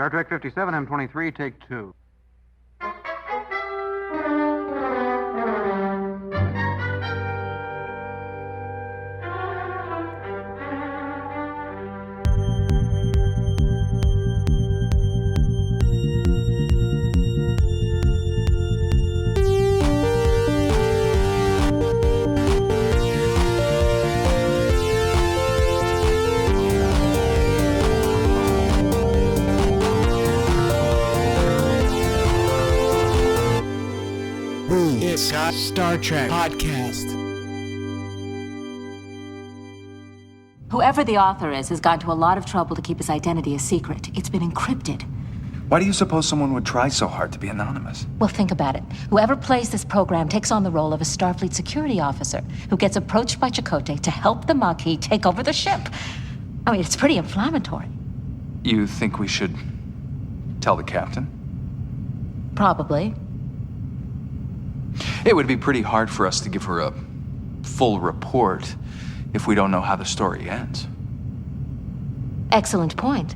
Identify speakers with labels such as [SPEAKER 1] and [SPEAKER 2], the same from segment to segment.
[SPEAKER 1] Star Trek 57, M23, take 2.
[SPEAKER 2] Star Trek podcast.
[SPEAKER 3] Whoever the author is has gone to a lot of trouble to keep his identity a secret. It's been encrypted.
[SPEAKER 4] Why do you suppose someone would try so hard to be anonymous?
[SPEAKER 3] Well, think about it. Whoever plays this program takes on the role of a Starfleet security officer who gets approached by Chakotay to help the Maquis take over the ship. I mean, it's pretty inflammatory.
[SPEAKER 4] You think we should tell the captain?
[SPEAKER 3] Probably.
[SPEAKER 4] It would be pretty hard for us to give her a full report if we don't know how the story ends.
[SPEAKER 3] Excellent point.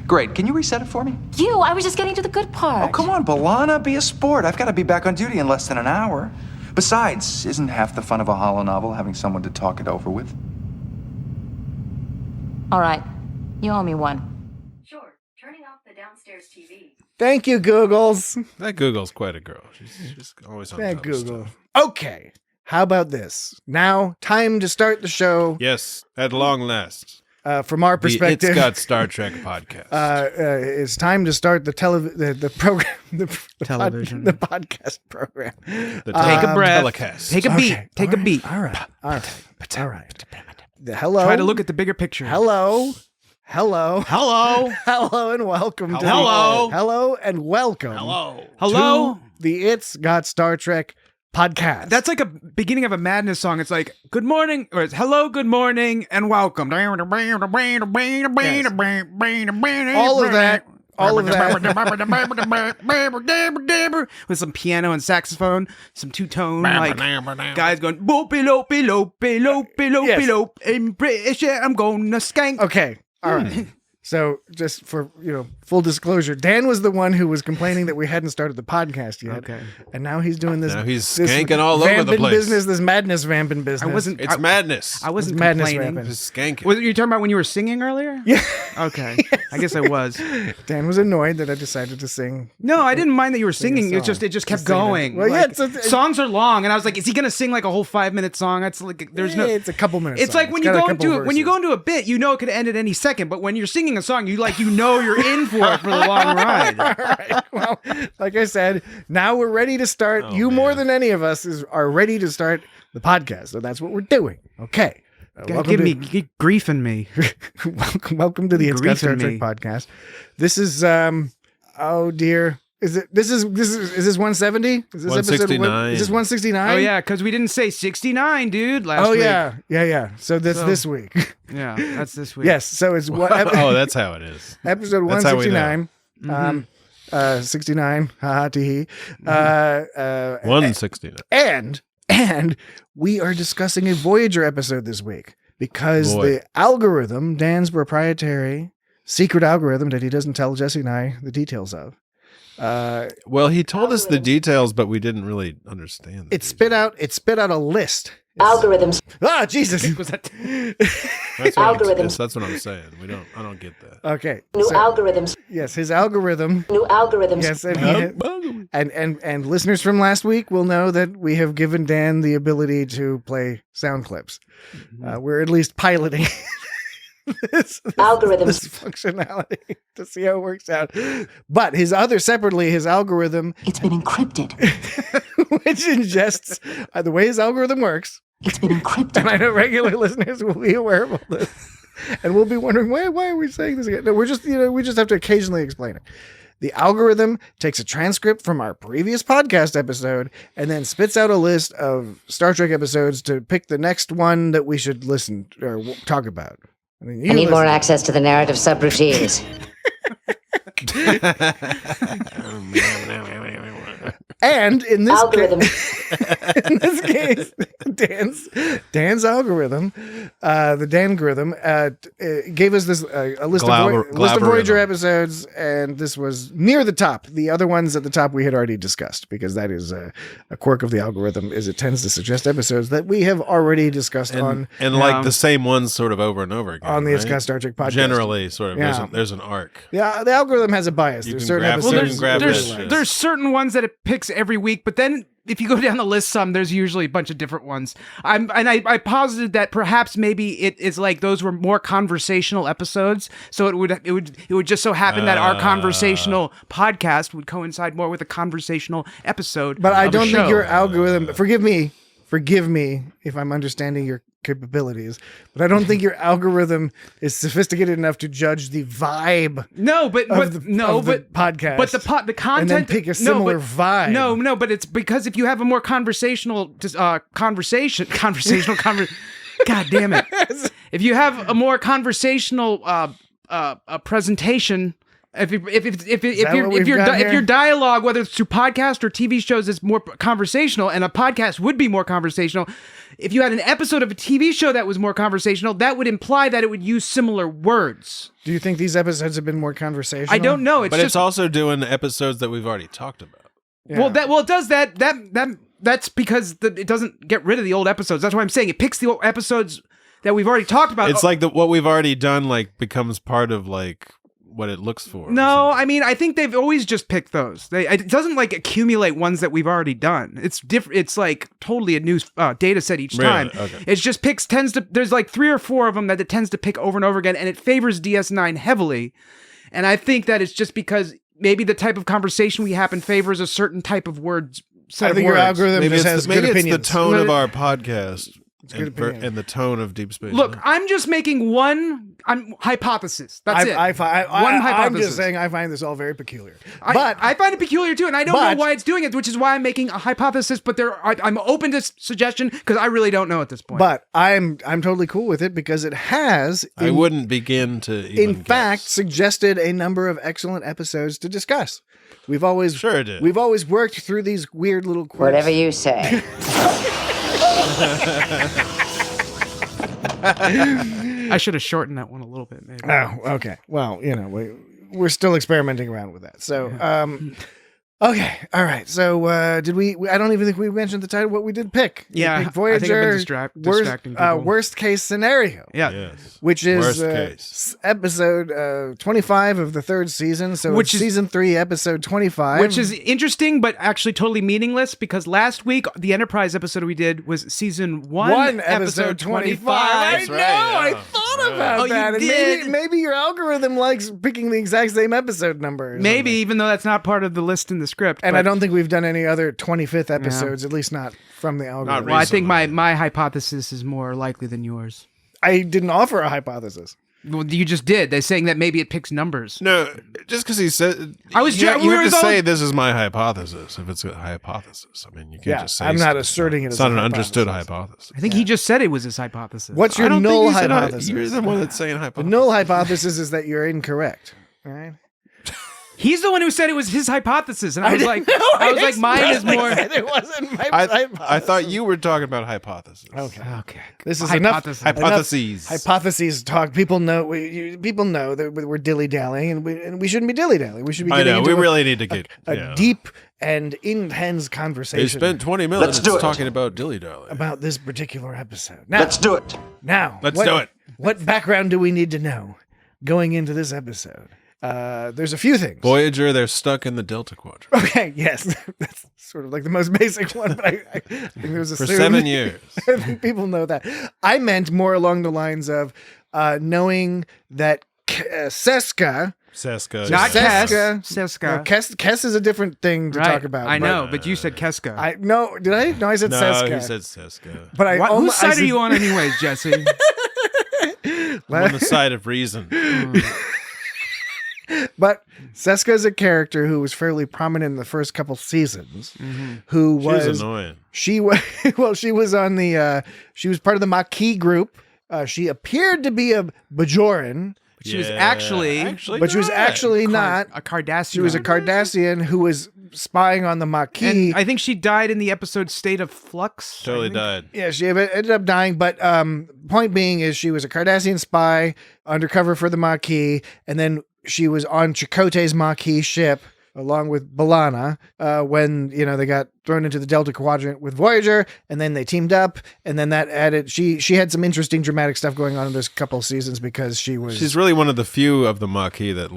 [SPEAKER 4] Great. Can you reset it for me?
[SPEAKER 3] I was just getting to the good part.
[SPEAKER 4] Oh, come on, B'Elanna, be a sport. I've got to be back on duty in less than an hour. Besides, isn't half the fun of a holonovel having someone to talk it over with?
[SPEAKER 3] All right. You owe me one.
[SPEAKER 5] Sure. Turning off the downstairs TV.
[SPEAKER 2] Thank you, Googles.
[SPEAKER 6] That Google's quite a girl. She's always on
[SPEAKER 2] That
[SPEAKER 6] top of
[SPEAKER 2] Google.
[SPEAKER 6] stuff.
[SPEAKER 2] Okay. How about this? Now, time to start the show.
[SPEAKER 6] Yes, at long last.
[SPEAKER 2] From our perspective,
[SPEAKER 6] It's Got Star Trek podcast.
[SPEAKER 2] it's time to start the program,
[SPEAKER 7] Television.
[SPEAKER 2] the podcast program.
[SPEAKER 7] Take a breath.
[SPEAKER 6] Telecast.
[SPEAKER 7] Take a beat.
[SPEAKER 2] Okay,
[SPEAKER 7] Take
[SPEAKER 2] all
[SPEAKER 7] a
[SPEAKER 2] right,
[SPEAKER 7] beat.
[SPEAKER 2] All right. Hello.
[SPEAKER 7] Try to look at the bigger picture.
[SPEAKER 2] Hello,
[SPEAKER 7] Hello.
[SPEAKER 2] hello, and welcome to
[SPEAKER 6] Hello.
[SPEAKER 2] hello and welcome.
[SPEAKER 7] Hello.
[SPEAKER 2] to the It's Got Star Trek podcast.
[SPEAKER 7] That's like a beginning of a Madness song. It's like, good morning, or it's hello, good morning, and welcome.
[SPEAKER 2] All of that.
[SPEAKER 7] With some piano and saxophone, some two-tone, like, guys going, boop-a-lope-a-lope-a-lope-a-lope-a-lope, in British, I'm gonna skank.
[SPEAKER 2] Okay. All right. So just for, full disclosure, Dan was the one who was complaining that we hadn't started the podcast yet.
[SPEAKER 7] Okay.
[SPEAKER 2] And now he's doing this.
[SPEAKER 6] Now he's
[SPEAKER 2] this
[SPEAKER 6] skanking all over the
[SPEAKER 2] vamping
[SPEAKER 6] place.
[SPEAKER 2] business, this madness vamping business.
[SPEAKER 6] It's madness.
[SPEAKER 7] I wasn't
[SPEAKER 2] It's madness
[SPEAKER 7] complaining.
[SPEAKER 2] rampant.
[SPEAKER 6] Just skanking.
[SPEAKER 7] Was you talking about when you were singing earlier?
[SPEAKER 2] Yeah.
[SPEAKER 7] Okay. I guess I was.
[SPEAKER 2] Dan was annoyed that I decided to sing.
[SPEAKER 7] No, I didn't mind that you were
[SPEAKER 2] Sing a
[SPEAKER 7] singing. It
[SPEAKER 2] song.
[SPEAKER 7] just kept
[SPEAKER 2] Just sing it.
[SPEAKER 7] going.
[SPEAKER 2] Well, yeah,
[SPEAKER 7] Like,
[SPEAKER 2] it's
[SPEAKER 7] songs are long, and I was like, is he gonna sing like a whole 5-minute song? That's like there's no.
[SPEAKER 2] It's a couple minutes.
[SPEAKER 7] It's like when you go into it, when you go into a bit, you know it could end at any second. But when you're singing a song, you know you're in for it for the long ride.
[SPEAKER 2] All right. Well, like I said, now we're ready to start. You more than any of us are ready to start the podcast. So that's what we're doing. Okay.
[SPEAKER 7] Keep griefing me.
[SPEAKER 2] welcome to the It's Got Star
[SPEAKER 7] Griefing
[SPEAKER 2] Trek
[SPEAKER 7] me.
[SPEAKER 2] podcast. This is oh dear. Is this 170? Is this
[SPEAKER 6] 169.
[SPEAKER 2] Is this 169?
[SPEAKER 7] Oh yeah, because we didn't say 69, dude. Last week.
[SPEAKER 2] yeah. So that's
[SPEAKER 7] So-
[SPEAKER 2] this week.
[SPEAKER 7] Yeah, that's this week.
[SPEAKER 2] Yes. So it's
[SPEAKER 6] Oh, that's how it is.
[SPEAKER 2] episode
[SPEAKER 6] That's how we know.
[SPEAKER 2] 169. 69. Haha, tee.
[SPEAKER 6] 169.
[SPEAKER 2] And we are discussing a Voyager episode this week because
[SPEAKER 6] Boy.
[SPEAKER 2] the algorithm, Dan's proprietary secret algorithm that he doesn't tell Jesse and I the details of.
[SPEAKER 6] Well, he told us the details, but we didn't really understand.
[SPEAKER 2] It spit out a list.
[SPEAKER 3] Algorithms.
[SPEAKER 2] Ah, Jesus.
[SPEAKER 7] Was that?
[SPEAKER 6] That's what
[SPEAKER 3] Algorithms.
[SPEAKER 6] That's what I'm saying. I don't get that.
[SPEAKER 2] Okay.
[SPEAKER 3] New
[SPEAKER 2] so-
[SPEAKER 3] algorithms.
[SPEAKER 2] Yes, his algorithm.
[SPEAKER 3] New algorithms.
[SPEAKER 2] Yes, and listeners from last week will know that we have given Dan the ability to play sound clips. We're at least piloting this
[SPEAKER 3] Algorithms.
[SPEAKER 2] functionality to see how it works out. But his algorithm,
[SPEAKER 3] It's been encrypted.
[SPEAKER 2] which ingests the way his algorithm works,
[SPEAKER 3] It's been
[SPEAKER 2] and
[SPEAKER 3] encrypted.
[SPEAKER 2] I know regular listeners will be aware of all this, and we'll be wondering why are we saying this again? No, we just have to occasionally explain it. The algorithm takes a transcript from our previous podcast episode and then spits out a list of Star Trek episodes to pick the next one that we should listen or talk about. I mean,
[SPEAKER 8] I need more access to the narrative subroutines.
[SPEAKER 2] And in this
[SPEAKER 3] Algorithms.
[SPEAKER 2] In this case, Dan's algorithm, the Dangorithm, gave us this a list of Voyager episodes, and this was near the top. The other ones at the top we had already discussed, because that is a quirk of the algorithm, is it tends to suggest episodes that we have already discussed
[SPEAKER 6] and like the same ones sort of over and over again
[SPEAKER 2] on the
[SPEAKER 6] right?
[SPEAKER 2] It's Got Star Trek podcast.
[SPEAKER 6] Generally, sort of.
[SPEAKER 2] Yeah.
[SPEAKER 6] There's an arc.
[SPEAKER 2] Yeah, the algorithm has a bias. There's certain episodes.
[SPEAKER 7] There's certain ones that it picks every week, but then if you go down the list some, there's usually a bunch of different ones. I posited that perhaps maybe it is like those were more conversational episodes, so it would just so happen that our conversational podcast would coincide more with a conversational episode.
[SPEAKER 2] But I don't think your algorithm. Forgive me if I'm understanding your capabilities, but I don't think your algorithm is sophisticated enough to judge the vibe.
[SPEAKER 7] No, but
[SPEAKER 2] the podcast,
[SPEAKER 7] but the content,
[SPEAKER 2] and then pick a similar vibe.
[SPEAKER 7] No, but it's because if you have a more conversational conversation, God damn it! If you have a more conversational presentation. If your dialogue, whether it's through podcast or TV shows, is more conversational, and a podcast would be more conversational. If you had an episode of a TV show that was more conversational, that would imply that it would use similar words.
[SPEAKER 2] Do you think these episodes have been more conversational?
[SPEAKER 7] I don't know.
[SPEAKER 6] It's also doing episodes that we've already talked about.
[SPEAKER 2] Yeah.
[SPEAKER 7] It does that. That's because it doesn't get rid of the old episodes. That's why I'm saying it picks the old episodes that we've already talked about.
[SPEAKER 6] It's like what we've already done, like becomes part of like what it looks for.
[SPEAKER 7] No, I mean, I think they've always just picked those. It doesn't like accumulate ones that we've already done. It's different. It's like totally a new data set each time.
[SPEAKER 6] Really? Okay.
[SPEAKER 7] It just there's like 3 or 4 of them that it tends to pick over and over again, and it favors DS9 heavily. And I think that it's just because maybe the type of conversation we have favors a certain type of words.
[SPEAKER 2] I think your algorithm
[SPEAKER 6] maybe
[SPEAKER 2] just has good
[SPEAKER 6] maybe
[SPEAKER 2] opinions.
[SPEAKER 6] it's the tone of our podcast.
[SPEAKER 2] And
[SPEAKER 6] the tone of Deep Space
[SPEAKER 7] Look,
[SPEAKER 6] Nine.
[SPEAKER 7] I'm just making one hypothesis. That's it.
[SPEAKER 2] One hypothesis. I'm just
[SPEAKER 7] hypothesis.
[SPEAKER 2] saying I find this all very peculiar.
[SPEAKER 7] But I find it peculiar too, and I don't know why it's doing it, which is why I'm making a hypothesis. But I'm open to suggestion because I really don't know at this point.
[SPEAKER 2] But I'm totally cool with it because it has.
[SPEAKER 6] I wouldn't begin to even
[SPEAKER 2] in fact,
[SPEAKER 6] guess.
[SPEAKER 2] Suggested a number of excellent episodes to discuss. We've always worked through these weird little quirks.
[SPEAKER 8] Whatever you say.
[SPEAKER 7] I should have shortened that one a little bit, maybe.
[SPEAKER 2] Oh, okay. Well, we're still experimenting around with that. So, okay, all right. So, did we? I don't even think we mentioned the title. What we did pick?
[SPEAKER 7] Yeah,
[SPEAKER 2] we picked Voyager.
[SPEAKER 7] I think I've been distracting people.
[SPEAKER 2] Worst case scenario.
[SPEAKER 7] Yeah,
[SPEAKER 6] yes.
[SPEAKER 2] Which is
[SPEAKER 6] Worst case.
[SPEAKER 2] episode 25 of the 3rd season. So, which is season 3, episode 25.
[SPEAKER 7] Which is interesting, but actually totally meaningless because last week the Enterprise episode we did was season 1
[SPEAKER 2] episode 25.
[SPEAKER 6] That's
[SPEAKER 2] I know.
[SPEAKER 6] right, yeah.
[SPEAKER 2] I thought about that.
[SPEAKER 7] You
[SPEAKER 2] And
[SPEAKER 7] did?
[SPEAKER 2] maybe your algorithm likes picking the exact same episode number.
[SPEAKER 7] Maybe, even though that's not part of the list in the script.
[SPEAKER 2] And I don't think we've done any other 25th episodes, at least not from the algorithm.
[SPEAKER 7] Well, I think my hypothesis is more likely than yours.
[SPEAKER 2] I didn't offer a hypothesis.
[SPEAKER 7] Well, you just did. They're saying that maybe it picks numbers.
[SPEAKER 6] No, just because he said,
[SPEAKER 7] I was
[SPEAKER 6] you
[SPEAKER 7] ju- we
[SPEAKER 6] have
[SPEAKER 7] were
[SPEAKER 6] to
[SPEAKER 7] all-
[SPEAKER 6] say this is my hypothesis. If it's a hypothesis, I mean, you can't just say.
[SPEAKER 2] I'm not
[SPEAKER 6] stuff.
[SPEAKER 2] asserting it as
[SPEAKER 6] It's not
[SPEAKER 2] a
[SPEAKER 6] an understood
[SPEAKER 2] hypothesis.
[SPEAKER 6] hypothesis.
[SPEAKER 7] I think he just said it was his hypothesis.
[SPEAKER 2] What's
[SPEAKER 6] I
[SPEAKER 2] your
[SPEAKER 6] don't think
[SPEAKER 2] null
[SPEAKER 6] he said
[SPEAKER 2] hypothesis?
[SPEAKER 6] You're the one that's saying
[SPEAKER 2] The
[SPEAKER 6] hypothesis.
[SPEAKER 2] null hypothesis is that you're incorrect. All right.
[SPEAKER 7] He's the one who said it was his hypothesis, and I was like, mine is more.
[SPEAKER 2] It wasn't my
[SPEAKER 6] I
[SPEAKER 2] hypothesis.
[SPEAKER 6] thought you were talking about hypothesis.
[SPEAKER 7] Okay.
[SPEAKER 2] This is
[SPEAKER 7] Hypothesis.
[SPEAKER 6] Hypotheses.
[SPEAKER 2] hypotheses talk. People know. People know that we're dilly dallying, and we shouldn't be dilly dallying. We should be.
[SPEAKER 6] I
[SPEAKER 2] Getting
[SPEAKER 6] know.
[SPEAKER 2] into
[SPEAKER 6] We really need to get
[SPEAKER 2] a deep and intense
[SPEAKER 6] They
[SPEAKER 2] conversation.
[SPEAKER 6] spent 20 minutes
[SPEAKER 4] do it.
[SPEAKER 6] talking about dilly dally.
[SPEAKER 2] about this particular episode. Now,
[SPEAKER 4] Let's do it.
[SPEAKER 6] Let's do it.
[SPEAKER 2] What background do we need to know going into this episode? There's a few things.
[SPEAKER 6] Voyager, they're stuck in the Delta Quadrant
[SPEAKER 2] Okay, yes, that's sort of like the most basic one, but I think there's a
[SPEAKER 6] for 7 years.
[SPEAKER 2] I think people know that. I meant more along the lines of knowing that Seska.
[SPEAKER 6] Seska.
[SPEAKER 7] Not Kes.
[SPEAKER 2] Seska.
[SPEAKER 7] Seska.
[SPEAKER 2] No, Kes is a different thing to
[SPEAKER 7] Right.
[SPEAKER 2] talk about.
[SPEAKER 7] I
[SPEAKER 2] but
[SPEAKER 7] know, but you said Keska.
[SPEAKER 2] Did I? No, I said
[SPEAKER 6] No,
[SPEAKER 2] Seska.
[SPEAKER 6] he said Seska.
[SPEAKER 2] But I
[SPEAKER 7] Whose side are you on, anyways, Jesse?
[SPEAKER 6] I'm on the side of reason.
[SPEAKER 2] But Seska is a character who was fairly prominent in the first couple seasons. Who
[SPEAKER 6] She
[SPEAKER 2] was
[SPEAKER 6] was annoying.
[SPEAKER 2] She was she was on the she was part of the Maquis group. She appeared to be a Bajoran,
[SPEAKER 7] She was actually
[SPEAKER 2] but she was actually not.
[SPEAKER 7] a Cardassian.
[SPEAKER 2] She was a Cardassian who was spying on the Maquis.
[SPEAKER 7] And I think she died in the episode State of Flux.
[SPEAKER 6] Totally died.
[SPEAKER 2] Yeah, she ended up dying, but point being is she was a Cardassian spy undercover for the Maquis, and then she was on Chakotay's Maquis ship along with B'Elanna when, they got thrown into the Delta Quadrant with Voyager, and then they teamed up, and then that added, she had some interesting dramatic stuff going on in this couple of seasons because she's
[SPEAKER 6] really one of the few of the Maquis that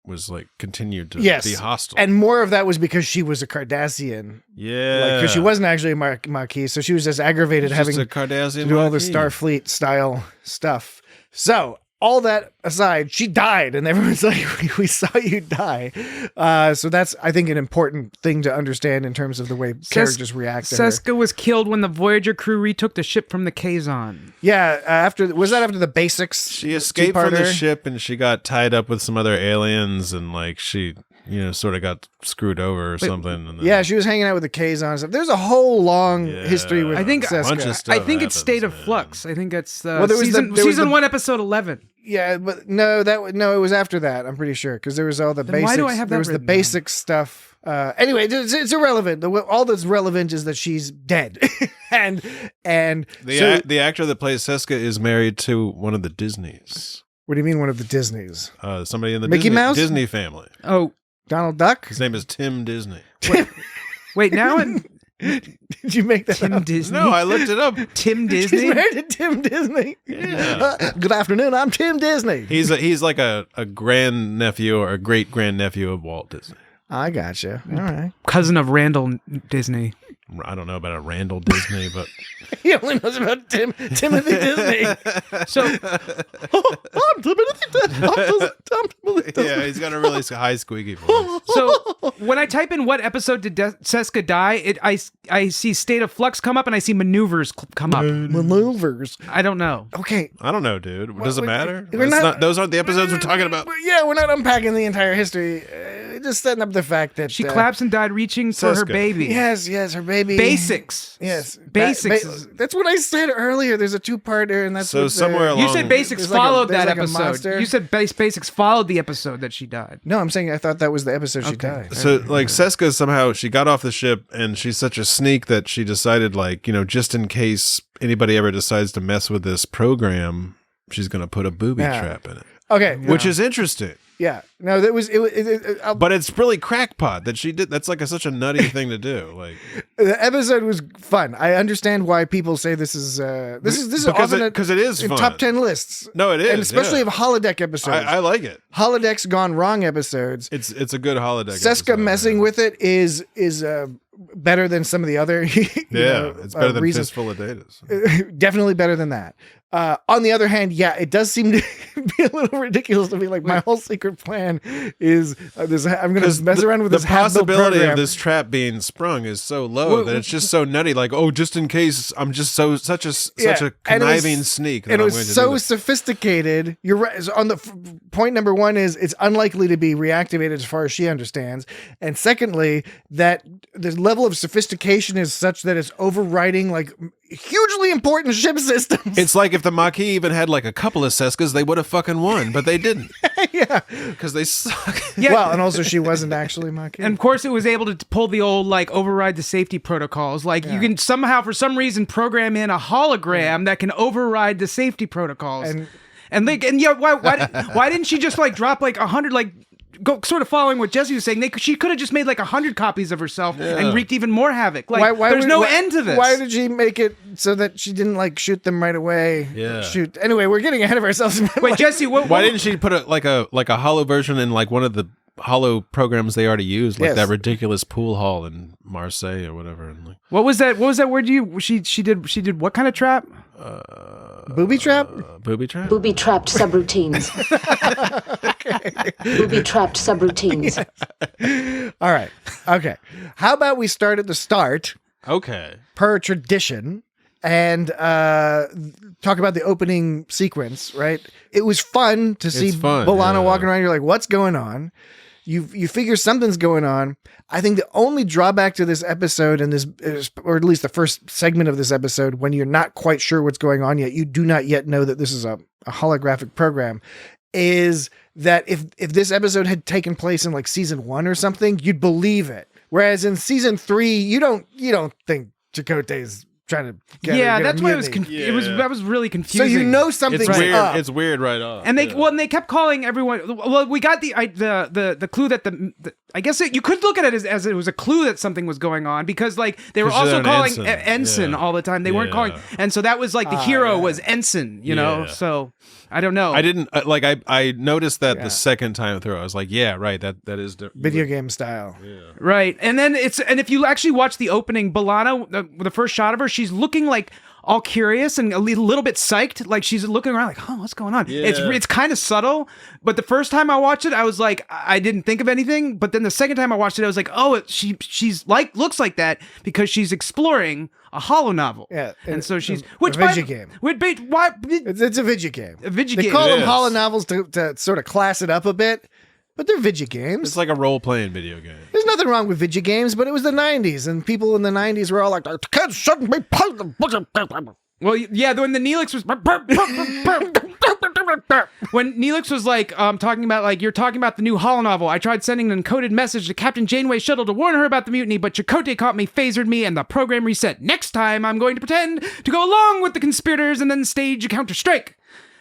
[SPEAKER 6] was continued to be hostile.
[SPEAKER 2] And more of that was because she was a Cardassian.
[SPEAKER 6] Yeah.
[SPEAKER 2] Because she wasn't actually a Maquis, so she was just aggravated having
[SPEAKER 6] a Cardassian
[SPEAKER 2] to do all the
[SPEAKER 6] Maquis.
[SPEAKER 2] Starfleet style stuff. So, all that aside, she died, and everyone's like, we saw you die. So that's, I think, an important thing to understand in terms of the way characters react to her.
[SPEAKER 7] Seska was killed when the Voyager crew retook the ship from the Kazon.
[SPEAKER 2] Yeah, was that after the basics?
[SPEAKER 6] She escaped from the
[SPEAKER 2] two-parter?
[SPEAKER 6] ship, and she got tied up with some other aliens, and she sort of got screwed over or something. And then,
[SPEAKER 2] Yeah, she was hanging out with the Kazon and stuff. There's a whole long history with
[SPEAKER 7] I think
[SPEAKER 2] Seska.
[SPEAKER 6] bunch of stuff
[SPEAKER 7] I think it's
[SPEAKER 6] happens,
[SPEAKER 7] State of
[SPEAKER 6] man.
[SPEAKER 7] Flux. I think it's
[SPEAKER 2] Well, there was
[SPEAKER 7] season 1, episode 11.
[SPEAKER 2] Yeah, but no, it was after that. I'm pretty sure because there was all the
[SPEAKER 7] Then
[SPEAKER 2] basics.
[SPEAKER 7] why do I have that
[SPEAKER 2] there was the
[SPEAKER 7] written down?
[SPEAKER 2] basic stuff. Anyway, it's irrelevant. All that's relevant is that she's dead, and
[SPEAKER 6] The actor that plays Seska is married to one of the Disneys.
[SPEAKER 2] What do you mean, one of the Disneys?
[SPEAKER 6] Somebody in the
[SPEAKER 2] Mickey Mouse?
[SPEAKER 6] Disney family.
[SPEAKER 7] Oh,
[SPEAKER 2] Donald Duck?
[SPEAKER 6] His name is Tim Disney.
[SPEAKER 7] wait, now
[SPEAKER 2] Did you make that
[SPEAKER 7] Tim
[SPEAKER 2] up?
[SPEAKER 7] Disney.
[SPEAKER 6] No, I looked it up.
[SPEAKER 7] Tim
[SPEAKER 2] She's
[SPEAKER 7] Disney.
[SPEAKER 2] married to Tim Disney.
[SPEAKER 6] Yeah.
[SPEAKER 2] Good afternoon. I'm Tim Disney.
[SPEAKER 6] He's like a grandnephew or a great grandnephew of Walt Disney.
[SPEAKER 2] I gotcha. All right.
[SPEAKER 7] Cousin of Randall Disney.
[SPEAKER 6] I don't know about a Randall Disney, but
[SPEAKER 2] He only knows about Timothy Disney.
[SPEAKER 7] So
[SPEAKER 2] I'm Timothy Disney.
[SPEAKER 6] yeah, he's got a really high squeaky voice.
[SPEAKER 7] So when I type in what episode did Seska die, I see State of Flux come up and I see maneuvers come up.
[SPEAKER 2] Maneuvers.
[SPEAKER 7] I don't know.
[SPEAKER 2] Okay.
[SPEAKER 6] I don't know, dude. Does it matter?
[SPEAKER 2] we're
[SPEAKER 6] It's
[SPEAKER 2] not-
[SPEAKER 6] those aren't the episodes we're talking about.
[SPEAKER 2] Yeah, we're not unpacking the entire history. Just setting up the fact that
[SPEAKER 7] She collapsed and died reaching for her
[SPEAKER 6] Seska.
[SPEAKER 7] baby.
[SPEAKER 2] Yes, her baby.
[SPEAKER 7] Basics.
[SPEAKER 2] Yes,
[SPEAKER 7] Basics.
[SPEAKER 2] That's what I said earlier. There's a two-parter, and that's
[SPEAKER 6] So
[SPEAKER 2] what
[SPEAKER 6] somewhere along-
[SPEAKER 7] You said Basics
[SPEAKER 2] There's like a-
[SPEAKER 7] followed
[SPEAKER 2] there's
[SPEAKER 7] that
[SPEAKER 2] like a
[SPEAKER 7] episode.
[SPEAKER 2] monster.
[SPEAKER 7] You said Basics followed the episode that she died.
[SPEAKER 2] No, I'm saying I thought that was the episode she
[SPEAKER 7] Okay.
[SPEAKER 2] died.
[SPEAKER 6] So Seska somehow she got off the ship and she's such a sneak that she decided just in case anybody ever decides to mess with this program, she's going to put a booby
[SPEAKER 2] Yeah.
[SPEAKER 6] trap in it,
[SPEAKER 2] Okay,
[SPEAKER 6] which is interesting.
[SPEAKER 2] yeah. No, that was
[SPEAKER 6] But it's really crackpot that she did. That's such a nutty thing to do.
[SPEAKER 2] the episode was fun. I understand why people say this is
[SPEAKER 6] Because
[SPEAKER 2] often
[SPEAKER 6] it is
[SPEAKER 2] in
[SPEAKER 6] fun.
[SPEAKER 2] top 10 lists.
[SPEAKER 6] No, it is,
[SPEAKER 2] and especially
[SPEAKER 6] yeah.
[SPEAKER 2] of holodeck episodes.
[SPEAKER 6] I like it.
[SPEAKER 2] Holodecks gone wrong episodes.
[SPEAKER 6] It's a good holodeck.
[SPEAKER 2] Seska
[SPEAKER 6] episode,
[SPEAKER 2] messing
[SPEAKER 6] yeah.
[SPEAKER 2] with it is better than some of the other.
[SPEAKER 6] It's better than
[SPEAKER 2] reasons.
[SPEAKER 6] Fistful of Datas.
[SPEAKER 2] Definitely better than that. On the other hand, yeah, it does seem to be a little ridiculous to be like, my whole secret plan is this. I'm going to mess around with
[SPEAKER 6] the
[SPEAKER 2] this half-built
[SPEAKER 6] possibility
[SPEAKER 2] program.
[SPEAKER 6] of this trap being sprung is so low that it's just so nutty. Like, just in case, I'm just such a
[SPEAKER 2] and it was-
[SPEAKER 6] conniving sneak. That
[SPEAKER 2] And it
[SPEAKER 6] I'm
[SPEAKER 2] was
[SPEAKER 6] going to
[SPEAKER 2] so
[SPEAKER 6] do this.
[SPEAKER 2] sophisticated. You're right. So on the point number one is it's unlikely to be reactivated as far as she understands, and secondly, that the level of sophistication is such that it's overriding like hugely important ship systems.
[SPEAKER 6] It's like if the Maquis even had like a couple of Seskas, they would have fucking won, but they didn't.
[SPEAKER 2] Yeah,
[SPEAKER 6] because they suck.
[SPEAKER 7] Yeah.
[SPEAKER 2] Well, and also she wasn't actually Maquis.
[SPEAKER 7] And of course, it was able to pull the old override the safety protocols. You can somehow, for some reason, program in a hologram that can override the safety protocols. Why didn't she just drop 100 go sort of following what Jesse was saying? She could have just made 100 copies of herself and wreaked even more havoc. There's no end to this.
[SPEAKER 2] Why did she make it so that she didn't shoot them right away?
[SPEAKER 6] Yeah.
[SPEAKER 2] Shoot. Anyway, we're getting ahead of ourselves.
[SPEAKER 7] Wait, Jesse,
[SPEAKER 6] Why didn't she put a hollow version in one of the hollow programs they already used,
[SPEAKER 2] Yes.
[SPEAKER 6] that ridiculous pool hall in Marseille or whatever? And
[SPEAKER 7] what was that word she did what kind of trap?
[SPEAKER 2] Booby trap?
[SPEAKER 6] Booby trap?
[SPEAKER 8] Booby trapped subroutines. Booby trapped subroutines.
[SPEAKER 2] All right. Okay. How about we start at the start,
[SPEAKER 6] Okay.
[SPEAKER 2] per tradition, and talk about the opening sequence, right? It was fun to see
[SPEAKER 6] fun,
[SPEAKER 2] B'Elanna
[SPEAKER 6] yeah.
[SPEAKER 2] walking around. You're like, what's going on? You figure something's going on. I think the only drawback to this episode and this, or at least the first segment of this episode, when you're not quite sure what's going on yet, you do not yet know that this is a holographic program, is that if this episode had taken place in season 1 or something, you'd believe it. Whereas in season 3, you don't think Chakotay's trying to get
[SPEAKER 7] that's why it was
[SPEAKER 2] mutiny.
[SPEAKER 7] that was really
[SPEAKER 2] So
[SPEAKER 7] confusing.
[SPEAKER 2] you know something's
[SPEAKER 6] It's weird.
[SPEAKER 2] up.
[SPEAKER 6] It's weird right off.
[SPEAKER 7] And they kept calling everyone. Well, we got the clue that I guess you could look at it as it was a clue that something was going on, because like they were
[SPEAKER 6] 'Cause
[SPEAKER 7] also
[SPEAKER 6] they're an
[SPEAKER 7] calling
[SPEAKER 6] ensign.
[SPEAKER 7] ensign
[SPEAKER 6] Yeah.
[SPEAKER 7] all the time. They weren't
[SPEAKER 6] Yeah.
[SPEAKER 7] calling, and so that was like the hero was ensign, you know.
[SPEAKER 6] Yeah.
[SPEAKER 7] So I don't know.
[SPEAKER 6] I didn't I noticed that the second time through. I was like, yeah, right. That is
[SPEAKER 2] Video game style.
[SPEAKER 7] Right. And then if you actually watch the opening, B'Elanna, the first shot of her, she's looking like all curious and a little bit psyched, like she's looking around like, what's going on?
[SPEAKER 6] Yeah.
[SPEAKER 7] It's kind of subtle, but the first time I watched it, I was like, I didn't think of anything, but then the second time I watched it, I was like, oh, she's like looks like that because she's exploring a holo novel.
[SPEAKER 2] Yeah,
[SPEAKER 7] and so she's
[SPEAKER 2] a video game.
[SPEAKER 7] Why?
[SPEAKER 2] It's a video game.
[SPEAKER 7] A video
[SPEAKER 2] They
[SPEAKER 7] game.
[SPEAKER 2] call
[SPEAKER 6] It
[SPEAKER 2] them
[SPEAKER 6] is.
[SPEAKER 2] holo novels to sort of class it up a bit, but they're video games.
[SPEAKER 6] It's like a role playing video game.
[SPEAKER 2] There's nothing wrong with video games, but it was the 90s, and people in the 90s were all like, "The kids shouldn't be playing the."
[SPEAKER 7] Well, yeah, when the Neelix was when Neelix was like talking about like, you're talking about the new holonovel. I tried sending an encoded message to Captain Janeway's shuttle to warn her about the mutiny, but Chakotay caught me, phasered me, and the program reset. Next time, I'm going to pretend to go along with the conspirators and then stage a counterstrike.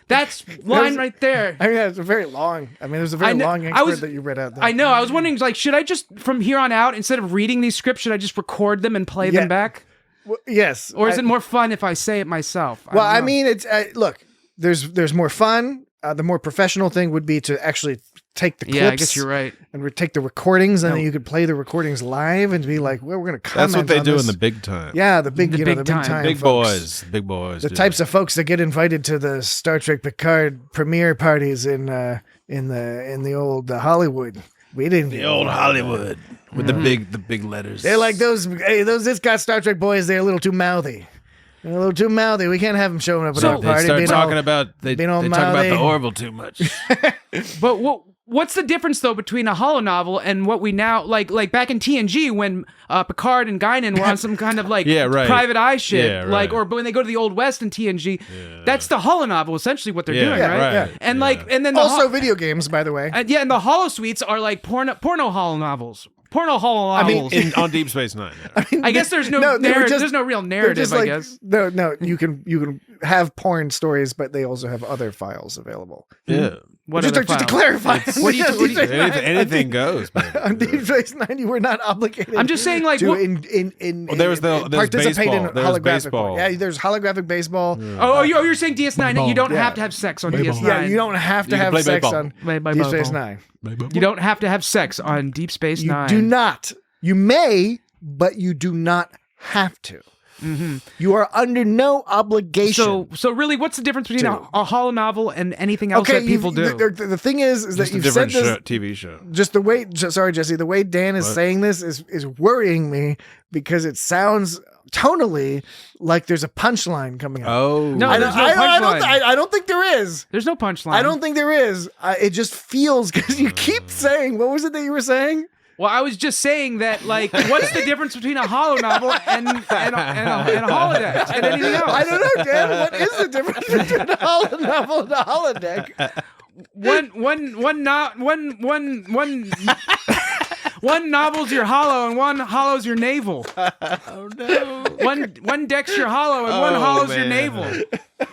[SPEAKER 7] That's line right there.
[SPEAKER 2] I mean, it's a very long. I mean, it was a very long excerpt that you read out there.
[SPEAKER 7] I know. I was wondering, like, should I just from here on out, instead of reading these scripts, should I just record them and play them back?
[SPEAKER 2] Well, yes.
[SPEAKER 7] Or is it more fun if I say it myself?
[SPEAKER 2] Well, I
[SPEAKER 7] don't know.
[SPEAKER 2] mean, it's look. There's more fun. The more professional thing would be to actually take the clips.
[SPEAKER 7] Yeah, I guess you're right.
[SPEAKER 2] And take the recordings, and then you could play the recordings live and be like, "Well, we're going to comment."
[SPEAKER 6] That's what they
[SPEAKER 2] on
[SPEAKER 6] do
[SPEAKER 2] this.
[SPEAKER 6] in the big time.
[SPEAKER 2] Yeah, the big
[SPEAKER 7] big time.
[SPEAKER 6] Big
[SPEAKER 2] folks.
[SPEAKER 6] boys. Big boys.
[SPEAKER 2] The
[SPEAKER 6] do
[SPEAKER 2] types
[SPEAKER 6] that.
[SPEAKER 2] of folks that get invited to the Star Trek Picard premiere parties in the old Hollywood. We didn't
[SPEAKER 6] The
[SPEAKER 2] get
[SPEAKER 6] old
[SPEAKER 2] involved.
[SPEAKER 6] Hollywood with the big letters.
[SPEAKER 2] They're like those. Hey, this got Star Trek boys. They're a little too mouthy. They're a little too mouthy. We can't have them showing up at our
[SPEAKER 6] They
[SPEAKER 2] party.
[SPEAKER 6] start
[SPEAKER 2] being
[SPEAKER 6] talking
[SPEAKER 2] all-
[SPEAKER 6] about they
[SPEAKER 2] being all
[SPEAKER 6] talk about the
[SPEAKER 2] mouthy.
[SPEAKER 6] Orville too much.
[SPEAKER 7] But what's the difference though between a holo novel and what we now like back in TNG when Picard and Guinan were on some kind of like
[SPEAKER 6] Yeah, right.
[SPEAKER 7] private eye shit,
[SPEAKER 6] Yeah,
[SPEAKER 7] like,
[SPEAKER 6] right.
[SPEAKER 7] or when they go to the Old West in TNG, that's the holo novel essentially what they're doing,
[SPEAKER 6] Yeah,
[SPEAKER 7] right?
[SPEAKER 6] right.
[SPEAKER 7] And
[SPEAKER 6] Yeah.
[SPEAKER 7] like, and then the
[SPEAKER 2] Also, video games, by the way.
[SPEAKER 7] and the holo suites are like porno holo novels. Porno holo novels.
[SPEAKER 6] On Deep Space Nine. Yeah.
[SPEAKER 7] I guess there's no
[SPEAKER 2] they were
[SPEAKER 7] narrative.
[SPEAKER 2] just-
[SPEAKER 7] There's no real
[SPEAKER 2] they're
[SPEAKER 7] narrative.
[SPEAKER 2] just
[SPEAKER 7] I
[SPEAKER 2] like-
[SPEAKER 7] guess.
[SPEAKER 2] No. You can have porn stories, but they also have other files available.
[SPEAKER 6] Yeah.
[SPEAKER 7] What
[SPEAKER 2] just,
[SPEAKER 7] other
[SPEAKER 2] just to
[SPEAKER 7] files?
[SPEAKER 2] clarify,
[SPEAKER 7] What do you-
[SPEAKER 6] Anything goes. Man.
[SPEAKER 2] on Deep Space Nine, you were not obligated.
[SPEAKER 7] I'm just saying, like,
[SPEAKER 2] to
[SPEAKER 7] what-
[SPEAKER 6] Well, there's
[SPEAKER 2] participate
[SPEAKER 6] baseball.
[SPEAKER 2] in
[SPEAKER 6] There's
[SPEAKER 2] holographic.
[SPEAKER 6] baseball.
[SPEAKER 2] Yeah, there's holographic baseball.
[SPEAKER 7] You're saying DS9 that you don't
[SPEAKER 2] Yeah.
[SPEAKER 7] have to have sex on
[SPEAKER 6] Baseball.
[SPEAKER 7] DS9.
[SPEAKER 2] Yeah, you don't have to
[SPEAKER 6] You can
[SPEAKER 2] have
[SPEAKER 6] play
[SPEAKER 2] sex
[SPEAKER 6] baseball.
[SPEAKER 2] on
[SPEAKER 7] Play by
[SPEAKER 2] Deep Space
[SPEAKER 7] baseball.
[SPEAKER 2] Nine.
[SPEAKER 7] You don't have to have sex on Deep Space
[SPEAKER 2] You
[SPEAKER 7] Nine.
[SPEAKER 2] do not. You may, but you do not have to.
[SPEAKER 7] Mm-hmm.
[SPEAKER 2] You are under no obligation.
[SPEAKER 7] So really, what's the difference between a holo novel and anything else
[SPEAKER 2] okay,
[SPEAKER 7] that people do?
[SPEAKER 2] The thing is that
[SPEAKER 6] Just a
[SPEAKER 2] you've said
[SPEAKER 6] different
[SPEAKER 2] this.
[SPEAKER 6] TV show.
[SPEAKER 2] Just the way, sorry, Jesse, the way Dan is saying this is worrying me because it sounds tonally like there's a punchline coming up.
[SPEAKER 6] Oh.
[SPEAKER 7] No,
[SPEAKER 2] I
[SPEAKER 7] there's
[SPEAKER 2] don't,
[SPEAKER 7] no
[SPEAKER 2] I, don't,
[SPEAKER 7] punchline.
[SPEAKER 2] I don't think there is.
[SPEAKER 7] There's no punchline.
[SPEAKER 2] I don't think there is. It just feels because you keep saying. What was it that you were saying?
[SPEAKER 7] Well, I was just saying that, like, what's the difference between a holo novel and a holodeck and anything else?
[SPEAKER 2] I don't know, Dan. What is the difference between a holonovel and a holodeck?
[SPEAKER 7] One novel's your hollow and one hollow's your navel. Oh no! One deck's your hollow and one hollow's your
[SPEAKER 6] man.
[SPEAKER 7] navel.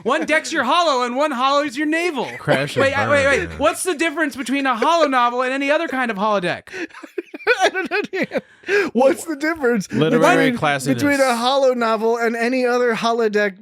[SPEAKER 7] One deck's your hollow and one hollow's your navel.
[SPEAKER 6] Crash and
[SPEAKER 7] Wait.
[SPEAKER 6] burn.
[SPEAKER 7] What's the difference between a holo novel and any other kind of holodeck?
[SPEAKER 2] I don't know, Dan. What's the difference
[SPEAKER 6] Literary
[SPEAKER 2] between
[SPEAKER 6] classiness.
[SPEAKER 2] a holo novel and any other holodeck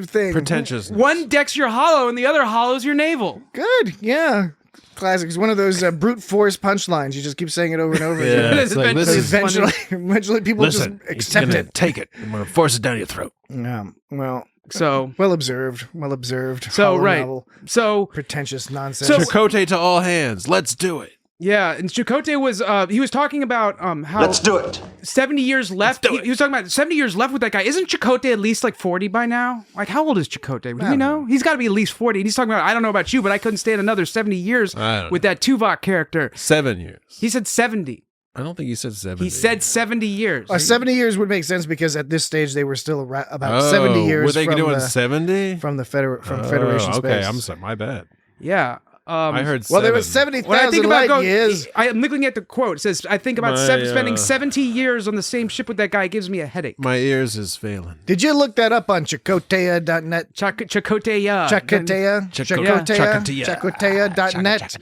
[SPEAKER 2] thing?
[SPEAKER 6] Pretentiousness.
[SPEAKER 7] One deck's your hollow and the other hollow's your navel.
[SPEAKER 2] Good, yeah. Classic. It's one of those brute force punchlines. You just keep saying it over and over
[SPEAKER 6] Yeah,
[SPEAKER 2] again.
[SPEAKER 6] it's like,
[SPEAKER 7] Eventually-
[SPEAKER 6] listen,
[SPEAKER 2] Eventually, people
[SPEAKER 6] listen,
[SPEAKER 2] just accept
[SPEAKER 6] you're
[SPEAKER 2] it.
[SPEAKER 6] gonna take it. I'm gonna force it down your throat.
[SPEAKER 2] Yeah. Well,
[SPEAKER 7] So
[SPEAKER 2] well observed. Well observed.
[SPEAKER 7] So
[SPEAKER 2] Holo
[SPEAKER 7] right.
[SPEAKER 2] novel.
[SPEAKER 7] So
[SPEAKER 2] Pretentious nonsense.
[SPEAKER 7] So-
[SPEAKER 6] Chakotay to all hands. Let's do it.
[SPEAKER 7] yeah, and Chakotay was he was talking about how
[SPEAKER 4] Let's do it.
[SPEAKER 7] 70 years left. He was talking about 70 years left with that guy. Isn't Chakotay at least like 40 by now? Like, how old is Chakotay? Do we know? He's got to be at least 40. And he's talking about, I don't know about you, but I couldn't stand another 70 years
[SPEAKER 6] I don't
[SPEAKER 7] with that Tuvok character.
[SPEAKER 6] 7 years.
[SPEAKER 7] He said 70.
[SPEAKER 6] I don't think he said 70.
[SPEAKER 7] He said 70 years.
[SPEAKER 2] 70 years would make sense because at this stage they were still about
[SPEAKER 6] Oh,
[SPEAKER 2] 70 years
[SPEAKER 6] Were they
[SPEAKER 2] from
[SPEAKER 6] doing
[SPEAKER 2] the,
[SPEAKER 6] 70?
[SPEAKER 2] from Federation
[SPEAKER 6] Okay,
[SPEAKER 2] space.
[SPEAKER 6] I'm sorry. My bad.
[SPEAKER 7] Yeah.
[SPEAKER 6] I heard
[SPEAKER 2] Well,
[SPEAKER 6] 7.
[SPEAKER 2] there was
[SPEAKER 7] When I
[SPEAKER 2] 70,000
[SPEAKER 7] think about
[SPEAKER 2] light years.
[SPEAKER 7] I'm looking at the quote. It says, I think about
[SPEAKER 6] My,
[SPEAKER 7] spending 70 years on the same ship with that guy gives me a headache.
[SPEAKER 6] My ears is failing.
[SPEAKER 2] Did you look that up on Chakotaya.net?
[SPEAKER 7] Chakotaya.
[SPEAKER 2] Chakotaya?
[SPEAKER 6] Chakotaya.
[SPEAKER 2] Chakotaya.net?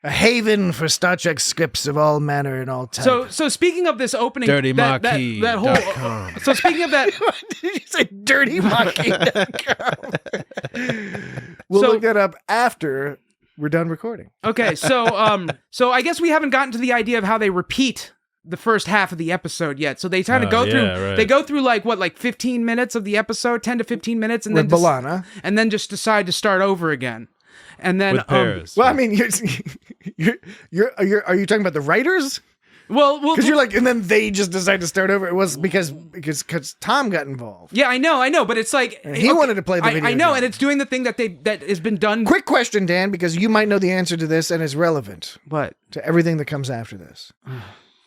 [SPEAKER 2] A haven for Star Trek scripts of all manner and all type.
[SPEAKER 7] So speaking of this opening,
[SPEAKER 6] DirtyMarquee.com.
[SPEAKER 7] that whole. So speaking of that,
[SPEAKER 2] Did you say dirtymonkey.com? We'll
[SPEAKER 7] So-
[SPEAKER 2] look that up after we're done recording.
[SPEAKER 7] okay, so I guess we haven't gotten to the idea of how they repeat the first half of the episode yet. So they kind of go through.
[SPEAKER 6] right.
[SPEAKER 7] They go through like 15 minutes of the episode, 10 to 15 minutes, and
[SPEAKER 2] With
[SPEAKER 7] then
[SPEAKER 2] B'Elanna.
[SPEAKER 7] and then just decide to start over again. And then
[SPEAKER 6] With Paris.
[SPEAKER 2] Well, I mean, are you talking about the writers?
[SPEAKER 7] well,
[SPEAKER 2] Because you're like, and then they just decide to start over. It was because Tom got involved.
[SPEAKER 7] yeah, I know, but it's like
[SPEAKER 2] And he wanted to play the
[SPEAKER 7] I
[SPEAKER 2] video
[SPEAKER 7] know,
[SPEAKER 2] game.
[SPEAKER 7] and it's doing the thing that has been done.
[SPEAKER 2] Quick question, Dan, because you might know the answer to this and it's relevant
[SPEAKER 7] What?
[SPEAKER 2] to everything that comes after this.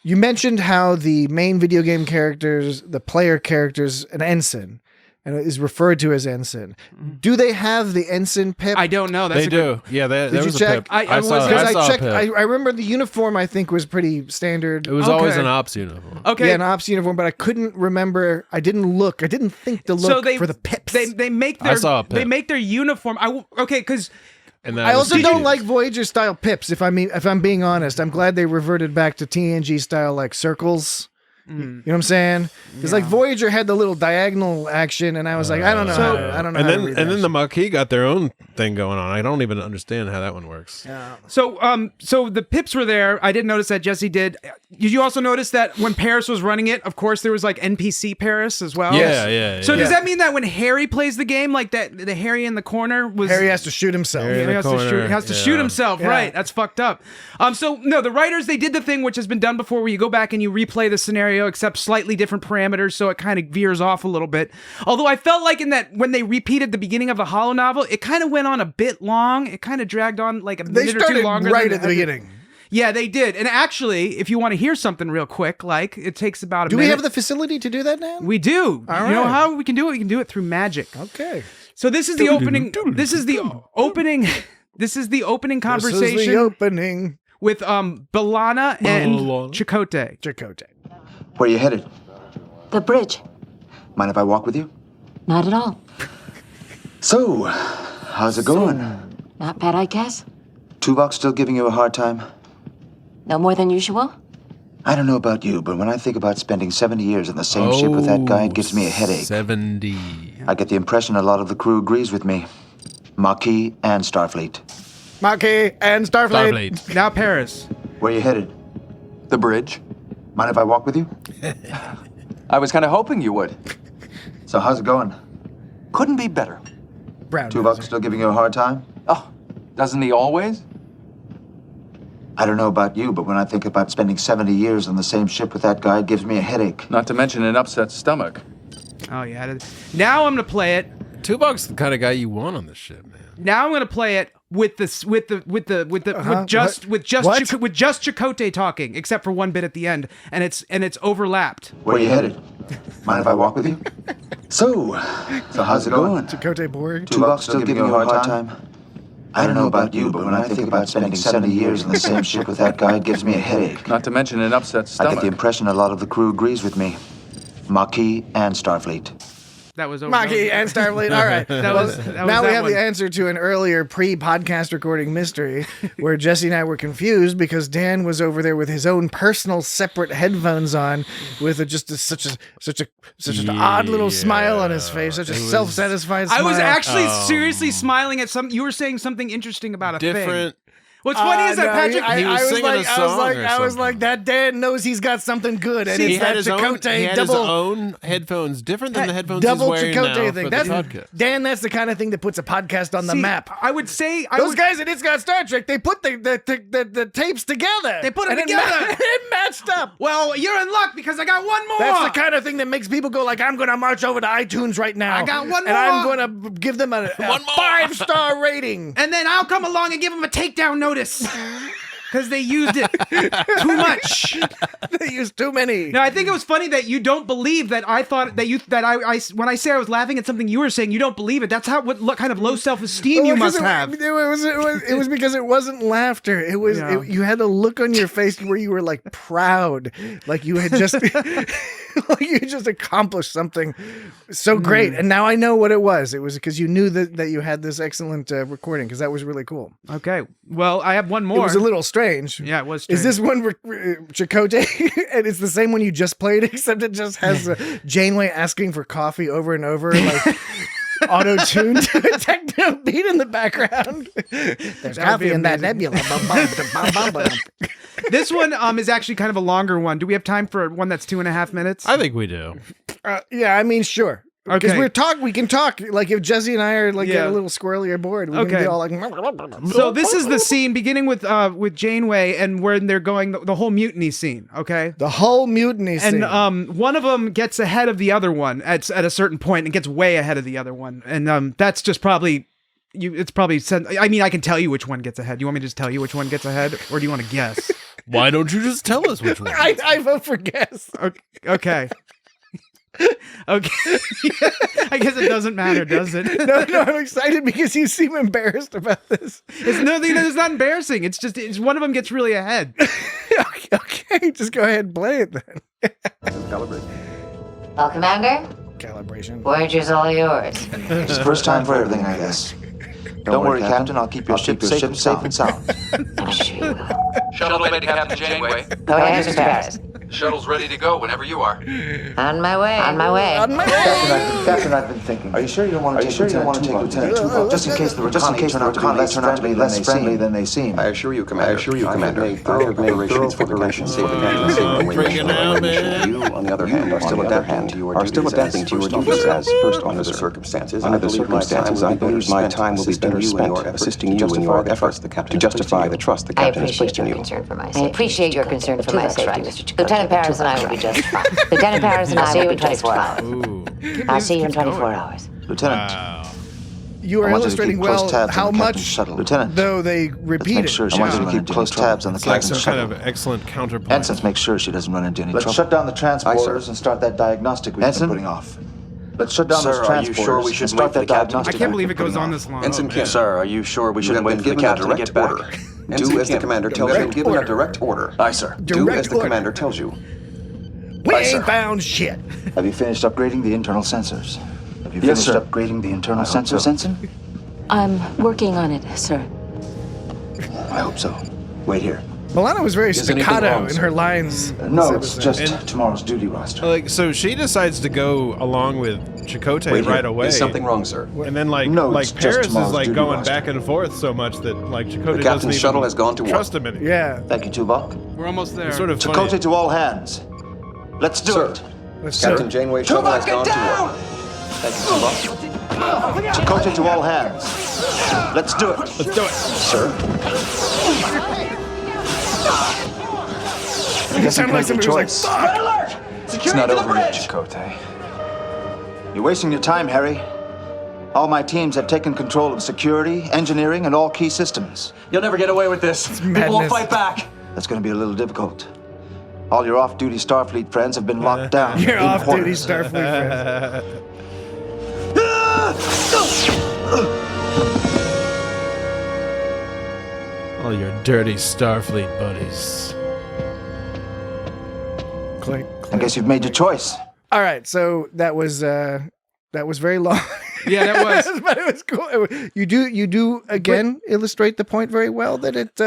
[SPEAKER 2] You mentioned how the main video game characters, the player characters, an ensign, and it is referred to as ensign. Do they have the ensign pip?
[SPEAKER 7] I don't know. That's
[SPEAKER 6] They
[SPEAKER 7] a good-
[SPEAKER 6] do. Yeah, there
[SPEAKER 2] Did you
[SPEAKER 6] was
[SPEAKER 2] check?
[SPEAKER 6] a pip.
[SPEAKER 7] I was-
[SPEAKER 6] saw,
[SPEAKER 2] Because
[SPEAKER 6] I saw
[SPEAKER 2] I
[SPEAKER 6] a
[SPEAKER 2] checked.
[SPEAKER 6] pip.
[SPEAKER 2] I remember the uniform. I think was pretty standard.
[SPEAKER 6] It was
[SPEAKER 7] Okay.
[SPEAKER 6] always an ops uniform.
[SPEAKER 7] Okay.
[SPEAKER 2] Yeah, an ops uniform, but I couldn't remember. I didn't look. I didn't think to look for the pips.
[SPEAKER 7] They make
[SPEAKER 6] I
[SPEAKER 7] their
[SPEAKER 6] saw a pip.
[SPEAKER 7] they make their uniform. Because
[SPEAKER 6] And that
[SPEAKER 2] I
[SPEAKER 6] was
[SPEAKER 2] also don't
[SPEAKER 6] huge.
[SPEAKER 2] like Voyager style pips. If I'm being honest, I'm glad they reverted back to TNG style like circles. You know what I'm saying? Because like Voyager had the little diagonal action, and I was like, I don't know. I don't know.
[SPEAKER 6] And
[SPEAKER 2] how to
[SPEAKER 6] then
[SPEAKER 2] read
[SPEAKER 6] and
[SPEAKER 2] that
[SPEAKER 6] then the Maquis got their own thing going on. I don't even understand how that one works.
[SPEAKER 7] so the pips were there. I didn't notice that. Jesse did. Did you also notice that when Paris was running it, of course there was like NPC Paris as well?
[SPEAKER 6] Yeah.
[SPEAKER 7] So does that mean that when Harry plays the game, like that, the Harry in the corner was
[SPEAKER 2] Harry has to shoot himself.
[SPEAKER 6] Harry-
[SPEAKER 7] He
[SPEAKER 6] in the
[SPEAKER 7] has to
[SPEAKER 6] corner,
[SPEAKER 7] shoot. He has to shoot
[SPEAKER 6] yeah.
[SPEAKER 7] himself.
[SPEAKER 2] Yeah.
[SPEAKER 7] Right. That's fucked up. So no, the writers they did the thing which has been done before, where you go back and you replay the scenario, except slightly different parameters, so it kind of veers off a little bit. Although I felt like in that when they repeated the beginning of the holo novel, it kind of went on a bit long. It kind of dragged on like a
[SPEAKER 2] They
[SPEAKER 7] minute or
[SPEAKER 2] started
[SPEAKER 7] two longer.
[SPEAKER 2] right
[SPEAKER 7] than
[SPEAKER 2] at the beginning.
[SPEAKER 7] Yeah, they did. And actually, if you want to hear something real quick, like it takes about a
[SPEAKER 2] Do
[SPEAKER 7] minute.
[SPEAKER 2] we have the facility to do that now?
[SPEAKER 7] We do.
[SPEAKER 2] All
[SPEAKER 7] You know
[SPEAKER 2] right.
[SPEAKER 7] how we can do it? We can do it through magic.
[SPEAKER 2] Okay.
[SPEAKER 7] So this is the opening. This is the opening. This is the opening
[SPEAKER 2] This
[SPEAKER 7] conversation
[SPEAKER 2] is the opening.
[SPEAKER 7] with B'Elanna and
[SPEAKER 6] B'Elanna.
[SPEAKER 7] Chakotay.
[SPEAKER 2] Chakotay.
[SPEAKER 4] Where are you headed?
[SPEAKER 8] The bridge.
[SPEAKER 4] Mind if I walk with you?
[SPEAKER 8] Not at all.
[SPEAKER 4] So, how's it going?
[SPEAKER 8] Not bad, I guess.
[SPEAKER 4] Tuvok still giving you a hard time?
[SPEAKER 8] No more than usual.
[SPEAKER 4] I don't know about you, but when I think about spending 70 years on the same ship with that guy, it gives me a headache.
[SPEAKER 6] 70.
[SPEAKER 4] I get the impression a lot of the crew agrees with me. Maquis and Starfleet.
[SPEAKER 2] Maquis and Starfleet.
[SPEAKER 6] Starfleet.
[SPEAKER 7] Now Paris.
[SPEAKER 4] Where are you headed?
[SPEAKER 9] The bridge.
[SPEAKER 4] Mind if I walk with you?
[SPEAKER 9] I was kind of hoping you would.
[SPEAKER 4] So how's it going?
[SPEAKER 9] Couldn't be better.
[SPEAKER 2] Brown.
[SPEAKER 4] Tuvok still giving you a hard time?
[SPEAKER 9] Oh, doesn't he always?
[SPEAKER 4] I don't know about you, but when I think about spending 70 years on the same ship with that guy, it gives me a headache.
[SPEAKER 9] Not to mention an upset stomach.
[SPEAKER 7] Oh yeah. Now I'm gonna play it.
[SPEAKER 6] Tuvok's the kind of guy you want on this ship, man.
[SPEAKER 7] Now I'm gonna play it with this with just
[SPEAKER 2] What?
[SPEAKER 7] Chakotay talking, except for one bit at the end, and it's overlapped.
[SPEAKER 4] Where are you headed? Mind if I walk with you? So how's it going?
[SPEAKER 2] Chakotay Borg.
[SPEAKER 4] Tuvok still giving you a hard time? I don't know about you, but when I think about spending 70 years on the same ship with that guy, it gives me a headache.
[SPEAKER 9] Not to mention an upset
[SPEAKER 4] I get
[SPEAKER 9] stomach.
[SPEAKER 4] the impression a lot of the crew agrees with me. Maquis and Starfleet.
[SPEAKER 7] That was over.
[SPEAKER 2] Maquis and Starfleet. All right.
[SPEAKER 7] That was
[SPEAKER 2] Now we
[SPEAKER 7] that
[SPEAKER 2] have
[SPEAKER 7] one.
[SPEAKER 2] the answer to an earlier pre-podcast recording mystery where Jesse and I were confused because Dan was over there with his own personal separate headphones on with such an odd little smile on his face, such a self-satisfied smile.
[SPEAKER 7] I was actually seriously smiling at some. You were saying something interesting about a thing.
[SPEAKER 6] Different.
[SPEAKER 7] What's funny is that
[SPEAKER 2] no,
[SPEAKER 7] Patrick.
[SPEAKER 6] He was singing a song or
[SPEAKER 2] I was
[SPEAKER 6] something.
[SPEAKER 2] like, that Dan knows he's got something good, and
[SPEAKER 7] See,
[SPEAKER 2] it's
[SPEAKER 6] He had
[SPEAKER 2] that
[SPEAKER 6] his own.
[SPEAKER 2] Chakotay
[SPEAKER 6] He had
[SPEAKER 2] double.
[SPEAKER 6] his own headphones, different than the headphones
[SPEAKER 2] double
[SPEAKER 6] he's wearing
[SPEAKER 2] Chakotay
[SPEAKER 6] now
[SPEAKER 2] thing.
[SPEAKER 6] for
[SPEAKER 2] That's
[SPEAKER 6] the podcast.
[SPEAKER 2] Dan. That's the kind of thing that puts a podcast on the
[SPEAKER 7] See,
[SPEAKER 2] map.
[SPEAKER 7] I would say
[SPEAKER 2] Those guys at It's Got Star Trek, they put the tapes together.
[SPEAKER 7] They put 'em
[SPEAKER 2] and
[SPEAKER 7] together.
[SPEAKER 2] It matched up.
[SPEAKER 7] Well, you're in luck because I got one more.
[SPEAKER 2] That's the kind of thing that makes people go like, I'm going to march over to iTunes right now.
[SPEAKER 7] I got one
[SPEAKER 2] And I'm
[SPEAKER 7] more.
[SPEAKER 2] going to give them a
[SPEAKER 6] One more.
[SPEAKER 2] 5-star rating.
[SPEAKER 7] And then I'll come along and give him a takedown notice. Because they used it too much.
[SPEAKER 2] They used too many.
[SPEAKER 7] No, I think it was funny that you don't believe that I thought that I when I say I was laughing at something you were saying, you don't believe it. That's what kind of low self-esteem you must have.
[SPEAKER 2] It was because it wasn't laughter. It was you had a look on your face where you were like proud, like you had just like you just accomplished something so great. And now I know what it was. It was because you knew that you had this excellent recording, because that was really cool.
[SPEAKER 7] Okay, well, I have one more.
[SPEAKER 2] It was a little strange.
[SPEAKER 7] Yeah, it was strange.
[SPEAKER 2] Is this one Chakotay? And it's the same one you just played, except it just has Janeway asking for coffee over and over, like auto-tuned to a techno beat in the background. There's coffee in that nebula.
[SPEAKER 7] This one is actually kind of a longer one. Do we have time for one that's 2.5 minutes?
[SPEAKER 6] I think we do.
[SPEAKER 2] Yeah, I mean, sure. Because
[SPEAKER 7] Okay.
[SPEAKER 2] we can talk. Like if Jesse and I are like get a little squirrely or bored, we can be all like.
[SPEAKER 7] So this is the scene beginning with Janeway and when they're going the whole mutiny scene. Okay,
[SPEAKER 2] the whole mutiny scene.
[SPEAKER 7] And one of them gets ahead of the other one at a certain point and gets way ahead of the other one, and that's just probably. It's probably. I mean, I can tell you which one gets ahead. You want me to just tell you which one gets ahead, or do you want to guess?
[SPEAKER 6] Why don't you just tell us which one?
[SPEAKER 2] I vote for guess.
[SPEAKER 7] Okay. Okay. I guess it doesn't matter, does it?
[SPEAKER 2] No, I'm excited because you seem embarrassed about this.
[SPEAKER 7] It's not embarrassing. It's just one of them gets really ahead.
[SPEAKER 2] Okay, just go ahead and play it then.
[SPEAKER 8] Well, Commander,
[SPEAKER 2] Calibration.
[SPEAKER 8] Voyager's all yours.
[SPEAKER 4] It's the first time for everything, I guess. Don't worry, Captain. I'll keep your ship safe and sound.
[SPEAKER 8] I'm sure you will.
[SPEAKER 9] Shuttle ready to Captain Janeway.
[SPEAKER 8] Voyager's in Paris.
[SPEAKER 9] Shuttle's ready to go whenever you are.
[SPEAKER 8] On my way. On my way.
[SPEAKER 4] Captain, I've been thinking. Are you sure you don't want to take Lieutenant Tuvok? Just in case the Ricani turn out to be less friendly than they seem.
[SPEAKER 10] I assure you, Commander. I have thorough preparations for the mission. You, on the other hand, are still adapting to your duties as first under the circumstances. Under the circumstances, I believe my time will be better spent assisting you in your efforts to justify the trust the captain has placed in you.
[SPEAKER 8] I appreciate your concern for my safety, Mr. Chakotay. Lieutenant Paris and I will be just fine. Lieutenant Paris and I will be 24 hours. I'll see you in 24 hours.
[SPEAKER 4] Lieutenant.
[SPEAKER 2] You are illustrating well how much,
[SPEAKER 4] Lieutenant,
[SPEAKER 2] though they repeat it.
[SPEAKER 4] I want you to keep close tabs on the
[SPEAKER 6] It's like
[SPEAKER 4] captain's
[SPEAKER 6] some kind
[SPEAKER 4] shuttle.
[SPEAKER 6] of excellent counterpoint.
[SPEAKER 4] Ensign, make sure she doesn't run into any trouble. Let's shut down the transporters and start that diagnostic we've been putting off. Let's shut down those transporters. Are you sure we should start that diagnostic?
[SPEAKER 7] I can't believe it goes on this long.
[SPEAKER 10] Ensign Kim. Sir, are you sure we shouldn't wait for the captain to get back? Do as the commander tells you. Given a direct order.
[SPEAKER 4] Aye, sir.
[SPEAKER 10] Do as the commander tells you.
[SPEAKER 2] We ain't found shit.
[SPEAKER 4] Have you finished upgrading the internal sensors? Have you finished upgrading the internal sensors, Ensign?
[SPEAKER 8] I'm working on it, sir.
[SPEAKER 4] I hope so. Wait here.
[SPEAKER 2] Milana was very staccato in her lines.
[SPEAKER 4] No, it's just tomorrow's duty roster.
[SPEAKER 6] Like, so she decides to go along with Chakotay right away.
[SPEAKER 10] Is something wrong, sir?
[SPEAKER 6] And then like Paris is like going back and forth so much that like Chakotay doesn't even
[SPEAKER 10] shuttle has gone to
[SPEAKER 6] trust him anymore.
[SPEAKER 2] Yeah.
[SPEAKER 4] Thank you, Tuvok.
[SPEAKER 7] We're almost there.
[SPEAKER 6] It's sort of
[SPEAKER 4] Chakotay
[SPEAKER 6] funny.
[SPEAKER 4] to all hands. Let's do it.
[SPEAKER 10] Captain Janeway shuttle has gone to work.
[SPEAKER 4] Thank you, Tuvok. Chakotay to all hands. Let's do it.
[SPEAKER 6] Let's do it,
[SPEAKER 4] sir.
[SPEAKER 2] It sounded like somebody was like, fuck!
[SPEAKER 4] It's not over yet, Chakotay. You're wasting your time, Harry. All my teams have taken control of security, engineering, and all key systems.
[SPEAKER 9] You'll never get away with this. People won't fight back.
[SPEAKER 4] That's going to be a little difficult. All your off-duty Starfleet friends have been locked down.
[SPEAKER 2] Your
[SPEAKER 4] in
[SPEAKER 2] off-duty
[SPEAKER 4] quarters.
[SPEAKER 2] Starfleet friends.
[SPEAKER 6] All your dirty Starfleet buddies.
[SPEAKER 2] Click.
[SPEAKER 4] I guess you've made your choice.
[SPEAKER 2] All right, so that was very long.
[SPEAKER 7] Yeah, that was.
[SPEAKER 2] But it was cool. You do again illustrate the point very well that it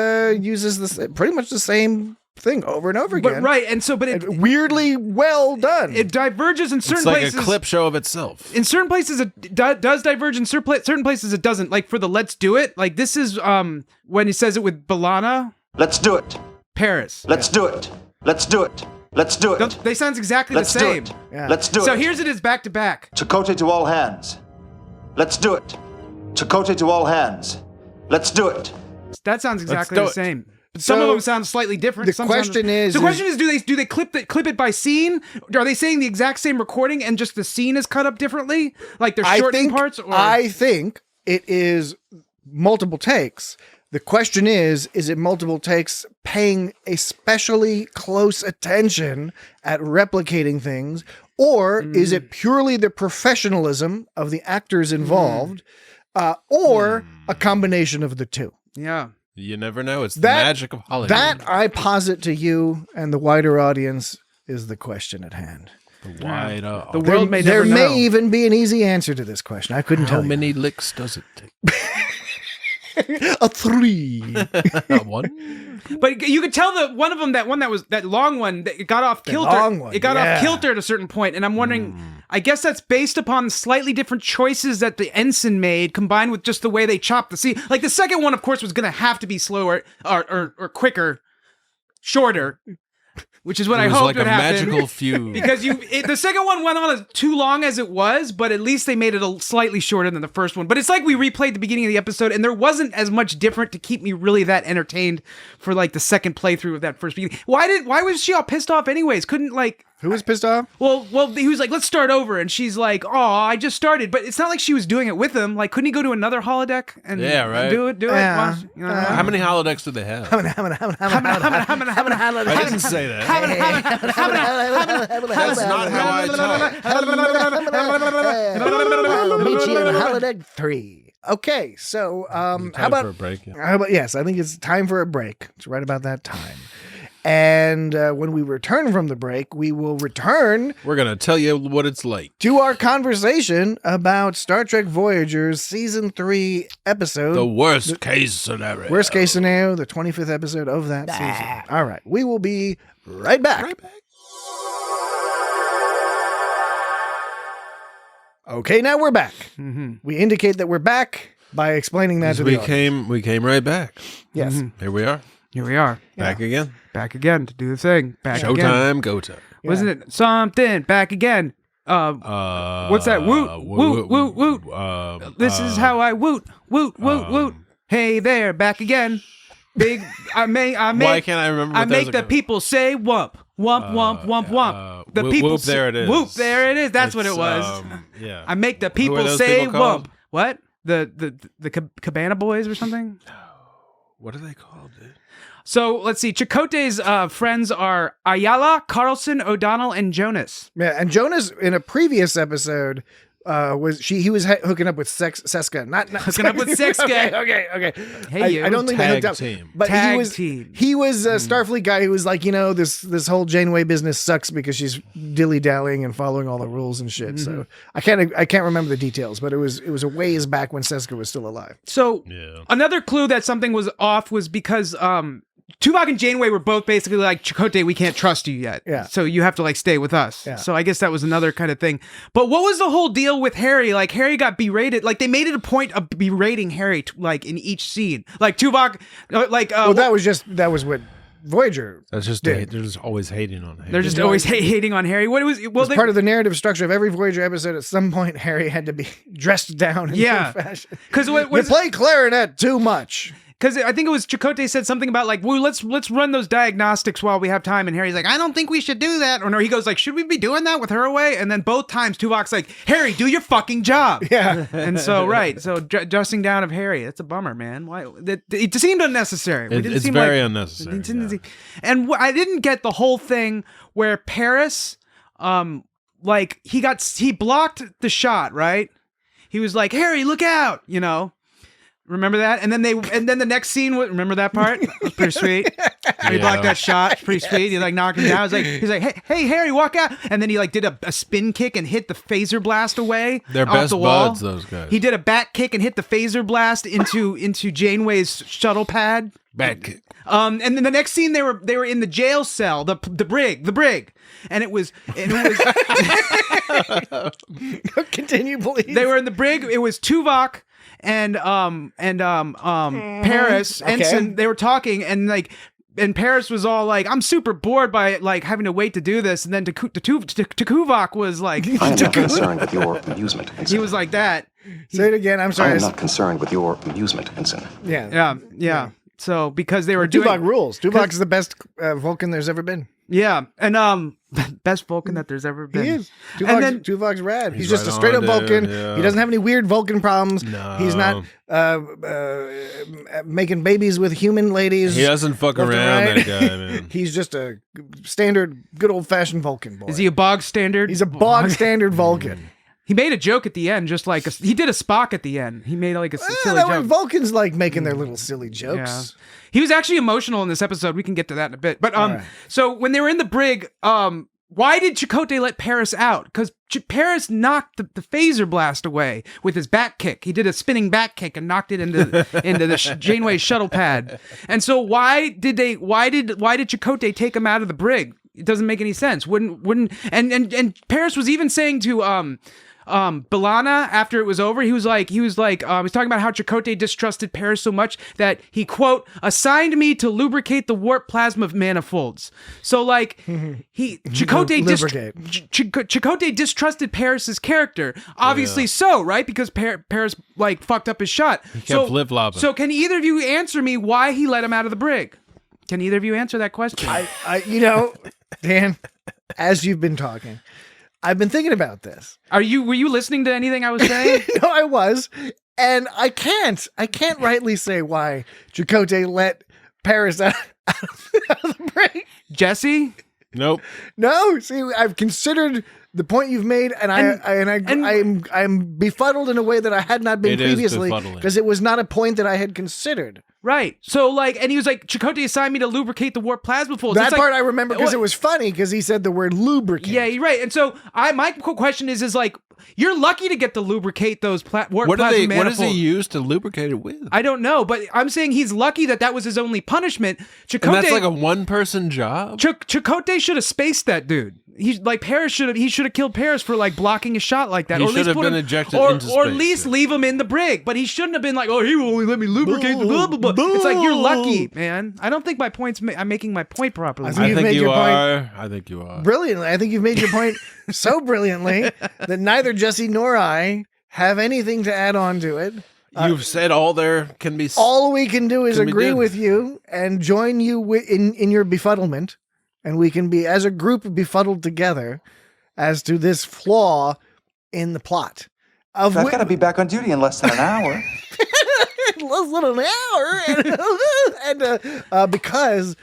[SPEAKER 2] uses this pretty much the same thing over and over again.
[SPEAKER 7] But right, and so, but it
[SPEAKER 2] weirdly well done.
[SPEAKER 7] It diverges in certain
[SPEAKER 6] It's like
[SPEAKER 7] places.
[SPEAKER 6] a clip show of itself.
[SPEAKER 7] In certain places, it does diverge. In certain places, it doesn't. Like for the "Let's do it," like this is when he says it with B'Elanna.
[SPEAKER 4] Let's do it.
[SPEAKER 7] Paris.
[SPEAKER 4] Let's do it. Let's do it. Let's do it.
[SPEAKER 7] They sound exactly
[SPEAKER 4] Let's
[SPEAKER 7] the same.
[SPEAKER 4] do it.
[SPEAKER 2] Yeah.
[SPEAKER 4] Let's do it.
[SPEAKER 7] So here's it is back to back.
[SPEAKER 4] Chakotay to all hands. Let's do it. Chakotay to all hands. Let's do it.
[SPEAKER 7] That sounds exactly
[SPEAKER 6] do
[SPEAKER 7] the
[SPEAKER 6] it.
[SPEAKER 7] same. But some of them sound slightly different.
[SPEAKER 2] The question is,
[SPEAKER 7] do they clip it by scene? Are they saying the exact same recording and just the scene is cut up differently? Like they're shortening parts? Or?
[SPEAKER 2] I think it is multiple takes. The question is it multiple takes paying especially close attention at replicating things, or is it purely the professionalism of the actors involved, or a combination of the two?
[SPEAKER 7] Yeah.
[SPEAKER 6] You never know. It's the magic of Hollywood.
[SPEAKER 2] That, I posit to you and the wider audience, is the question at hand.
[SPEAKER 6] The wider
[SPEAKER 7] The world may
[SPEAKER 2] there
[SPEAKER 7] never know.
[SPEAKER 2] may even be an easy answer to this question. I couldn't tell
[SPEAKER 6] How
[SPEAKER 2] you.
[SPEAKER 6] many licks does it take?
[SPEAKER 2] A 3.
[SPEAKER 6] Not one.
[SPEAKER 7] But you could tell that one of them, that long one, that it got off kilter.
[SPEAKER 2] long one,
[SPEAKER 7] It got
[SPEAKER 2] yeah.
[SPEAKER 7] off kilter at a certain point, and I'm wondering. I guess that's based upon slightly different choices that the ensign made, combined with just the way they chopped the scene. Like the second one, of course, was going to have to be slower or quicker, shorter, which is what I hoped
[SPEAKER 6] like
[SPEAKER 7] would
[SPEAKER 6] a
[SPEAKER 7] happen.
[SPEAKER 6] magical feud.
[SPEAKER 7] Because the second one went on as too long as it was, but at least they made it a slightly shorter than the first one. But it's like we replayed the beginning of the episode, and there wasn't as much different to keep me really that entertained for like the second playthrough of that first beginning. Why was she all pissed off anyways? Couldn't like.
[SPEAKER 2] Who was pissed off?
[SPEAKER 7] Well, he was like, let's start over. And she's like, oh, I just started. But it's not like she was doing it with him. Like, couldn't he go to another holodeck and do it?
[SPEAKER 2] Yeah.
[SPEAKER 7] Watch, you know,
[SPEAKER 6] How many holodecks do they have?
[SPEAKER 2] I
[SPEAKER 6] I didn't say that. That's not how I talk.
[SPEAKER 2] Meet you in holodeck 3. Okay, so how about
[SPEAKER 6] for a break? Yeah.
[SPEAKER 2] How about, yes, I think it's time for a break. It's right about that time. And when we return from the break, we will return
[SPEAKER 6] We're going to tell you what it's like.
[SPEAKER 2] to our conversation about Star Trek Voyager's Season 3 episode.
[SPEAKER 6] The worst case scenario.
[SPEAKER 2] Worst case scenario, the 25th episode of that season. All right, we will be right back. Okay, now we're back. We indicate that we're back by explaining that to the audience.
[SPEAKER 6] We came right back.
[SPEAKER 2] Yes.
[SPEAKER 6] Here we are.
[SPEAKER 7] here we are.
[SPEAKER 6] Back again.
[SPEAKER 7] Back again to do the thing. Back again.
[SPEAKER 6] Showtime, go time.
[SPEAKER 7] Wasn't it something? Back again. What's that? Woot, woot, woot, woot. This is how I woot, woot, woot, woot. Hey there, back again. Big, I make.
[SPEAKER 6] Why can't I remember?
[SPEAKER 7] I
[SPEAKER 6] what
[SPEAKER 7] make the people say whump, whump, whump, whump, whump. The
[SPEAKER 6] whoop,
[SPEAKER 7] people
[SPEAKER 6] whoop, there it is.
[SPEAKER 7] Whoop, there it is. That's what it was.
[SPEAKER 6] Yeah.
[SPEAKER 7] I make the
[SPEAKER 6] Who are
[SPEAKER 7] people
[SPEAKER 6] those
[SPEAKER 7] say
[SPEAKER 6] people called?
[SPEAKER 7] whump. What? The Cabana Boys or something?
[SPEAKER 6] What are they called, dude?
[SPEAKER 7] So let's see. Chakotay's friends are Ayala, Carlson, O'Donnell, and Jonas.
[SPEAKER 2] Yeah, and Jonas in a previous episode he was hooking up with Seska, not
[SPEAKER 7] Hooking up with Seska.
[SPEAKER 2] Okay.
[SPEAKER 7] Hey, you.
[SPEAKER 2] I don't think they hooked
[SPEAKER 6] Tag
[SPEAKER 2] up,
[SPEAKER 6] team.
[SPEAKER 2] but
[SPEAKER 7] Tag
[SPEAKER 2] he was
[SPEAKER 7] team.
[SPEAKER 2] he was a Starfleet guy who was like, this whole Janeway business sucks because she's dilly dallying and following all the rules and shit. So I can't remember the details, but it was a ways back when Seska was still alive.
[SPEAKER 7] So
[SPEAKER 6] Yeah.
[SPEAKER 7] another clue that something was off was because Tuvok and Janeway were both basically like, Chakotay, we can't trust you yet.
[SPEAKER 2] Yeah.
[SPEAKER 7] So you have to like stay with us.
[SPEAKER 2] Yeah.
[SPEAKER 7] So I guess that was another kind of thing. But what was the whole deal with Harry? Like Harry got berated. Like they made it a point of berating Harry like in each scene. Like Tuvok,
[SPEAKER 2] Well, that was what Voyager.
[SPEAKER 6] That's just
[SPEAKER 2] did.
[SPEAKER 6] they're just always hating on him.
[SPEAKER 7] they're just always hating on Harry. What it was? Well,
[SPEAKER 2] It's part of the narrative structure of every Voyager episode. At some point, Harry had to be dressed down in
[SPEAKER 7] Yeah.
[SPEAKER 2] some fashion.
[SPEAKER 7] because
[SPEAKER 2] You play clarinet too much.
[SPEAKER 7] Because I think it was Chakotay said something about like, well, let's run those diagnostics while we have time. And Harry's like, I don't think we should do that. Or no, he goes like, should we be doing that with her away? And then both times Tuvok's like, Harry, do your fucking job.
[SPEAKER 2] Yeah.
[SPEAKER 7] And so, right. So dressing down of Harry, that's a bummer, man. Why? It seemed unnecessary.
[SPEAKER 6] It's very unnecessary.
[SPEAKER 7] And I didn't get the whole thing where Paris, like he blocked the shot, right? He was like, Harry, look out, you know. Remember that? And then the next scene, remember that part? It was pretty sweet. He blocked that shot. It's pretty sweet. He like knocked him down. He's like, hey, Harry, walk out. And then he like did a spin kick and hit the phaser blast away.
[SPEAKER 6] They're
[SPEAKER 7] off
[SPEAKER 6] best
[SPEAKER 7] the wall.
[SPEAKER 6] buds, those guys.
[SPEAKER 7] He did a back kick and hit the phaser blast into Janeway's shuttle pad.
[SPEAKER 6] Back kick.
[SPEAKER 7] And then the next scene they were in the jail cell, the brig. And it was
[SPEAKER 2] Continue, please.
[SPEAKER 7] they were in the brig. It was Tuvok and Paris Ensign. They were talking and Paris was all like, I'm super bored by like having to wait to do this. And then Tuvok was like,
[SPEAKER 10] I am not concerned with your amusement, Ensign.
[SPEAKER 7] he was like that.
[SPEAKER 2] Say it again. I'm
[SPEAKER 10] I
[SPEAKER 2] sorry.
[SPEAKER 10] am not concerned with your amusement, Ensign.
[SPEAKER 2] Yeah.
[SPEAKER 7] Yeah. So because they were doing
[SPEAKER 2] Tuvok rules. Tuvok is the best Vulcan there's ever been.
[SPEAKER 7] Yeah, and best Vulcan that there's ever been.
[SPEAKER 2] He is.
[SPEAKER 7] And then
[SPEAKER 2] Tuvok's rad. He's
[SPEAKER 6] He's
[SPEAKER 2] just
[SPEAKER 6] right
[SPEAKER 2] a straight up
[SPEAKER 6] on,
[SPEAKER 2] Vulcan.
[SPEAKER 6] dude, yeah.
[SPEAKER 2] He doesn't have any weird Vulcan problems.
[SPEAKER 6] No.
[SPEAKER 2] He's not making babies with human ladies.
[SPEAKER 6] He doesn't fuck
[SPEAKER 2] left and
[SPEAKER 6] around,
[SPEAKER 2] right.
[SPEAKER 6] that guy, man.
[SPEAKER 2] He's just a standard, good old fashioned Vulcan boy.
[SPEAKER 7] is he a bog standard?
[SPEAKER 2] He's a bog standard Vulcan.
[SPEAKER 7] He made a joke at the end, just like he did a Spock at the end. He made like a silly
[SPEAKER 2] that way
[SPEAKER 7] joke.
[SPEAKER 2] Vulcans like making their little silly jokes.
[SPEAKER 7] Yeah. He was actually emotional in this episode. We can get to that in a bit. But
[SPEAKER 2] right.
[SPEAKER 7] so when they were in the brig, why did Chakotay let Paris out? Because Paris knocked the phaser blast away with his back kick. He did a spinning back kick and knocked it into the Janeway shuttle pad. And so why did Chakotay take him out of the brig? It doesn't make any sense. Wouldn't and Paris was even saying to B'Elanna after it was over, he was talking about how Chakotay distrusted Paris so much that he, quote, assigned me to lubricate the warp plasma manifolds. So like Chakotay distrusted Paris's character, obviously so, right? Because Paris like fucked up his shot.
[SPEAKER 6] He kept flip-flopping.
[SPEAKER 7] So can either of you answer me why he let him out of the brig? Can either of you answer that question?
[SPEAKER 2] Dan, as you've been talking, I've been thinking about this.
[SPEAKER 7] Were you listening to anything I was saying?
[SPEAKER 2] No, I was. And I can't rightly say why Chakotay let Paris out of the break.
[SPEAKER 7] Jesse?
[SPEAKER 6] Nope.
[SPEAKER 2] No, see, I've considered the point you've made, and I'm befuddled in a way that I had not been
[SPEAKER 6] It is
[SPEAKER 2] previously,
[SPEAKER 6] befuddling.
[SPEAKER 2] because it was not a point that I had considered.
[SPEAKER 7] Right. So and he was like, Chakotay assigned me to lubricate the warp plasma folds.
[SPEAKER 2] That part I remember because it was funny because he said the word lubricate.
[SPEAKER 7] Yeah, you're right. And so my question is like, you're lucky to get to lubricate those warp
[SPEAKER 6] What
[SPEAKER 7] plasma manifolds.
[SPEAKER 6] does he use to lubricate it with?
[SPEAKER 7] I don't know, but I'm saying he's lucky that was his only punishment.
[SPEAKER 6] And that's like a one-person job?
[SPEAKER 7] Chakotay should have spaced that dude. He's like Paris should have killed Paris for like blocking a shot like that.
[SPEAKER 6] He
[SPEAKER 7] or at
[SPEAKER 6] should
[SPEAKER 7] least
[SPEAKER 6] have been ejected
[SPEAKER 7] or,
[SPEAKER 6] into
[SPEAKER 7] or at
[SPEAKER 6] space,
[SPEAKER 7] least
[SPEAKER 6] yeah.
[SPEAKER 7] leave him in the brig. But he shouldn't have been like, oh, he will only let me lubricate the blah blah blah. It's like you're lucky, man. I don't think I'm making my point properly.
[SPEAKER 2] I think you are.
[SPEAKER 6] I think you are.
[SPEAKER 2] Brilliantly. I think you've made your point so brilliantly that neither Jesse nor I have anything to add on to it.
[SPEAKER 6] You've said all there can be.
[SPEAKER 2] All we can do is agree
[SPEAKER 6] done.
[SPEAKER 2] with you and join you in your befuddlement, and we can be as a group befuddled together as to this flaw in the plot.
[SPEAKER 4] I've got to be back on duty in less than an hour.
[SPEAKER 2] Less than an hour, and because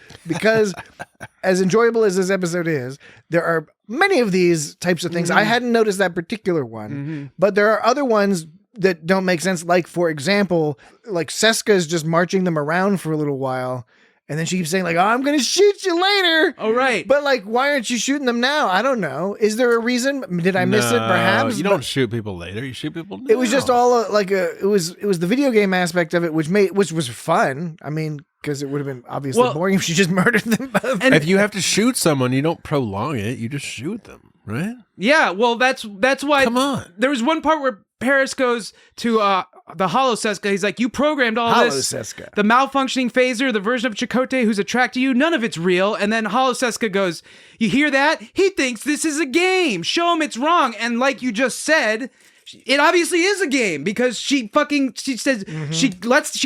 [SPEAKER 2] as enjoyable as this episode is, there are many of these types of things. I hadn't noticed that particular one, but there are other ones that don't make sense. Like, for example, like Seska is just marching them around for a little while, and then she keeps saying like, "Oh, I'm going to shoot you later."
[SPEAKER 7] Oh, right.
[SPEAKER 2] But like, why aren't you shooting them now? I don't know. Is there a reason? Did I miss it? Perhaps
[SPEAKER 6] you don't shoot people later. You shoot people now.
[SPEAKER 2] It was just all it was the video game aspect of it, which was fun. I mean, because it would have been obviously boring if she just murdered them both.
[SPEAKER 6] And if you have to shoot someone, you don't prolong it. You just shoot them, right?
[SPEAKER 7] Yeah, well, that's why.
[SPEAKER 6] Come on.
[SPEAKER 7] There was one part where Paris goes to the Holoseska. He's like, you programmed all this.
[SPEAKER 2] Holoseska.
[SPEAKER 7] The malfunctioning phaser, the version of Chakotay who's attracted you, none of it's real. And then Holoseska goes, you hear that? He thinks this is a game. Show him it's wrong. And like you just said, it obviously is a game because she says she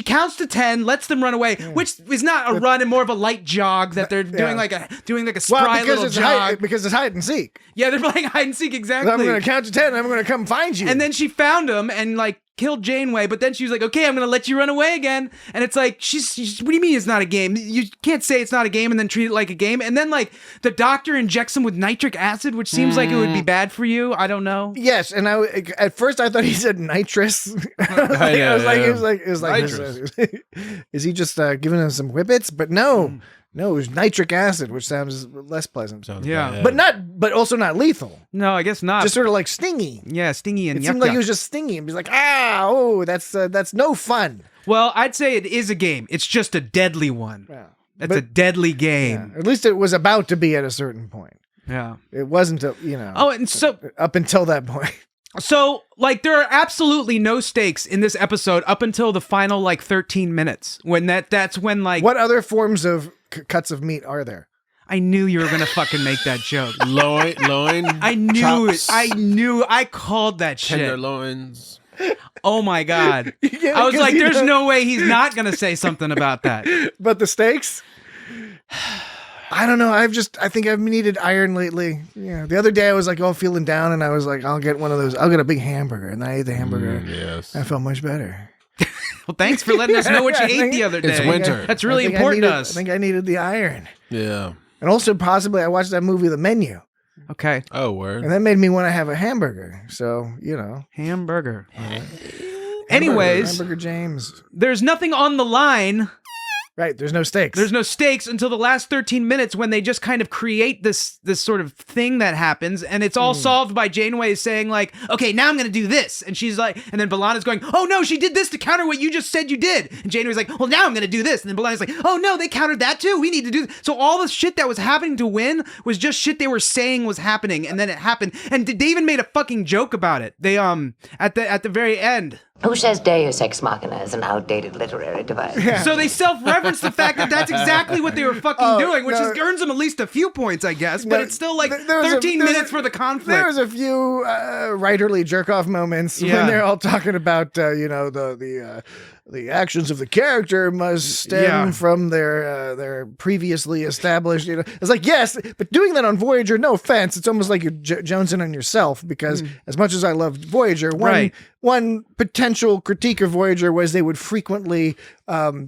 [SPEAKER 7] counts to 10, lets them run away, which is not a run and more of a light jog that they're doing like a spry little jog.
[SPEAKER 2] Because it's hide and seek.
[SPEAKER 7] Yeah, they're playing hide and seek, exactly.
[SPEAKER 2] I'm going to count to 10 and I'm going to come find you.
[SPEAKER 7] And then she found him and like killed Janeway, but then she was like, okay, I'm going to let you run away again. And it's like, she's what do you mean it's not a game? You can't say it's not a game and then treat it like a game. And then like the doctor injects him with nitric acid, which seems like it would be bad for you. I don't know.
[SPEAKER 2] Yes, and at first I thought he said nitrous. It was like is he just giving him some whippets? But no. No, it was nitric acid, which sounds less pleasant.
[SPEAKER 6] Sounds bad.
[SPEAKER 2] But also not lethal.
[SPEAKER 7] No, I guess not.
[SPEAKER 2] Just sort of like stingy.
[SPEAKER 7] Yeah, stingy and
[SPEAKER 2] it seemed like he was just stingy and be like, that's no fun.
[SPEAKER 7] Well, I'd say it is a game. It's just a deadly one.
[SPEAKER 2] Yeah.
[SPEAKER 7] That's a deadly game.
[SPEAKER 2] Yeah. At least it was about to be at a certain point.
[SPEAKER 7] Yeah.
[SPEAKER 2] It wasn't,
[SPEAKER 7] Oh, and so
[SPEAKER 2] up until that point.
[SPEAKER 7] So, like, there are absolutely no stakes in this episode up until the final, like, 13 minutes. When that's when, like...
[SPEAKER 2] What other forms of cuts of meat are there?
[SPEAKER 7] I knew you were going to fucking make that joke.
[SPEAKER 6] Loin.
[SPEAKER 7] I knew
[SPEAKER 6] chops,
[SPEAKER 7] it. I called that shit.
[SPEAKER 6] Tenderloins.
[SPEAKER 7] Oh, my God. I was like, there's no way he's not going to say something about that.
[SPEAKER 2] But the stakes? I don't know. I think I've needed iron lately. Yeah. The other day I was like all feeling down and I was like, I'll get one of those. I'll get a big hamburger. And I ate the hamburger.
[SPEAKER 6] Yes.
[SPEAKER 2] I felt much better.
[SPEAKER 7] Well, thanks for letting us know what you ate the other day.
[SPEAKER 6] It's winter.
[SPEAKER 7] That's really important to us.
[SPEAKER 2] I think I needed the iron.
[SPEAKER 6] Yeah.
[SPEAKER 2] And also possibly I watched that movie, The Menu.
[SPEAKER 7] Okay.
[SPEAKER 6] Oh, word.
[SPEAKER 2] And that made me want to have a hamburger. So,
[SPEAKER 7] Hamburger. Anyways.
[SPEAKER 2] Hamburger James.
[SPEAKER 7] There's nothing on the line.
[SPEAKER 2] Right, there's no stakes.
[SPEAKER 7] There's no stakes until the last 13 minutes when they just kind of create this sort of thing that happens, and it's all solved by Janeway saying like, okay, now I'm going to do this. And she's like, and then B'Elanna's going, oh no, she did this to counter what you just said you did. And Janeway's like, well, now I'm going to do this. And then B'Elanna's like, oh no, they countered that too. We need to do this. So all the shit that was happening to win was just shit they were saying was happening, and then it happened. And they even made a fucking joke about it. They at the very end.
[SPEAKER 8] Who says Deus Ex Machina is an outdated literary device?
[SPEAKER 2] Yeah.
[SPEAKER 7] So they self-reference the fact that that's exactly what they were fucking doing, which earns them at least a few points, I guess. But it's still like 13 minutes for the conflict.
[SPEAKER 2] There was a few writerly jerk-off moments when they're all talking about, the actions of the character must stem from their previously established. It's like, yes, but doing that on Voyager, no offense, it's almost like you're jonesing on yourself because as much as I loved Voyager, one potential critique of Voyager was they would frequently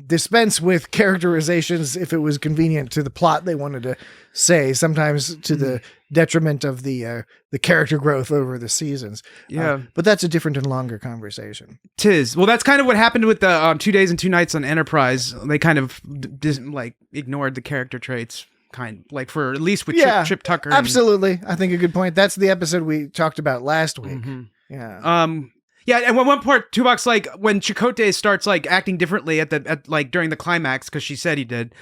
[SPEAKER 2] dispense with characterizations if it was convenient to the plot they wanted to say, sometimes to the detriment of the character growth over the seasons. But that's a different and longer conversation.
[SPEAKER 7] Tis. Well, that's kind of what happened with the 2 days and 2 nights on Enterprise. They kind of ignored the character traits. For at least with Trip Tucker.
[SPEAKER 2] Absolutely. I think a good point. That's the episode we talked about last week. Yeah.
[SPEAKER 7] Yeah, and one part, Tuvok's like, when Chakotay starts like acting differently at during the climax, because she said he did.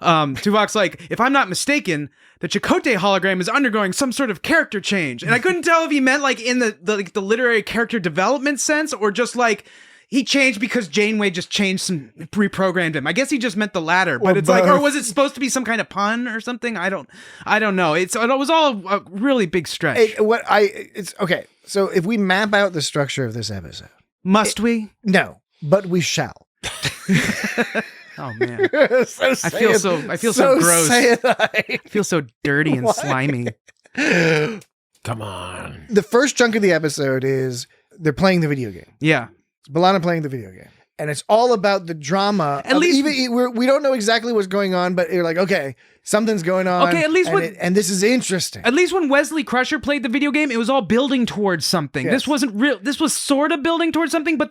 [SPEAKER 7] Tuvok's like, if I'm not mistaken, the Chakotay hologram is undergoing some sort of character change, and I couldn't tell if he meant like in the literary character development sense or just like he changed because Janeway just reprogrammed him. I guess he just meant the latter, but it's like, or was it supposed to be some kind of pun or something? I don't know. It was all a really big stretch.
[SPEAKER 2] It's okay. So if we map out the structure of this episode,
[SPEAKER 7] must we?
[SPEAKER 2] No, but we shall.
[SPEAKER 7] Oh man, I feel so gross. I feel so dirty and slimy.
[SPEAKER 6] Come on.
[SPEAKER 2] The first chunk of the episode is they're playing the video game.
[SPEAKER 7] Yeah.
[SPEAKER 2] It's B'Elanna playing the video game. And it's all about the drama.
[SPEAKER 7] At least
[SPEAKER 2] we don't know exactly what's going on, but you're like, okay, something's going on.
[SPEAKER 7] Okay, at least
[SPEAKER 2] and this is interesting.
[SPEAKER 7] At least when Wesley Crusher played the video game, it was all building towards something.
[SPEAKER 2] Yes.
[SPEAKER 7] This wasn't real. This was sort of building towards something, but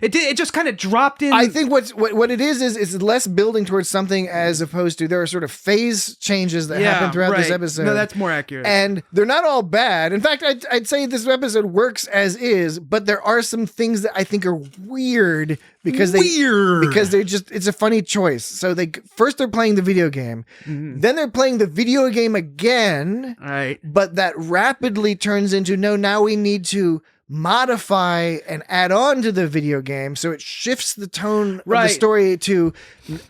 [SPEAKER 7] it just kind of dropped in.
[SPEAKER 2] I think what it is less building towards something as opposed to there are sort of phase changes that happen throughout this episode.
[SPEAKER 7] No, that's more accurate.
[SPEAKER 2] And they're not all bad. In fact, I'd say this episode works as is, but there are some things that I think are weird because it's a funny choice. So they're playing the video game, then they're playing the video game again,
[SPEAKER 7] right?
[SPEAKER 2] But that rapidly turns into now we need to modify and add on to the video game, so it shifts the tone of the story to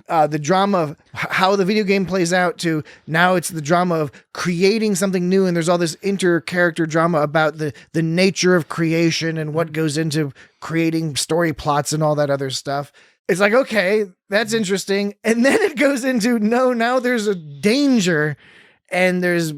[SPEAKER 2] the drama of how the video game plays out to now it's the drama of creating something new, and there's all this inter-character drama about the nature of creation and what goes into creating story plots and all that other stuff. It's like, okay, that's interesting. And then it goes into, now there's a danger and there's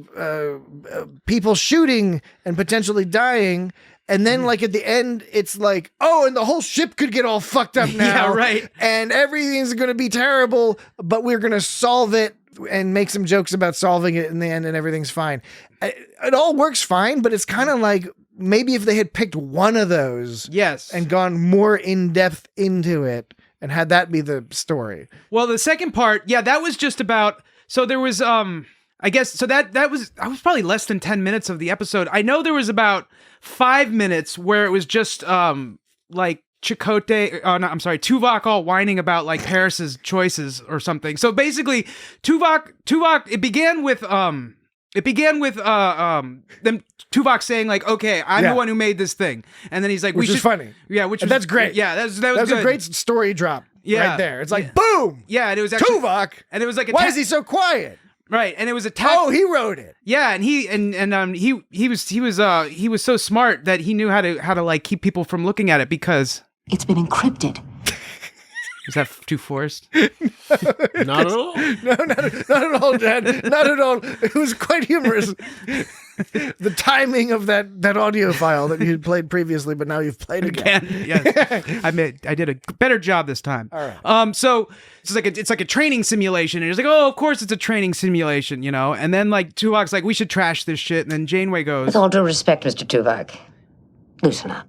[SPEAKER 2] people shooting and potentially dying. And then like at the end, it's like, oh, and the whole ship could get all fucked up now.
[SPEAKER 7] Yeah, right.
[SPEAKER 2] And everything's going to be terrible, but we're going to solve it and make some jokes about solving it in the end and everything's fine. It all works fine, but it's kind of like, maybe if they had picked one of those and gone more in depth into it and had that be the story.
[SPEAKER 7] Well, the second part, that was just about, so there was, I guess, so that was probably less than 10 minutes of the episode. I know there was about 5 minutes where it was just, like Tuvok all whining about like Paris's choices or something. So basically Tuvok, it began with them Tuvok saying like, okay, I'm the one who made this thing. And then he's like,
[SPEAKER 2] which is funny.
[SPEAKER 7] Yeah.
[SPEAKER 2] That's great.
[SPEAKER 7] Yeah. That was
[SPEAKER 2] good. A great story drop right there. It's like, boom.
[SPEAKER 7] Yeah. And it was actually
[SPEAKER 2] Tuvok.
[SPEAKER 7] And it was like,
[SPEAKER 2] why is he so quiet?
[SPEAKER 7] Right. And it was a
[SPEAKER 2] Oh, he wrote it.
[SPEAKER 7] Yeah. And he was so smart that he knew how to like keep people from looking at it because
[SPEAKER 3] it's been encrypted.
[SPEAKER 7] Is that too forced?
[SPEAKER 6] Not at all.
[SPEAKER 2] No, not at all, Dad. Not at all. It was quite humorous. The timing of that audio file that you had played previously, but now you've played again.
[SPEAKER 7] Yes. I did a better job this time.
[SPEAKER 2] All right.
[SPEAKER 7] So it's like a training simulation, and it's like, oh, of course it's a training simulation, you know. And then like Tuvok's like, we should trash this shit, and then Janeway goes,
[SPEAKER 8] With all due respect, Mr. Tuvok, loosen up.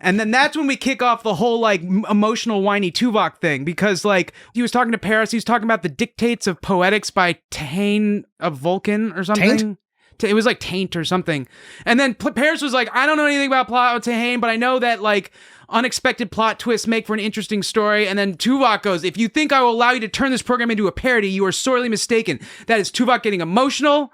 [SPEAKER 7] and then that's when we kick off the whole like emotional whiny Tuvok thing, because like he was talking to Paris, he was talking about the Dictates of Poetics by Tahane of Vulcan or something.
[SPEAKER 2] Taint?
[SPEAKER 7] It was like Taint or something. And then Paris was like, I don't know anything about plot Tahane, but I know that like unexpected plot twists make for an interesting story. And then Tuvok goes, if you think I will allow you to turn this program into a parody, you are sorely mistaken. That is Tuvok getting emotional,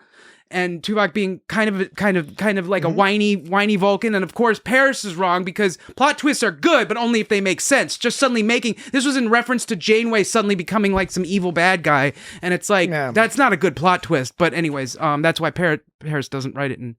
[SPEAKER 7] and Tuvok being kind of like a whiny Vulcan. And of course, Paris is wrong, because plot twists are good, but only if they make sense. Just suddenly this was in reference to Janeway suddenly becoming like some evil bad guy. And it's like, that's not a good plot twist. But anyways, that's why Paris doesn't write it and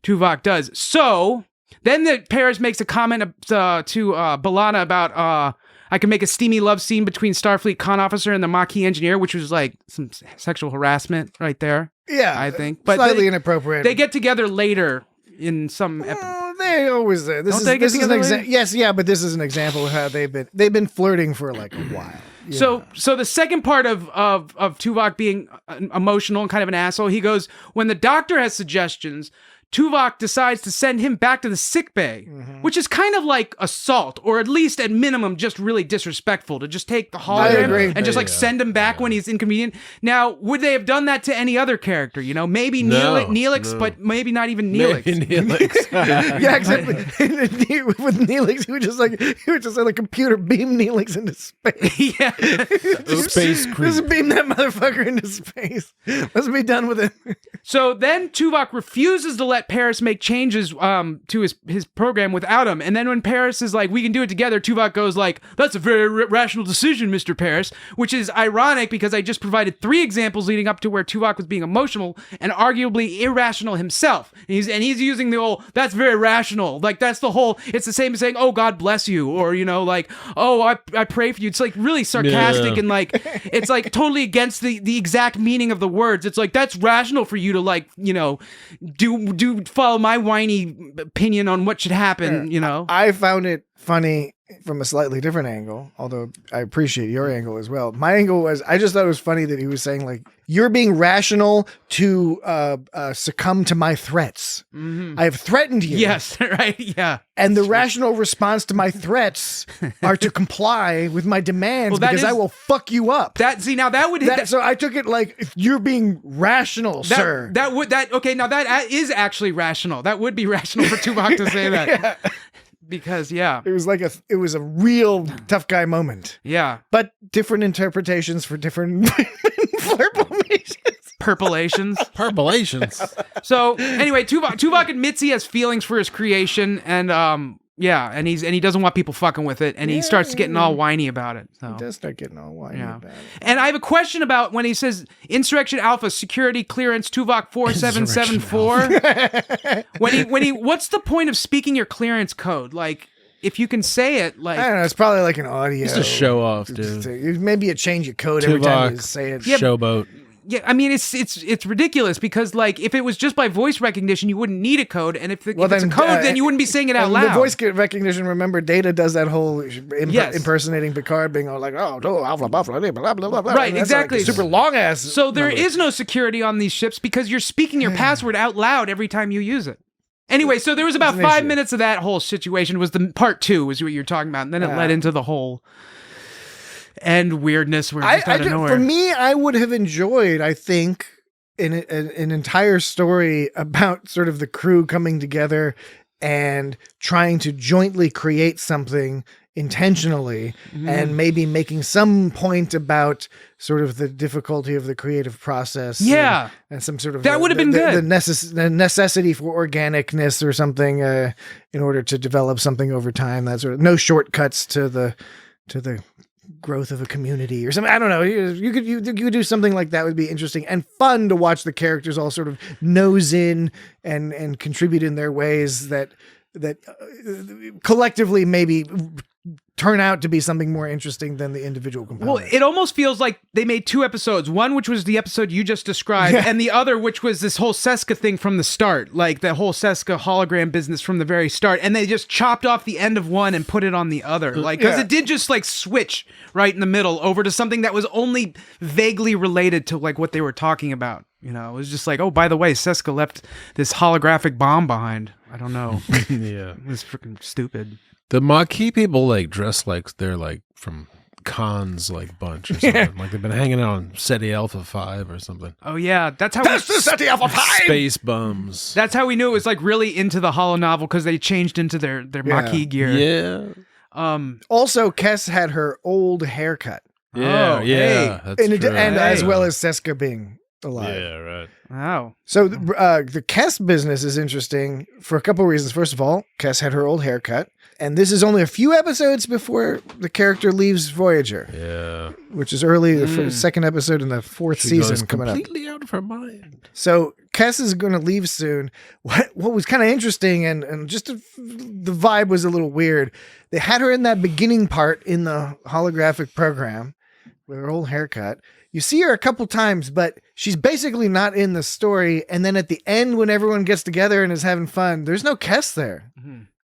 [SPEAKER 7] Tuvok does. So then Paris makes a comment to B'Elanna about, I can make a steamy love scene between Starfleet con officer and the Maquis engineer, which was like some sexual harassment right there.
[SPEAKER 2] Yeah,
[SPEAKER 7] I think, but
[SPEAKER 2] slightly inappropriate.
[SPEAKER 7] They get together later in some.
[SPEAKER 2] They always this is an example. Yes, yeah, but this is an example of how they've been flirting for like a while.
[SPEAKER 7] So the second part of Tuvok being emotional and kind of an asshole, he goes, when the doctor has suggestions, Tuvok decides to send him back to the sickbay, which is kind of like assault, or at least at minimum just really disrespectful to just take the hologram and just like send him back when he's inconvenient. Now, would they have done that to any other character? You know, maybe Neelix, but maybe not even Neelix.
[SPEAKER 2] Yeah, except with Neelix, he would just let a computer beam Neelix into space.
[SPEAKER 7] Yeah,
[SPEAKER 6] Space creep.
[SPEAKER 2] Just beam that motherfucker into space. Let's be done with it.
[SPEAKER 7] So then Tuvok refuses to let Paris make changes to his program without him. And then when Paris is like, we can do it together, Tuvok goes like, that's a very rational decision, Mr. Paris, which is ironic because I just provided 3 examples leading up to where Tuvok was being emotional and arguably irrational himself. And he's using the old, that's very rational. Like that's the whole, it's the same as saying, oh, God bless you. Or, you know, like, oh, I pray for you. It's like really sarcastic and like, it's like totally against the exact meaning of the words. It's like, that's rational for you to like, you know, do follow my whiny opinion on what should happen, you know?
[SPEAKER 2] I found it funny from a slightly different angle, although I appreciate your angle as well. My angle was, I just thought it was funny that he was saying like, you're being rational to succumb to my threats. I have threatened you.
[SPEAKER 7] Yes, right, yeah.
[SPEAKER 2] And the rational response to my threats are to comply with my demands because I will fuck you up. So I took it like, you're being rational, sir.
[SPEAKER 7] Okay, now that is actually rational. That would be rational for Tuvok to say that.
[SPEAKER 2] Yeah.
[SPEAKER 7] Because it was
[SPEAKER 2] a real tough guy moment.
[SPEAKER 7] Yeah.
[SPEAKER 2] But different interpretations for different
[SPEAKER 7] Perpolations. So anyway, Tuvok admits he has feelings for his creation, and and he doesn't want people fucking with it, and he starts getting all whiny about it. So.
[SPEAKER 2] He does start getting all whiny about it.
[SPEAKER 7] And I have a question about when he says Insurrection Alpha Security Clearance Tuvok 4774. when he what's the point of speaking your clearance code? Like, if you can say it, like,
[SPEAKER 2] I don't know, it's probably like an audio.
[SPEAKER 6] Just a show off, dude.
[SPEAKER 2] Maybe a change of code every time you say it.
[SPEAKER 6] Showboat.
[SPEAKER 7] Yeah, I mean it's ridiculous because like if it was just by voice recognition, you wouldn't need a code, and if it's a code, then you wouldn't be saying it out loud.
[SPEAKER 2] The voice recognition, remember, Data does that whole impersonating Picard, being all like, oh, blah blah blah blah blah blah blah.
[SPEAKER 7] Right, exactly.
[SPEAKER 2] Like super long ass.
[SPEAKER 7] So there is no security on these ships because you're speaking your password out loud every time you use it. Anyway, so there was about 5 minutes of that whole situation. Was the part 2 was what you're talking about, and then it led into the whole. And weirdness where just out of nowhere.
[SPEAKER 2] For me, I would have enjoyed, I think, an entire story about sort of the crew coming together and trying to jointly create something intentionally and maybe making some point about sort of the difficulty of the creative process.
[SPEAKER 7] Yeah.
[SPEAKER 2] And some sort of...
[SPEAKER 7] That would have been good.
[SPEAKER 2] The necessity for organicness or something in order to develop something over time. That sort of... No shortcuts to the growth of a community or something. I don't know. You could do something like that. Would be interesting and fun to watch the characters all sort of nose in and contribute in their ways that collectively maybe turn out to be something more interesting than the individual components.
[SPEAKER 7] Well, it almost feels like they made 2 episodes. One, which was the episode you just described, and the other, which was this whole Seska thing from the start, like the whole Seska hologram business from the very start. And they just chopped off the end of one and put it on the other. Like, because it did just like switch right in the middle over to something that was only vaguely related to like what they were talking about. You know, it was just like, oh, by the way, Seska left this holographic bomb behind. I don't know.
[SPEAKER 6] Yeah.
[SPEAKER 7] It was freaking stupid.
[SPEAKER 6] The Maquis people like dress like they're like from Khan's like bunch or something. Like they've been hanging out on SETI Alpha 5 or something.
[SPEAKER 7] Oh yeah, that's
[SPEAKER 2] the SETI Alpha 5!
[SPEAKER 6] Space bums.
[SPEAKER 7] That's how we knew it was like really into the holo novel, because they changed into their Maquis gear.
[SPEAKER 6] Yeah.
[SPEAKER 2] Also, Kes had her old haircut.
[SPEAKER 6] Yeah,
[SPEAKER 7] hey.
[SPEAKER 6] That's true.
[SPEAKER 2] And as well as Seska being alive.
[SPEAKER 6] Yeah, right.
[SPEAKER 7] Wow.
[SPEAKER 2] So the Kes business is interesting for a couple of reasons. First of all, Kes had her old haircut. And this is only a few episodes before the character leaves Voyager.
[SPEAKER 6] Yeah.
[SPEAKER 2] Which is early, the second episode in the 4th season coming up.
[SPEAKER 6] Completely out of her mind.
[SPEAKER 2] So Kes is going to leave soon. What was kind of interesting and just the vibe was a little weird. They had her in that beginning part in the holographic program with her old haircut. You see her a couple times, but she's basically not in the story. And then at the end, when everyone gets together and is having fun, there's no Kes there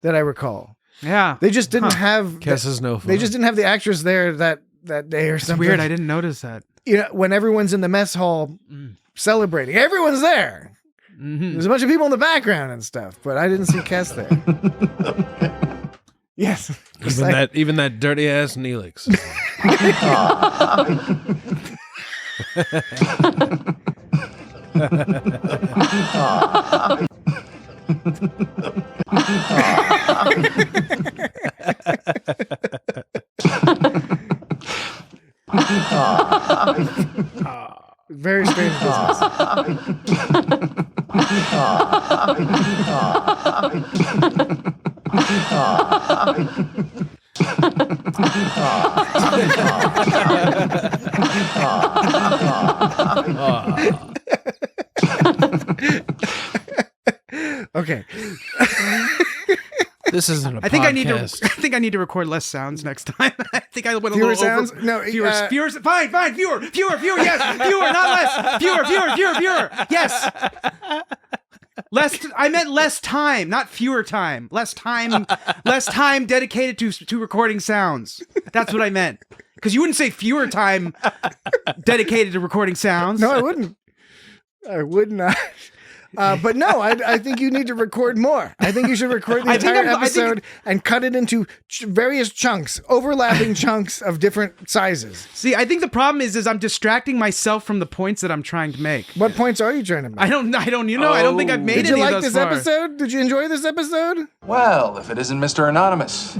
[SPEAKER 2] that I recall.
[SPEAKER 7] Yeah.
[SPEAKER 2] They just didn't have...
[SPEAKER 6] Kes is no fun.
[SPEAKER 2] They just didn't have the actress there that day or something.
[SPEAKER 7] Weird, I didn't notice that.
[SPEAKER 2] You know, when everyone's in the mess hall celebrating, everyone's there. There's a bunch of people in the background and stuff, but I didn't see Kes there. Yes.
[SPEAKER 6] Even that dirty ass Neelix.
[SPEAKER 2] Very strange business. Okay.
[SPEAKER 6] This isn't a
[SPEAKER 7] I think I need to record less sounds next time. I think I went a little
[SPEAKER 2] sounds?
[SPEAKER 7] over.
[SPEAKER 2] No,
[SPEAKER 7] fewer. Fine, fewer. Yes, fewer, not less. Fewer. Yes. Less. I meant less time, not fewer time. Less time dedicated to recording sounds. That's what I meant. Because you wouldn't say fewer time dedicated to recording sounds.
[SPEAKER 2] No, I wouldn't. I would not. But no, I think you need to record more. I think you should record the entire episode and cut it into various chunks, overlapping chunks of different sizes.
[SPEAKER 7] See, I think the problem is I'm distracting myself from the points that I'm trying to make.
[SPEAKER 2] What points are you trying to make?
[SPEAKER 7] I don't. I don't think I've made
[SPEAKER 2] Did
[SPEAKER 7] any
[SPEAKER 2] you like
[SPEAKER 7] thus
[SPEAKER 2] this
[SPEAKER 7] far.
[SPEAKER 2] episode? Did you enjoy this episode?
[SPEAKER 9] Well, if it isn't Mr. Anonymous.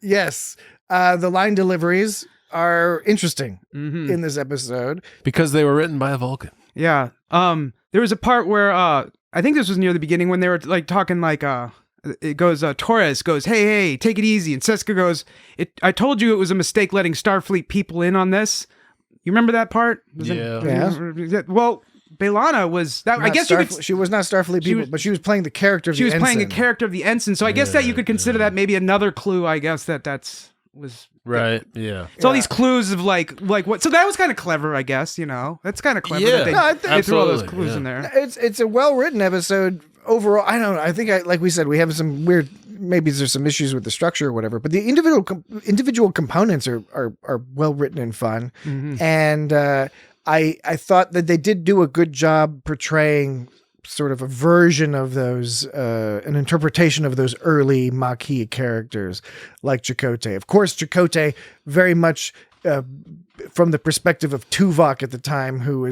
[SPEAKER 2] Yes. The line deliveries are interesting in this episode
[SPEAKER 6] because they were written by a Vulcan.
[SPEAKER 7] Yeah. There was a part where I think this was near the beginning when they were like talking like it goes Torres goes, hey, take it easy, and Seska goes, I told you it was a mistake letting Starfleet people in on this. You remember that part?
[SPEAKER 2] Yeah.
[SPEAKER 7] Well, B'Elanna was that. I guess
[SPEAKER 2] she was not Starfleet people, but she was playing the character of the ensign.
[SPEAKER 7] She was playing a character of the ensign. So I guess that you could consider that maybe another clue. I guess that's was
[SPEAKER 6] right. Yeah.
[SPEAKER 7] It's all these clues of like what. So that was kind of clever, I guess. You know, that's kind of clever.
[SPEAKER 6] Yeah.
[SPEAKER 7] That they threw all those clues in there.
[SPEAKER 2] It's a well written episode overall. I don't know. I think like we said, we have some weird. Maybe there's some issues with the structure or whatever, but the individual components are well written and fun, and I thought that they did do a good job portraying sort of a version of those, an interpretation of those early Maquis characters like Chakotay. Of course, Chakotay very much from the perspective of Tuvok at the time, who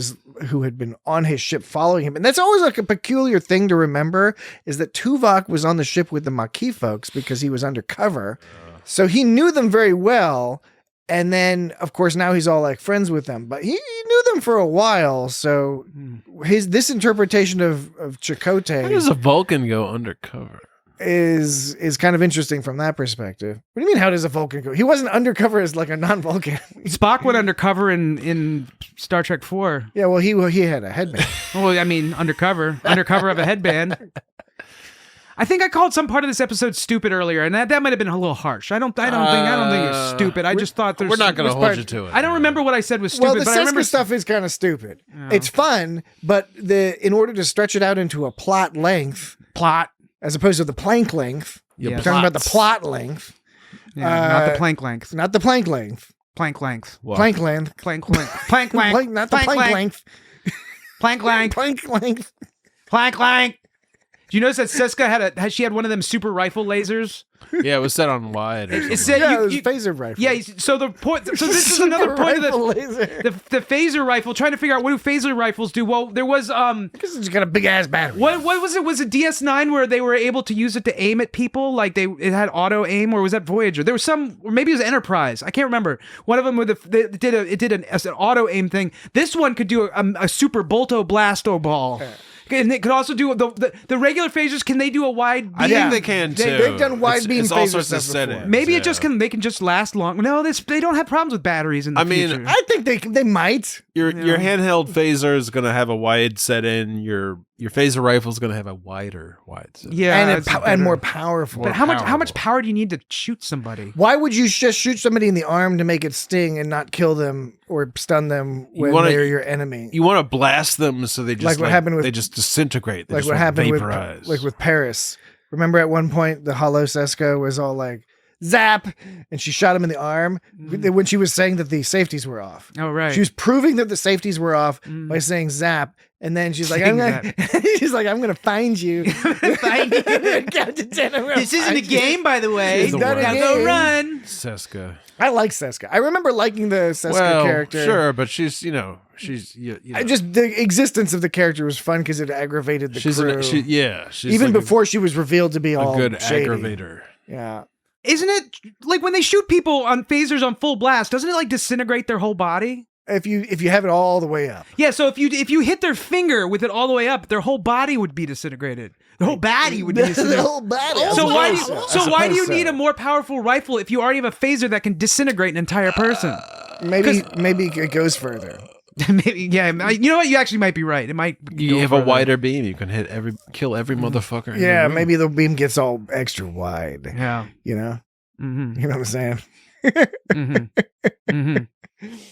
[SPEAKER 2] had been on his ship following him. And that's always like a peculiar thing to remember, is that Tuvok was on the ship with the Maquis folks because he was undercover. So he knew them very well. And then, of course, now he's all like friends with them, but he knew them for a while. So this interpretation of Chakotay,
[SPEAKER 6] how does a Vulcan go undercover?
[SPEAKER 2] Is kind of interesting from that perspective. What do you mean? How does a Vulcan go? He wasn't undercover as like a non-Vulcan.
[SPEAKER 7] Spock went undercover in Star Trek 4.
[SPEAKER 2] Yeah, well, he had a headband.
[SPEAKER 7] Well, I mean, undercover of a headband. I think I called some part of this episode stupid earlier, and that might have been a little harsh. I don't think it's stupid. I just thought there's.
[SPEAKER 6] We're not going to hold you to it.
[SPEAKER 7] I don't remember what I said was stupid.
[SPEAKER 2] Well, the
[SPEAKER 7] but I remember
[SPEAKER 2] stuff is kind of stupid. It's fun, but in order to stretch it out into a plot length, as opposed to the plank length, we're talking about the plot length.
[SPEAKER 7] Yeah, not the plank length.
[SPEAKER 2] Not the plank length.
[SPEAKER 7] Plank length.
[SPEAKER 6] What?
[SPEAKER 2] Plank length.
[SPEAKER 7] Plank length. Plank length.
[SPEAKER 2] Not the plank length.
[SPEAKER 7] Plank length.
[SPEAKER 2] Plank length.
[SPEAKER 7] Plank length. Do you notice that Seska had one of them super rifle lasers?
[SPEAKER 6] Yeah, it was set on wide. Or something.
[SPEAKER 7] It said
[SPEAKER 2] it was phaser rifle.
[SPEAKER 7] Yeah, so the point. So this is another point of the phaser rifle. Trying to figure out what do phaser rifles do. Well, there was
[SPEAKER 2] because it's got a big ass battery.
[SPEAKER 7] What was it? Was it DS9 where they were able to use it to aim at people? Like it had auto aim, or was that Voyager? There was some, or maybe it was Enterprise. I can't remember. One of them it did an auto aim thing. This one could do a super bolto blasto ball. And they could also do the regular phasers. Can they do a wide beam?
[SPEAKER 6] I think they can too.
[SPEAKER 2] They've done wide beam phaser stuff before.
[SPEAKER 7] Maybe they can just last long. No, they don't have problems with batteries in the future.
[SPEAKER 2] I think they might.
[SPEAKER 6] Your handheld phaser is going to have a wide set in. Your phaser rifle is going to have a wider wide set.
[SPEAKER 7] Yeah,
[SPEAKER 2] and more powerful.
[SPEAKER 7] But how much power do you need to shoot somebody?
[SPEAKER 2] Why would you just shoot somebody in the arm to make it sting and not kill them or stun them when they're your enemy?
[SPEAKER 6] You want to blast them so they just
[SPEAKER 2] what happened with,
[SPEAKER 6] they just disintegrate. They
[SPEAKER 2] like
[SPEAKER 6] just
[SPEAKER 2] what happened
[SPEAKER 6] vaporize.
[SPEAKER 2] with Paris. Remember at one point the Holo Seska was all like zap, and she shot him in the arm when she was saying that the safeties were off.
[SPEAKER 7] Oh right,
[SPEAKER 2] she was proving that the safeties were off by saying zap, and then she's like, I'm gonna find you.
[SPEAKER 7] Find you. This isn't a game, by the way.
[SPEAKER 2] Not a
[SPEAKER 7] now
[SPEAKER 2] game.
[SPEAKER 7] go run.
[SPEAKER 6] Seska.
[SPEAKER 2] I like Seska. I remember liking the Seska character.
[SPEAKER 6] Sure, but she's
[SPEAKER 2] just the existence of the character was fun because it aggravated the crew.
[SPEAKER 6] She's
[SPEAKER 2] even before she was revealed to be all
[SPEAKER 6] a good
[SPEAKER 2] shady.
[SPEAKER 6] aggravator.
[SPEAKER 2] Yeah.
[SPEAKER 7] Isn't it like when they shoot people on phasers on full blast? Doesn't it like disintegrate their whole body?
[SPEAKER 2] If you have it all the way up.
[SPEAKER 7] Yeah, so if you hit their finger with it all the way up, their whole body would be disintegrated. The whole body would be disintegrated.
[SPEAKER 2] The whole body.
[SPEAKER 7] So why do you need a more powerful rifle if you already have a phaser that can disintegrate an entire person?
[SPEAKER 2] Maybe it goes further.
[SPEAKER 7] Maybe, yeah. You know what? You actually might be right. It might.
[SPEAKER 6] You have a wider beam. You can kill every motherfucker.
[SPEAKER 2] Yeah, maybe the beam gets all extra wide.
[SPEAKER 7] Yeah,
[SPEAKER 2] you know.
[SPEAKER 7] Mm-hmm.
[SPEAKER 2] You know what I'm saying?
[SPEAKER 7] Mm-hmm. Mm-hmm.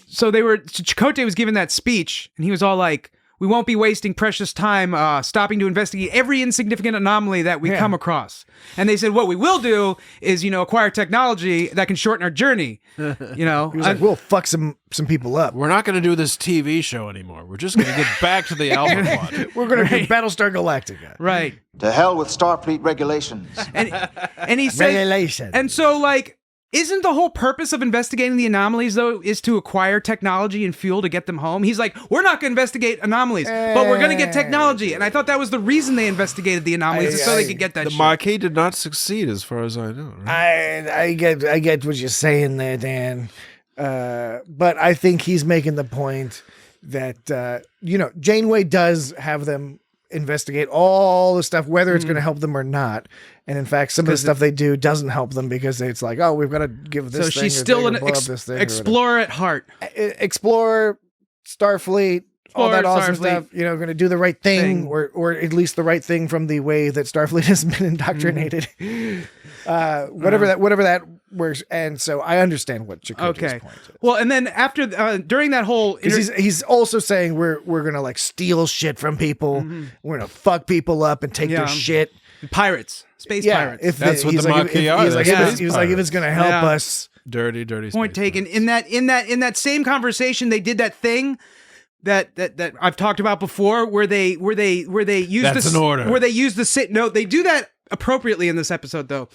[SPEAKER 7] So Chakotay was giving that speech, and he was all like, "We won't be wasting precious time stopping to investigate every insignificant anomaly that we come across." And they said, "What we will do is, acquire technology that can shorten our journey."
[SPEAKER 2] He was like, "We'll fuck some people up.
[SPEAKER 6] We're not going to do this TV show anymore. We're just going to get back to the Alpha Quadrant.
[SPEAKER 2] We're going to do Battlestar Galactica."
[SPEAKER 7] Right.
[SPEAKER 4] To hell with Starfleet regulations.
[SPEAKER 7] And he said,
[SPEAKER 2] regulations.
[SPEAKER 7] And so, isn't the whole purpose of investigating the anomalies, though, is to acquire technology and fuel to get them home? He's like, we're not going to investigate anomalies, but we're going to get technology. And I thought that was the reation they investigated the anomalies, so they could get that
[SPEAKER 6] The
[SPEAKER 7] shit.
[SPEAKER 6] Maquis did not succeed, as far as I know. Right?
[SPEAKER 2] I get what you're saying there, Dan. But I think he's making the point that, Janeway does have them investigate all the stuff, whether it's going to help them or not. And in fact, some of the stuff they do doesn't help them because it's like, oh, we've got to give this.
[SPEAKER 7] So she's still an explorer at heart.
[SPEAKER 2] Explorer, Starfleet, all that awesome stuff. Going to do the right thing, or at least the right thing from the way that Starfleet has been indoctrinated. Whatever that works. And so I understand what Chakotay's point is.
[SPEAKER 7] Well, and then after during that whole,
[SPEAKER 2] he's also saying we're gonna steal shit from people. We're gonna fuck people up and take their shit.
[SPEAKER 7] Pirates, space pirates.
[SPEAKER 6] That's what the Maquis are.
[SPEAKER 2] He was like, if it's gonna help us.
[SPEAKER 6] Dirty
[SPEAKER 7] point taken. Pirates. In that same conversation, they did that thing that I've talked about before, where they use
[SPEAKER 6] That's an order.
[SPEAKER 7] Where they use they do that appropriately in this episode though.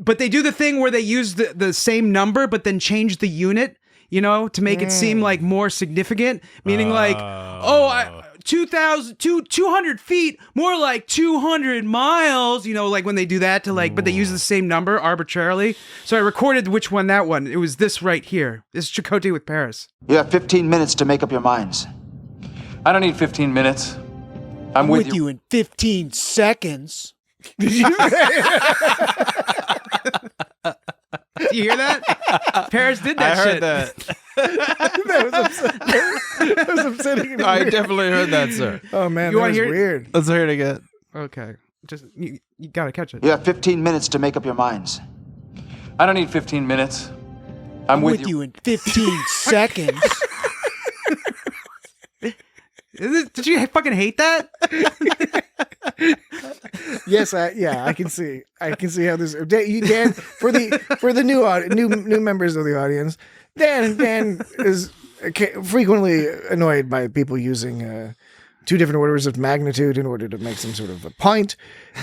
[SPEAKER 7] But they do the thing where they use the same number, but then change the unit, to make it seem like more significant, meaning 200 feet, more like 200 miles, when they do that but they use the same number arbitrarily. So I recorded which one that one. It was this right here. This is Chakotay with Paris.
[SPEAKER 4] You have 15 minutes to make up your minds.
[SPEAKER 9] I don't need 15 minutes. I'm with you
[SPEAKER 11] in 15 seconds.
[SPEAKER 7] Did you hear that? Paris did that shit.
[SPEAKER 6] I heard
[SPEAKER 2] That was upsetting.
[SPEAKER 6] I definitely heard that, sir.
[SPEAKER 2] Oh man,
[SPEAKER 7] You
[SPEAKER 2] that
[SPEAKER 7] wanna
[SPEAKER 2] was
[SPEAKER 7] hear it?
[SPEAKER 2] weird.
[SPEAKER 6] Let's hear it again.
[SPEAKER 7] Okay. Just You gotta catch it.
[SPEAKER 4] You have 15 minutes to make up your minds.
[SPEAKER 9] I don't need 15 minutes. I'm with you.
[SPEAKER 11] in 15 seconds.
[SPEAKER 7] Did you fucking hate that?
[SPEAKER 2] Yes, I can see how this. Dan, for the new members of the audience, Dan is frequently annoyed by people using two different orders of magnitude in order to make some sort of a point,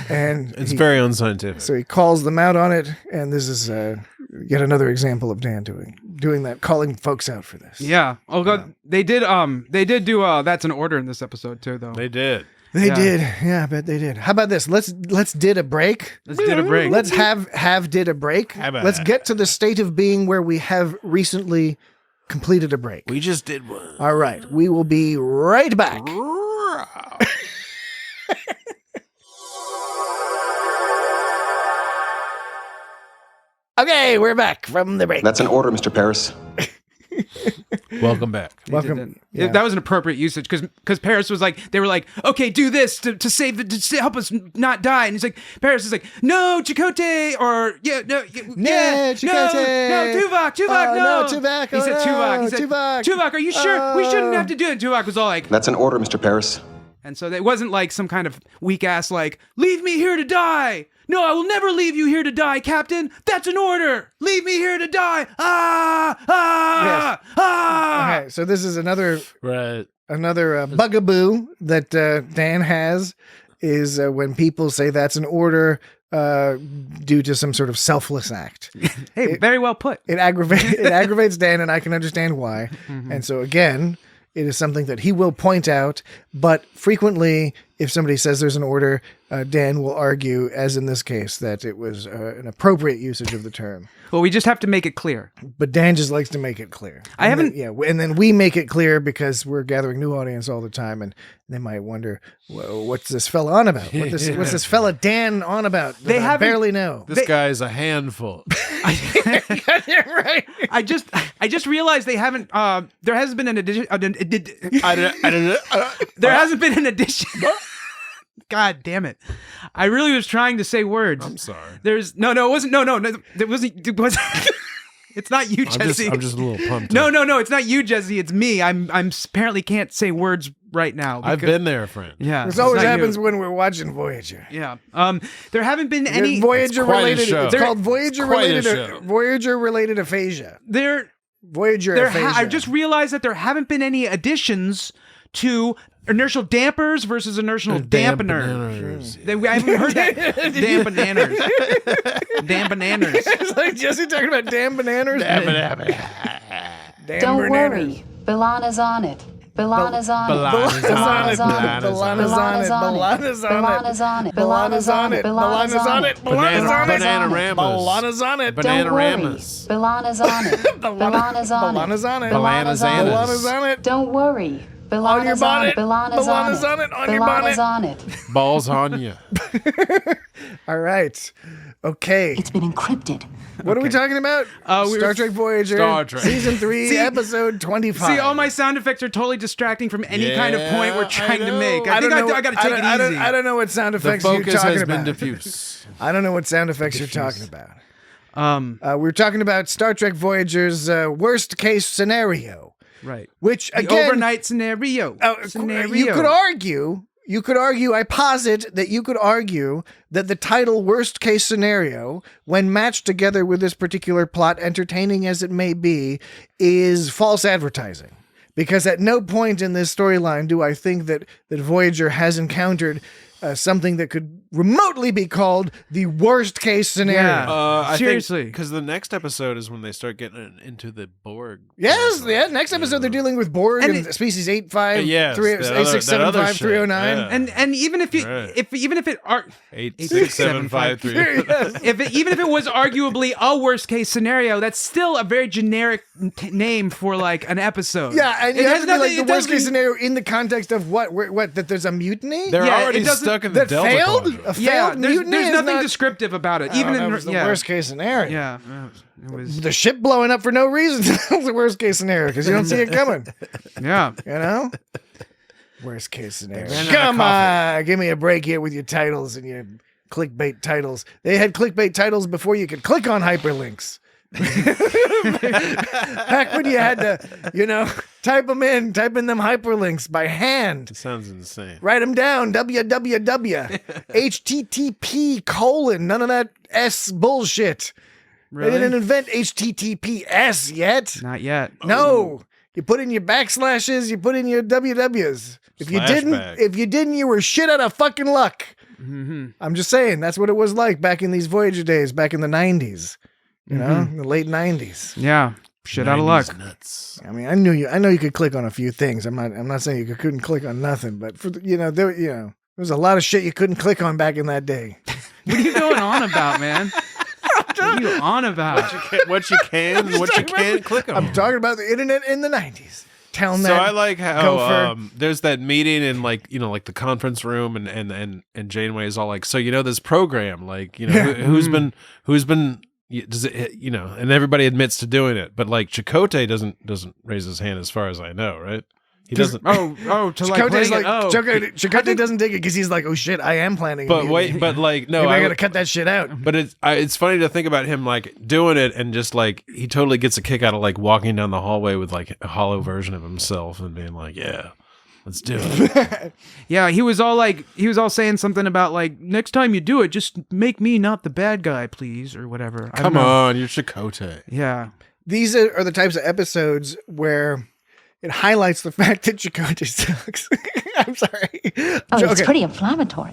[SPEAKER 2] and
[SPEAKER 6] It's very unscientific.
[SPEAKER 2] so he calls them out on it, and this is yet another example of Dan doing that, calling folks out for this.
[SPEAKER 7] Yeah. Oh god, they did do that's an order in this episode too, though.
[SPEAKER 6] They did.
[SPEAKER 2] They did. Yeah, I bet they did. How about this? Let's did a break.
[SPEAKER 7] Let's did a break.
[SPEAKER 2] Let's have did a break.
[SPEAKER 6] How about
[SPEAKER 2] Let's
[SPEAKER 6] that?
[SPEAKER 2] get to the state of being where we have recently completed a break.
[SPEAKER 6] We just did one.
[SPEAKER 2] All right. We will be right back. Okay, we're back from the break.
[SPEAKER 10] That's an order, Mr. Paris.
[SPEAKER 6] Welcome back.
[SPEAKER 2] Welcome. Yeah.
[SPEAKER 7] That was an appropriate usage because Paris was like, they were like, okay, do this to save to help us not die, and he's like, Paris is like, no, Chakotay, or
[SPEAKER 2] Chakotay.
[SPEAKER 7] no, Tuvok, no,
[SPEAKER 2] Tuvok.
[SPEAKER 7] He said Tuvok. He said
[SPEAKER 2] Tuvok.
[SPEAKER 7] Tuvok, are you sure? We shouldn't have to do it. Tuvok was all like,
[SPEAKER 10] That's an order, Mr. Paris.
[SPEAKER 7] and so it wasn't like some kind of weak ass like, leave me here to die. No, I will never leave you here to die, Captain. That's an order. Leave me here to die.
[SPEAKER 2] Okay, so this is another
[SPEAKER 6] Right.
[SPEAKER 2] bugaboo that Dan has is when people say that's an order due to some sort of selfless act.
[SPEAKER 7] Hey, very well put.
[SPEAKER 2] It aggravates Dan, and I can understand why. And so again, it is something that he will point out, but frequently, if somebody says there's an order, Dan will argue, as in this case, that it was an appropriate usage of the term.
[SPEAKER 7] Well, we just have to make it clear.
[SPEAKER 2] But Dan just likes to make it clear. And then we make it clear because we're gathering new audience all the time, and they might wonder, well, what's this fella on about? What's this fella Dan on about?
[SPEAKER 7] They
[SPEAKER 2] barely know.
[SPEAKER 6] This guy's a handful.
[SPEAKER 2] Right.
[SPEAKER 7] I just realized they haven't. There hasn't been an addition. There hasn't been an addition. God damn it! I really was trying to say words.
[SPEAKER 6] I'm sorry.
[SPEAKER 7] There's no. It wasn't. No. It wasn't. It's not you, Jesse.
[SPEAKER 6] I'm just a little pumped.
[SPEAKER 7] No. It's not you, Jesse. It's me. I'm apparently can't say words right now.
[SPEAKER 6] I've been there, friend.
[SPEAKER 7] Yeah.
[SPEAKER 2] This always happens when we're watching Voyager.
[SPEAKER 7] Yeah. There haven't been any
[SPEAKER 2] Voyager related. It's called
[SPEAKER 6] Voyager
[SPEAKER 2] related aphasia. Voyager aphasia.
[SPEAKER 7] I just realized that there haven't been any additions to inertial dampers versus inertial dampeners. I haven't heard that. Dampeners. Dampeners.
[SPEAKER 2] It's like Jesse talking about damn bananas.
[SPEAKER 8] Don't worry. Bilana's on it. Bilana's on it.
[SPEAKER 2] Bilana's on it. Bilana's on it. Bilana's on it.
[SPEAKER 8] Bilana's on it.
[SPEAKER 2] Bilana's on it. Bilana's on it.
[SPEAKER 6] Banana Ramas.
[SPEAKER 2] Bilana's on it.
[SPEAKER 6] Banana
[SPEAKER 8] Don't worry.
[SPEAKER 6] Ramas.
[SPEAKER 8] Bilana's on it. Bilana's on it.
[SPEAKER 2] Bilana's on it.
[SPEAKER 6] Bilana's
[SPEAKER 2] Bilana's on it.
[SPEAKER 8] Don't worry.
[SPEAKER 2] On your
[SPEAKER 8] Bilana's on it.
[SPEAKER 2] bonnet. Bilana's on it. On your bonnet.
[SPEAKER 8] Bilana's on it.
[SPEAKER 6] Balls on you.
[SPEAKER 2] All right. Okay.
[SPEAKER 3] It's been encrypted.
[SPEAKER 2] What are we talking about? Star Trek Voyager.
[SPEAKER 6] Star Trek.
[SPEAKER 2] Season 3, episode 25.
[SPEAKER 7] See, all my sound effects are totally distracting from any kind of point we're trying to make. I think I got to take it easy.
[SPEAKER 2] I don't know what sound
[SPEAKER 6] The
[SPEAKER 2] effects you're
[SPEAKER 6] focus
[SPEAKER 2] talking
[SPEAKER 6] has
[SPEAKER 2] about.
[SPEAKER 6] been diffuse.
[SPEAKER 2] I don't know what sound effects you're talking about. We're talking about Star Trek Voyager's worst case scenario.
[SPEAKER 7] Right.
[SPEAKER 2] Which,
[SPEAKER 7] The
[SPEAKER 2] again,
[SPEAKER 7] overnight scenario.
[SPEAKER 2] You could argue, I posit that you could argue that the title worst case scenario, when matched together with this particular plot, entertaining as it may be, is false advertising. Because at no point in this storyline do I think that Voyager has encountered something that could remotely be called the worst case scenario.
[SPEAKER 7] Yeah. Seriously.
[SPEAKER 6] Because the next episode is when they start getting into the Borg.
[SPEAKER 2] Yes, yeah. Next episode they're dealing with Borg and species 85,
[SPEAKER 6] yes,
[SPEAKER 2] 8675309.
[SPEAKER 6] 309.
[SPEAKER 7] And even if you
[SPEAKER 6] Right.
[SPEAKER 7] even if it
[SPEAKER 6] 86753.
[SPEAKER 7] even if it was arguably a worst case scenario, that's still a very generic name for like an episode.
[SPEAKER 2] Yeah, and
[SPEAKER 7] it
[SPEAKER 2] it
[SPEAKER 7] has
[SPEAKER 2] has to be
[SPEAKER 7] nothing.
[SPEAKER 2] like the worst case scenario in the context of what that there's a mutiny?
[SPEAKER 6] They're
[SPEAKER 7] Yeah,
[SPEAKER 6] already
[SPEAKER 7] it doesn't-
[SPEAKER 6] stuck in the
[SPEAKER 2] that
[SPEAKER 6] Delta
[SPEAKER 2] failed?
[SPEAKER 6] Quadrant.
[SPEAKER 2] A failed mutiny
[SPEAKER 7] there's
[SPEAKER 2] is
[SPEAKER 7] nothing
[SPEAKER 2] not-
[SPEAKER 7] descriptive about it. Even
[SPEAKER 2] that
[SPEAKER 7] in
[SPEAKER 2] was the worst case scenario.
[SPEAKER 7] Yeah, it was.
[SPEAKER 2] The ship blowing up for no reason was the worst case scenario because you don't see it coming.
[SPEAKER 7] Yeah.
[SPEAKER 2] You know? Worst case scenario.
[SPEAKER 6] ran out of
[SPEAKER 2] Come
[SPEAKER 6] coffee.
[SPEAKER 2] on, give me a break here with your titles and your clickbait titles. They had clickbait titles before you could click on hyperlinks. Back when you had to, type in them hyperlinks by hand.
[SPEAKER 6] It sounds insane.
[SPEAKER 2] Write them down. www. http : none of that S bullshit.
[SPEAKER 7] Really?
[SPEAKER 2] They didn't invent HTTPS yet.
[SPEAKER 7] Not yet.
[SPEAKER 2] No. You put in your backslashes, you put in your WWs. If you didn't, you were shit out of fucking luck.
[SPEAKER 7] Mm-hmm.
[SPEAKER 2] I'm just saying, that's what it was like back in these Voyager days, back in the 90s. You know, in the late 90s.
[SPEAKER 7] Yeah. Shit out of luck.
[SPEAKER 6] Nuts.
[SPEAKER 2] I mean, I know you could click on a few things. I'm not saying you couldn't click on nothing, but there was a lot of shit you couldn't click on back in that day.
[SPEAKER 7] What are you going on about, man? What are you on about?
[SPEAKER 6] What you can't click on.
[SPEAKER 2] I'm talking about the internet in the 90s. Telling
[SPEAKER 6] So
[SPEAKER 2] that
[SPEAKER 6] I like how there's that meeting in like the conference room and Janeway is all like, so this program, like who's been does it and everybody admits to doing it, but like Chakotay doesn't raise his hand as far as I know, right? He doesn't.
[SPEAKER 2] Chakotay doesn't dig it because he's like, oh shit, I am planning.
[SPEAKER 6] But wait, but like no,
[SPEAKER 2] I gotta cut that shit out.
[SPEAKER 6] But it's funny to think about him like doing it and just like he totally gets a kick out of like walking down the hallway with like a hollow version of himself and being like, yeah, let's do it.
[SPEAKER 7] Yeah, he was all saying something about like, next time you do it, just make me not the bad guy, please, or whatever.
[SPEAKER 6] Come on, you're Chakotay.
[SPEAKER 7] Yeah.
[SPEAKER 2] These are the types of episodes where it highlights the fact that Chakotay sucks. I'm sorry.
[SPEAKER 3] Oh, it's pretty inflammatory.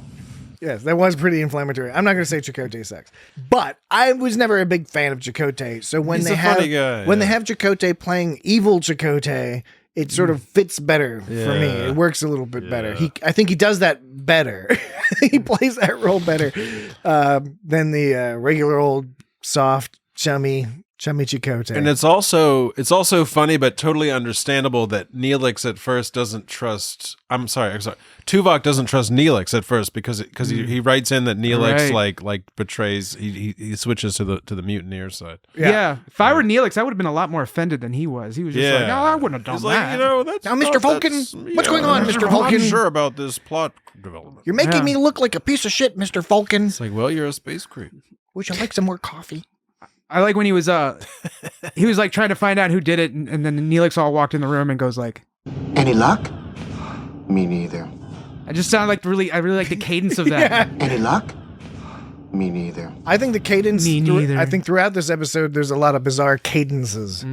[SPEAKER 2] Yes, that was pretty inflammatory. I'm not going to say Chakotay sucks, but I was never a big fan of Chakotay. So when they have Chakotay playing evil Chakotay, it sort of fits better for me. It works a little bit better. I think he does that better. He plays that role better than the regular old soft chummy Chakotay.
[SPEAKER 6] And it's also funny but totally understandable that Neelix at first doesn't trust. I'm sorry. Tuvok doesn't trust Neelix at first because he writes in that Neelix like betrays. He switches to the mutineer side.
[SPEAKER 7] Yeah. If I were Neelix, I would have been a lot more offended than he was. He was just like, no, I wouldn't have done that.
[SPEAKER 2] Now, Mr. Vulcan, what's going on, Mr. Vulcan?
[SPEAKER 6] I'm sure about this plot development.
[SPEAKER 2] You're making me look like a piece of shit, Mr. Vulcan.
[SPEAKER 6] It's like, well, you're a space creep.
[SPEAKER 2] Would you like some more coffee?
[SPEAKER 7] I like when he was like trying to find out who did it, and then Neelix all walked in the room and goes like,
[SPEAKER 10] "Any luck?" Me neither.
[SPEAKER 7] I just sound like I really like the cadence of that.
[SPEAKER 10] Any luck? Me neither.
[SPEAKER 2] I think the cadence.
[SPEAKER 7] Me neither.
[SPEAKER 2] I think throughout this episode, there's a lot of bizarre cadences.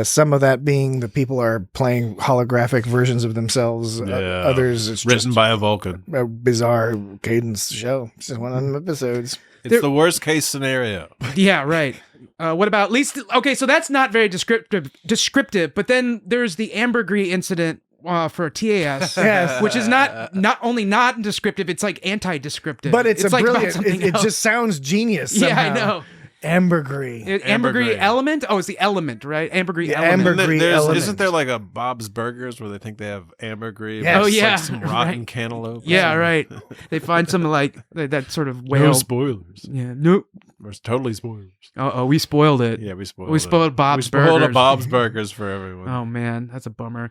[SPEAKER 2] Some of that being the people are playing holographic versions of themselves. Others, it's
[SPEAKER 6] written by a Vulcan.
[SPEAKER 2] A bizarre cadence show. It's just one of them episodes.
[SPEAKER 6] It's the worst case scenario.
[SPEAKER 7] Yeah, right. What about okay? So that's not very descriptive. But then there's the ambergris incident for TAS, which is not only not descriptive, it's like anti-descriptive.
[SPEAKER 2] But it's
[SPEAKER 7] like
[SPEAKER 2] brilliant. It just sounds genius. Somehow.
[SPEAKER 7] Yeah, I know.
[SPEAKER 2] Ambergris.
[SPEAKER 7] Ambergris element? Oh, it's the element, right? Ambergris element.
[SPEAKER 2] Element.
[SPEAKER 6] Isn't there like a Bob's Burgers where they think they have ambergris?
[SPEAKER 2] Yes.
[SPEAKER 7] Oh, yeah.
[SPEAKER 6] Like some rotten cantaloupe.
[SPEAKER 7] Yeah, right. They find some like that sort of whale.
[SPEAKER 6] No spoilers.
[SPEAKER 7] Yeah, no.
[SPEAKER 6] Or totally spoilers.
[SPEAKER 7] Oh, we spoiled it.
[SPEAKER 6] Yeah, we spoiled
[SPEAKER 7] Bob's Burgers.
[SPEAKER 6] We spoiled Bob's Burgers for everyone.
[SPEAKER 7] Oh, man. That's a bummer.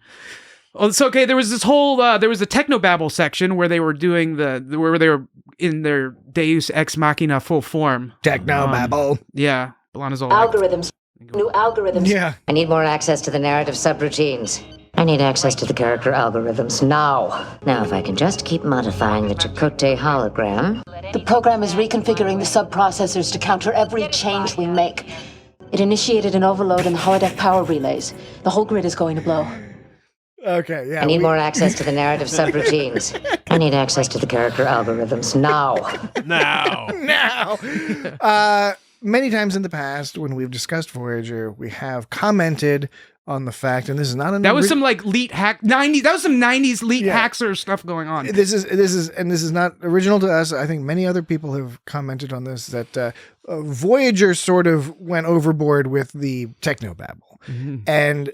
[SPEAKER 7] Oh, it's okay. There was this whole there was a technobabble section where they were doing where they were in their Deus Ex Machina full form.
[SPEAKER 2] Technobabble.
[SPEAKER 7] Yeah, Balana's all
[SPEAKER 8] Algorithms. New algorithms.
[SPEAKER 2] Yeah.
[SPEAKER 8] I need more access to the narrative subroutines. I need access to the character algorithms now. Now, if I can just keep modifying the Chakotay hologram.
[SPEAKER 12] The program is reconfiguring the subprocessors to counter every change we make. It initiated an overload in the holodeck power relays. The whole grid is going to blow.
[SPEAKER 2] Okay, yeah.
[SPEAKER 8] I need more access to the narrative subroutines. I need access to the character algorithms now.
[SPEAKER 2] Now. Many times in the past, when we've discussed Voyager, we have commented on the fact, and this is not an...
[SPEAKER 7] That was some like leet hack 90s. That was some 90s leet hacker stuff going on.
[SPEAKER 2] This is not original to us. I think many other people have commented on this, that Voyager sort of went overboard with the technobabble. And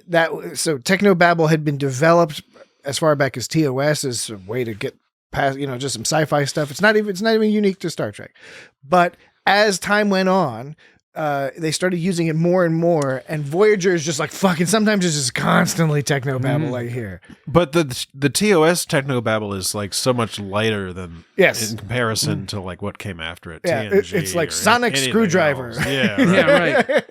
[SPEAKER 2] so technobabble had been developed as far back as TOS as a way to get past, just some sci-fi stuff. It's not even unique to Star Trek. But as time went on, they started using it more and more, and Voyager is just like fucking. Sometimes it's just constantly technobabble like here.
[SPEAKER 6] But the TOS technobabble is like so much lighter than in comparison to like what came after it.
[SPEAKER 2] Yeah,
[SPEAKER 6] TNG
[SPEAKER 2] it's like
[SPEAKER 6] or
[SPEAKER 2] sonic
[SPEAKER 6] anything
[SPEAKER 2] screwdriver.
[SPEAKER 6] else. Yeah, right.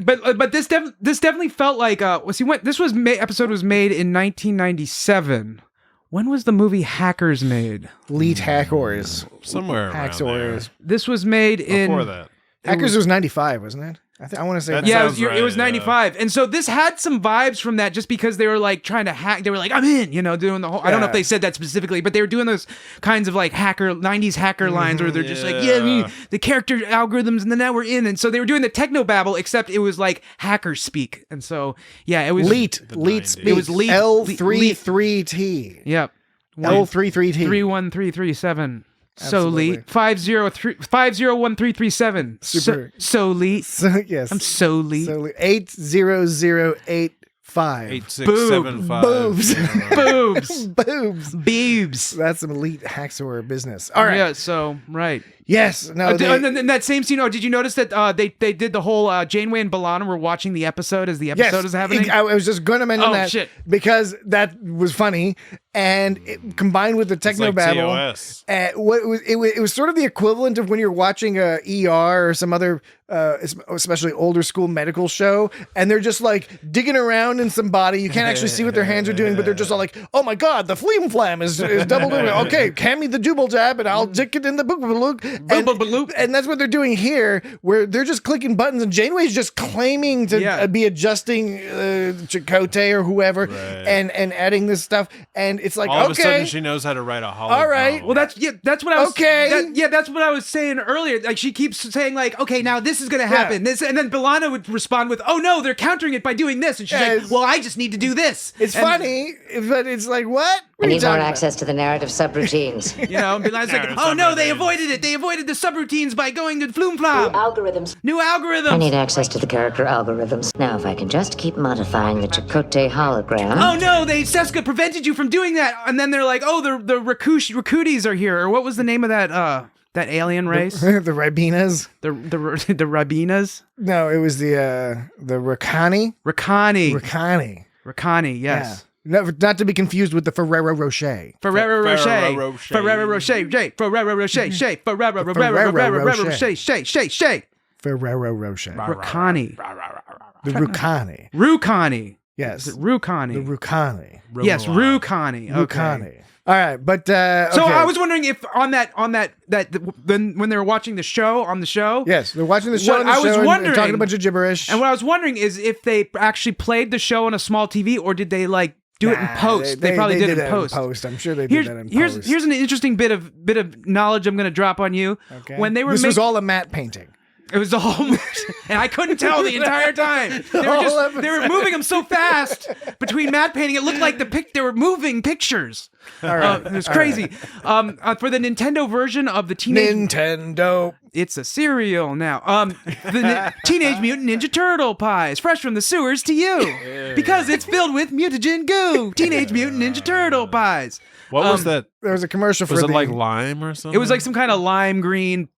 [SPEAKER 7] But this definitely felt like this episode was made in 1997. When was the movie Hackers made?
[SPEAKER 2] Leet Hackers.
[SPEAKER 6] Somewhere around there.
[SPEAKER 7] This was made
[SPEAKER 6] Before that.
[SPEAKER 2] Hackers was 95, wasn't it? I want to say
[SPEAKER 7] it was 95. And so this had some vibes from that just because they were like trying to hack. They were like, I'm in, doing the whole. I don't know if they said that specifically, but they were doing those kinds of like 90s hacker lines where they're just like, the character algorithms, and then now we're in. And so they were doing the technobabble, except it was like hacker speak. And so, it was.
[SPEAKER 2] Leet speak.
[SPEAKER 7] It was Leet.
[SPEAKER 2] L33T.
[SPEAKER 7] Yep.
[SPEAKER 2] L33T.
[SPEAKER 7] 31337. So Leet 5013337.
[SPEAKER 2] Super.
[SPEAKER 7] So Leet.
[SPEAKER 2] Yes.
[SPEAKER 7] I'm so Leet.
[SPEAKER 2] 80085.
[SPEAKER 6] 8675.
[SPEAKER 2] Boobs.
[SPEAKER 7] Boobs.
[SPEAKER 2] That's some elite hacksaw business. All right.
[SPEAKER 7] Yeah. So right.
[SPEAKER 2] Yes. No.
[SPEAKER 7] In that same scene, did you notice that they did the whole Janeway and B'Elanna were watching the episode as the episode is happening?
[SPEAKER 2] I was just going to mention that
[SPEAKER 7] shit.
[SPEAKER 2] because that was funny, and it, combined with the technobabble,
[SPEAKER 6] like
[SPEAKER 2] it was sort of the equivalent of when you're watching a ER or some other, especially older school medical show, and they're just like digging around in some body. You can't actually see what their hands are doing, but they're just all like, "Oh my god, the fleam flam is double doing it. Okay, hand me the double jab, and I'll dick it in the book." And that's what they're doing here, where they're just clicking buttons, and Janeway's just claiming to be adjusting Chakotay or whoever, and adding this stuff, and it's like,
[SPEAKER 6] all of a sudden she knows how to write a holodeck.
[SPEAKER 2] All right,
[SPEAKER 7] well that's what I was that's what I was saying earlier. Like she keeps saying like, okay, now this is gonna happen, this, and then B'Elanna would respond with, oh no, they're countering it by doing this, and she's like, well, I just need to do this.
[SPEAKER 2] It's funny, but it's like, what?
[SPEAKER 8] I need more access to the narrative subroutines.
[SPEAKER 7] And B'Elanna's like, oh no, they avoided it. They avoided the subroutines by going to Floom Flam. New algorithms.
[SPEAKER 8] I need access to the character algorithms. Now, if I can just keep modifying the Chakotay hologram.
[SPEAKER 7] Oh no, Seska prevented you from doing that. And then they're like, oh, the Rakutis are here. Or what was the name of that alien race?
[SPEAKER 2] The Ribinas.
[SPEAKER 7] The Ribinas?
[SPEAKER 2] No, it was the Rakani.
[SPEAKER 7] Rakani, yes.
[SPEAKER 2] Yeah. Not to be confused with the Ferrero Rocher.
[SPEAKER 7] Ferrero Rocher. Rakani.
[SPEAKER 2] The Rukani.
[SPEAKER 7] Rukani.
[SPEAKER 2] Yes.
[SPEAKER 7] Rukani.
[SPEAKER 2] The Rukani.
[SPEAKER 7] Yes, Rukani. Okay.
[SPEAKER 2] Rukani. All right, but okay.
[SPEAKER 7] So I was wondering if on that when they were watching the show on the show.
[SPEAKER 2] Yes, they're watching the show.
[SPEAKER 7] I was wondering,
[SPEAKER 2] and talking a bunch of gibberish.
[SPEAKER 7] And what I was wondering is if they actually played the show on a small TV, or did they like do it in post? They probably did it in post.
[SPEAKER 2] I'm sure they did that in post.
[SPEAKER 7] Here's an interesting bit of knowledge I'm going to drop on you.
[SPEAKER 2] Okay.
[SPEAKER 7] When they were
[SPEAKER 2] this was all a matte painting.
[SPEAKER 7] It was all, and I couldn't tell the entire time. They were moving them so fast between matte painting. It looked like they were moving pictures.
[SPEAKER 2] All right.
[SPEAKER 7] It was crazy. For the Nintendo version of the
[SPEAKER 2] Nintendo.
[SPEAKER 7] It's a cereal now. The Teenage Mutant Ninja Turtle pies, fresh from the sewers to you, because it's filled with mutagen goo. Teenage Mutant Ninja Turtle pies.
[SPEAKER 6] What was that?
[SPEAKER 2] There was a commercial for
[SPEAKER 6] Was it like lime or something?
[SPEAKER 7] It was like some kind of lime green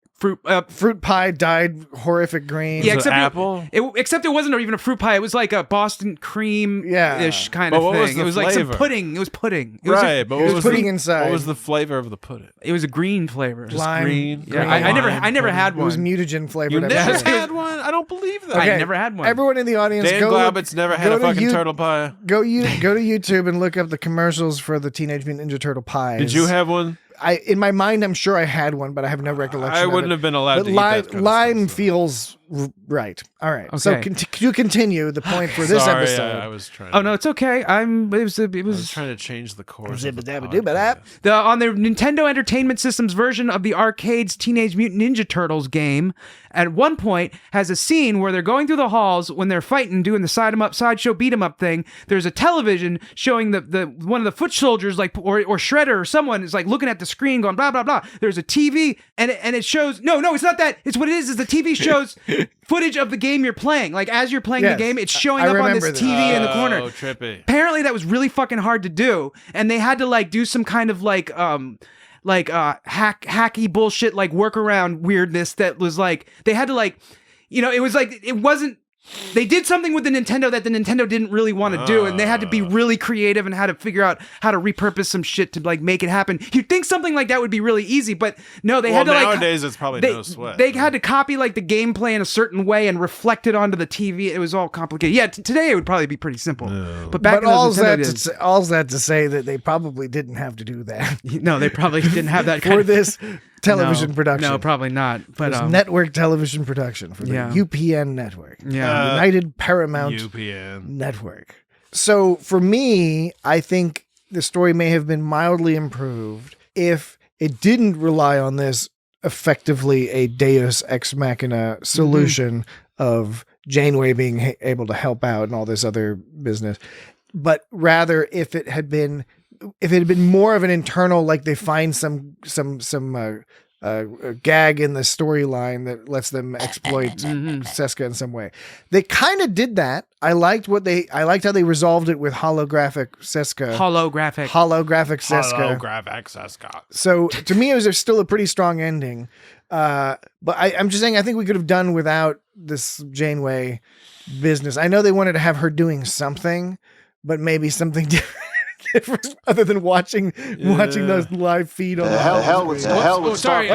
[SPEAKER 2] fruit pie dyed horrific green.
[SPEAKER 7] Yeah, except
[SPEAKER 6] apple.
[SPEAKER 7] Except it wasn't even a fruit pie. It was like a Boston cream-ish kind of thing. It was like some pudding. It was pudding.
[SPEAKER 6] But
[SPEAKER 2] it was pudding inside.
[SPEAKER 6] What was the flavor of the pudding?
[SPEAKER 7] It was a green flavor.
[SPEAKER 6] Just green.
[SPEAKER 7] Yeah, I never had one.
[SPEAKER 2] It was mutagen flavored.
[SPEAKER 6] You never had one? I don't believe that.
[SPEAKER 7] Okay. I never had one.
[SPEAKER 2] Everyone in the audience,
[SPEAKER 6] Dan Glaubitz never had a fucking turtle pie.
[SPEAKER 2] Go to YouTube and look up the commercials for the Teenage Mutant Ninja Turtle pies.
[SPEAKER 6] Did you have one?
[SPEAKER 2] In my mind, I'm sure I had one, but I have no recollection.
[SPEAKER 6] I wouldn't have been allowed to eat that kind
[SPEAKER 2] lime
[SPEAKER 6] of stuff,
[SPEAKER 2] feels right. All right.
[SPEAKER 7] Okay.
[SPEAKER 2] So to continue the point for this episode.
[SPEAKER 6] I was trying.
[SPEAKER 7] Oh no, it's okay. I was
[SPEAKER 6] trying to change the course.
[SPEAKER 7] On the Nintendo Entertainment System's version of the arcade's Teenage Mutant Ninja Turtles game, at one point has a scene where they're going through the halls when they're fighting, doing the sideshow beat 'em up thing. There's a television showing the one of the foot soldiers, like or Shredder or someone is like looking at the screen going blah blah blah. There's a TV and it shows no, it's not that. It's what it is the TV shows footage of the game you're playing. Like as you're playing the game, it's showing up on this TV in the corner.
[SPEAKER 6] Oh, trippy.
[SPEAKER 7] Apparently that was really fucking hard to do, and they had to like do some kind of like like hacky bullshit, like workaround weirdness that was like they had to like, it was like it wasn't. They did something with the Nintendo that the Nintendo didn't really want to do, and they had to be really creative and how to figure out how to repurpose some shit to like make it happen. You'd think something like that would be really easy, but no, they had to
[SPEAKER 6] nowadays it's probably no sweat.
[SPEAKER 7] They had to copy like the gameplay in a certain way and reflect it onto the TV. It was all complicated. Yeah, today it would probably be pretty simple. No. But back in
[SPEAKER 2] all's
[SPEAKER 7] those
[SPEAKER 2] that to say that they probably didn't have to do that.
[SPEAKER 7] No, they probably didn't have that kind
[SPEAKER 2] for
[SPEAKER 7] of
[SPEAKER 2] this television production.
[SPEAKER 7] No, probably not. But
[SPEAKER 2] this network television production for the UPN network.
[SPEAKER 7] Yeah.
[SPEAKER 2] United Paramount
[SPEAKER 6] UPN
[SPEAKER 2] network. So for me, I think the story may have been mildly improved if it didn't rely on this effectively a Deus Ex Machina solution of Janeway being able to help out and all this other business, but rather if it had been more of an internal, like they find some gag in the storyline that lets them exploit Seska in some way. They kind of did that. I liked how they resolved it with holographic Seska.
[SPEAKER 7] Holographic
[SPEAKER 2] Seska. So to me, it was still a pretty strong ending. But I'm just saying, I think we could have done without this Janeway business. I know they wanted to have her doing something, but maybe something different. Other than watching those live feed on
[SPEAKER 7] sorry.